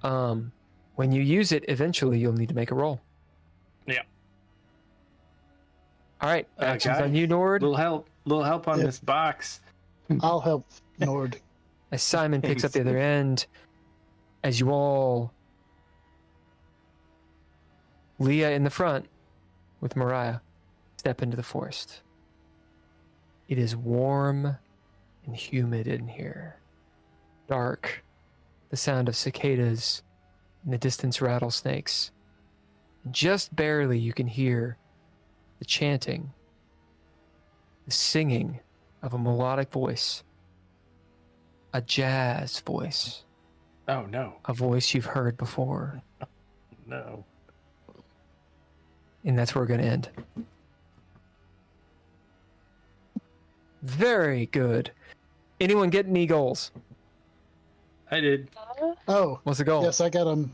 Speaker 3: When you use it, eventually you'll need to make a roll.
Speaker 2: Yeah.
Speaker 3: All right, actions
Speaker 2: guys,
Speaker 3: on you, Nord.
Speaker 2: Little help on
Speaker 5: Yeah.
Speaker 2: this box.
Speaker 5: I'll help Nord.
Speaker 3: As Simon picks up the
Speaker 2: Thanks.
Speaker 3: other end, as you all, Leah in the front with Mariah, step into the forest. It is warm and humid in here. Dark, the sound of cicadas and the distance rattlesnakes. Just barely you can hear the chanting, the singing of a melodic voice, a jazz voice,
Speaker 2: Oh no,
Speaker 3: a voice you've heard before.
Speaker 2: no.
Speaker 3: And that's where we're going to end. Very good. Anyone get any goals?
Speaker 2: I did.
Speaker 5: Oh,
Speaker 3: What's the goal?
Speaker 5: yes, I got him.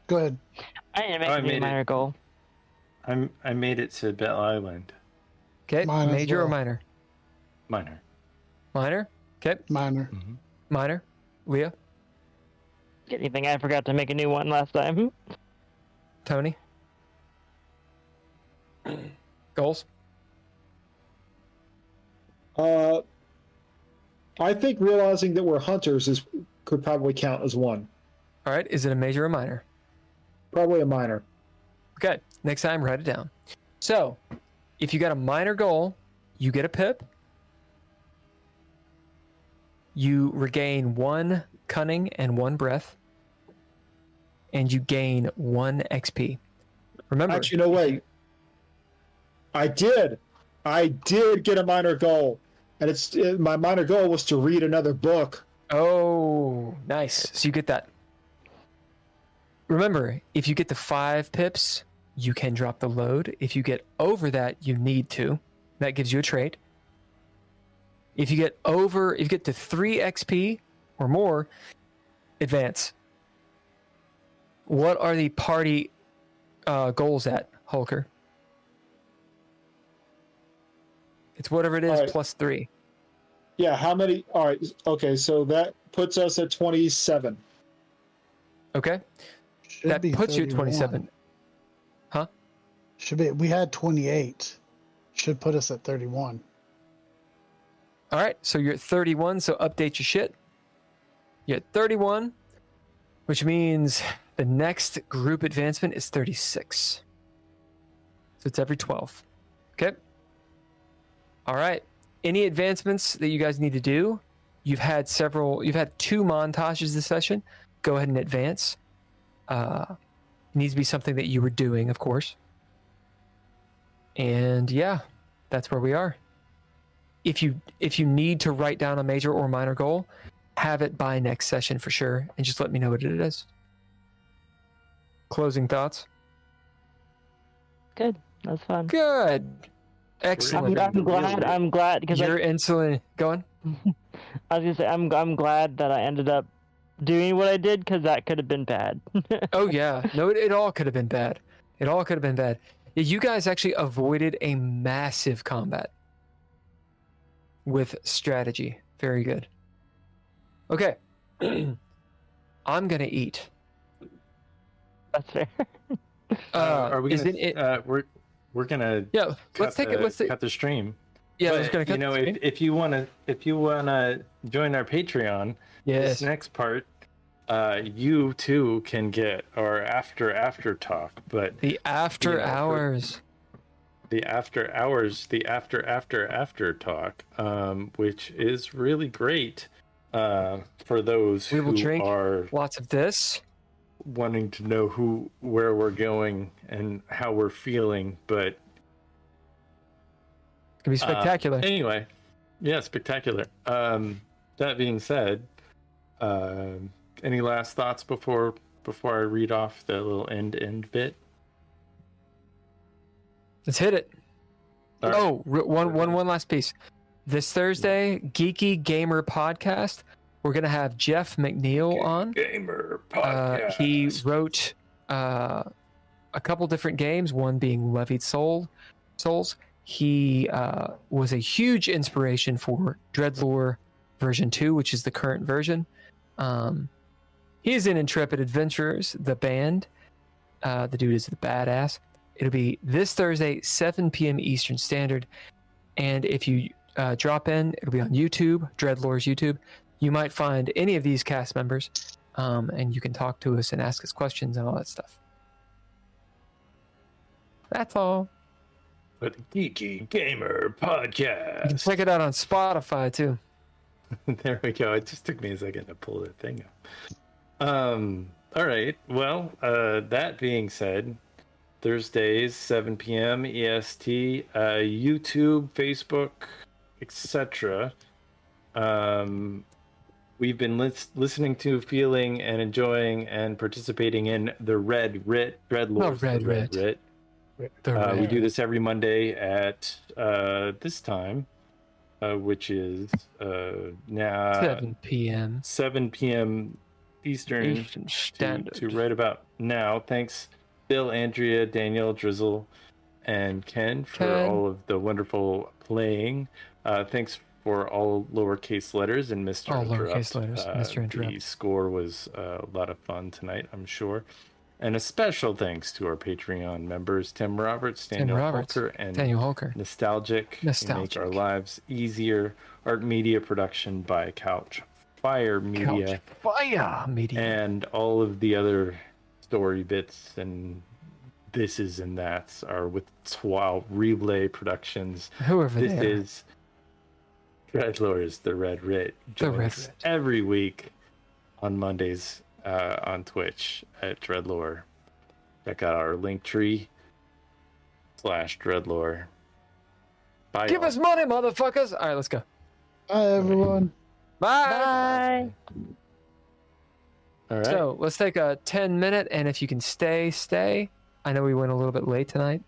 Speaker 5: Go ahead.
Speaker 1: I didn't make
Speaker 2: I
Speaker 1: any
Speaker 2: made it.
Speaker 1: minor goal.
Speaker 2: I made it to Bell Island.
Speaker 3: Okay,
Speaker 5: Mine as
Speaker 3: major or
Speaker 5: well.
Speaker 3: minor?
Speaker 2: Minor.
Speaker 3: Minor? Okay,
Speaker 5: Minor.
Speaker 2: Mm-hmm.
Speaker 3: minor. Leah?
Speaker 1: Get anything? I forgot to make a new one last time.
Speaker 3: Tony? Goals?
Speaker 4: I think realizing that we're hunters could probably count as one.
Speaker 3: All right, is it a major or minor?
Speaker 4: Probably a minor.
Speaker 3: Okay, next time, write it down. So, if you got a minor goal, you get a pip. You regain 1 cunning and 1 breath. And you gain 1 XP. Remember,
Speaker 4: Actually, no, wait. I did get a minor goal, and my minor goal was to read another book.
Speaker 3: oh, nice. So you get that. Remember, if you get to 5 pips, you can drop the load. If you get over that, you need to. That gives you a trait. If you get to 3 XP or more, advance. What are the party goals at, Hulker? It's whatever it is,
Speaker 4: All right.
Speaker 3: plus 3.
Speaker 4: Yeah, how many? All right, okay, so that puts us at 27.
Speaker 3: Okay?
Speaker 5: Should
Speaker 3: That
Speaker 5: be
Speaker 3: puts you at
Speaker 5: 31.
Speaker 3: 27.
Speaker 5: Should be. We had 28. Should put us at 31.
Speaker 3: All right, so you're at 31, so update your shit. You're at 31, which means the next group advancement is 36. So it's every 12. Okay? All right. Any advancements that you guys need to do? You've had 2 montages this session. Go ahead and advance. It needs to be something that you were doing, of course. And yeah, that's where we are. If you need to write down a major or minor goal, have it by next session for sure, and just let me know what it is. Closing thoughts?
Speaker 1: Good. That's fun.
Speaker 3: Good. Excellent.
Speaker 1: I'm glad because
Speaker 3: Your insulin. Go on.
Speaker 1: I was gonna say I'm glad that I ended up doing what I did because that could have been bad.
Speaker 3: Oh yeah. No, it all could have been bad. It all could have been bad. Yeah, you guys actually avoided a massive combat with strategy. Very good. Okay. I'm gonna eat.
Speaker 1: That's fair.
Speaker 2: Are we
Speaker 3: is
Speaker 2: gonna,
Speaker 3: it?
Speaker 2: we're gonna
Speaker 3: Yeah. Let's take it. Let's take.
Speaker 2: cut the stream.
Speaker 3: Yeah.
Speaker 2: But,
Speaker 3: Let's gonna cut.
Speaker 2: you know,
Speaker 3: the screen.
Speaker 2: if you wanna join our Patreon,
Speaker 3: Yes.
Speaker 2: this next part, you too can get our after talk. But
Speaker 3: The after
Speaker 2: you know,
Speaker 3: hours.
Speaker 2: the after hours, the after talk, which is really great for those
Speaker 3: We will
Speaker 2: who
Speaker 3: drink
Speaker 2: are
Speaker 3: lots of this.
Speaker 2: wanting to know where we're going and how we're feeling. But
Speaker 3: It's gonna be spectacular.
Speaker 2: anyway, yeah, spectacular. That being said, any last thoughts before before I read off the little end bit?
Speaker 3: Let's hit it.
Speaker 2: All right.
Speaker 3: Oh, one last piece. This Thursday, Geeky Gamer Podcast. We're gonna have Jeff McNeil on.
Speaker 2: Gamer podcast.
Speaker 3: He wrote a couple different games. One being Levied Souls. He was a huge inspiration for DreadLore version 2, which is the current version. He is in Intrepid Adventurers, the band. The dude is the badass. It'll be this Thursday, 7 p.m. Eastern Standard. And if you drop in, it'll be on YouTube, DreadLore's YouTube. You might find any of these cast members, and you can talk to us and ask us questions and all that stuff. That's all.
Speaker 2: But the Geeky Gamer
Speaker 3: You can
Speaker 2: podcast.
Speaker 3: check it out on Spotify, too.
Speaker 2: There we go. It just took me a second to pull the thing up. All right. Well, that being said, Thursdays, 7 p.m. EST, YouTube, Facebook, etc. We've been listening to, feeling, and enjoying and participating in the Red Writ, DreadLore's
Speaker 3: Red
Speaker 2: The Red
Speaker 3: Writ.
Speaker 2: Writ. We do this every Monday at this time, which is now
Speaker 3: 7 p.m.
Speaker 2: 7 p.m. Eastern
Speaker 3: Standard.
Speaker 2: to right about now. Thanks, Bill, Andrea, Daniel, Drizzle, and Ken for all of the wonderful playing. Thanks for all lowercase letters and Mr.
Speaker 3: All
Speaker 2: Interrupt.
Speaker 3: lowercase letters, Mr. Interrupt.
Speaker 2: The score was a lot of fun tonight, I'm sure. And a special thanks to our Patreon members, Tim Roberts, Daniel Holker, and
Speaker 3: Daniel Holker.
Speaker 2: Nostalgic. You make our lives easier. Art media production by Couch Fire Media.
Speaker 3: Fire Media.
Speaker 2: And all of the other story bits and thises and that's are with Swal Relay Productions.
Speaker 3: Whoever
Speaker 2: This
Speaker 3: they are.
Speaker 2: is DreadLore's The Red Writ.
Speaker 3: The Red
Speaker 2: Join us
Speaker 3: Writ.
Speaker 2: every week on Mondays on Twitch at DreadLore. Check out our link tree /DreadLore. Bye.
Speaker 3: Give
Speaker 2: y'all.
Speaker 3: us money, motherfuckers. All right, let's go.
Speaker 5: Bye, everyone.
Speaker 3: Bye.
Speaker 2: All right.
Speaker 3: So let's take a 10-minute, and if you can stay. I know we went a little bit late tonight.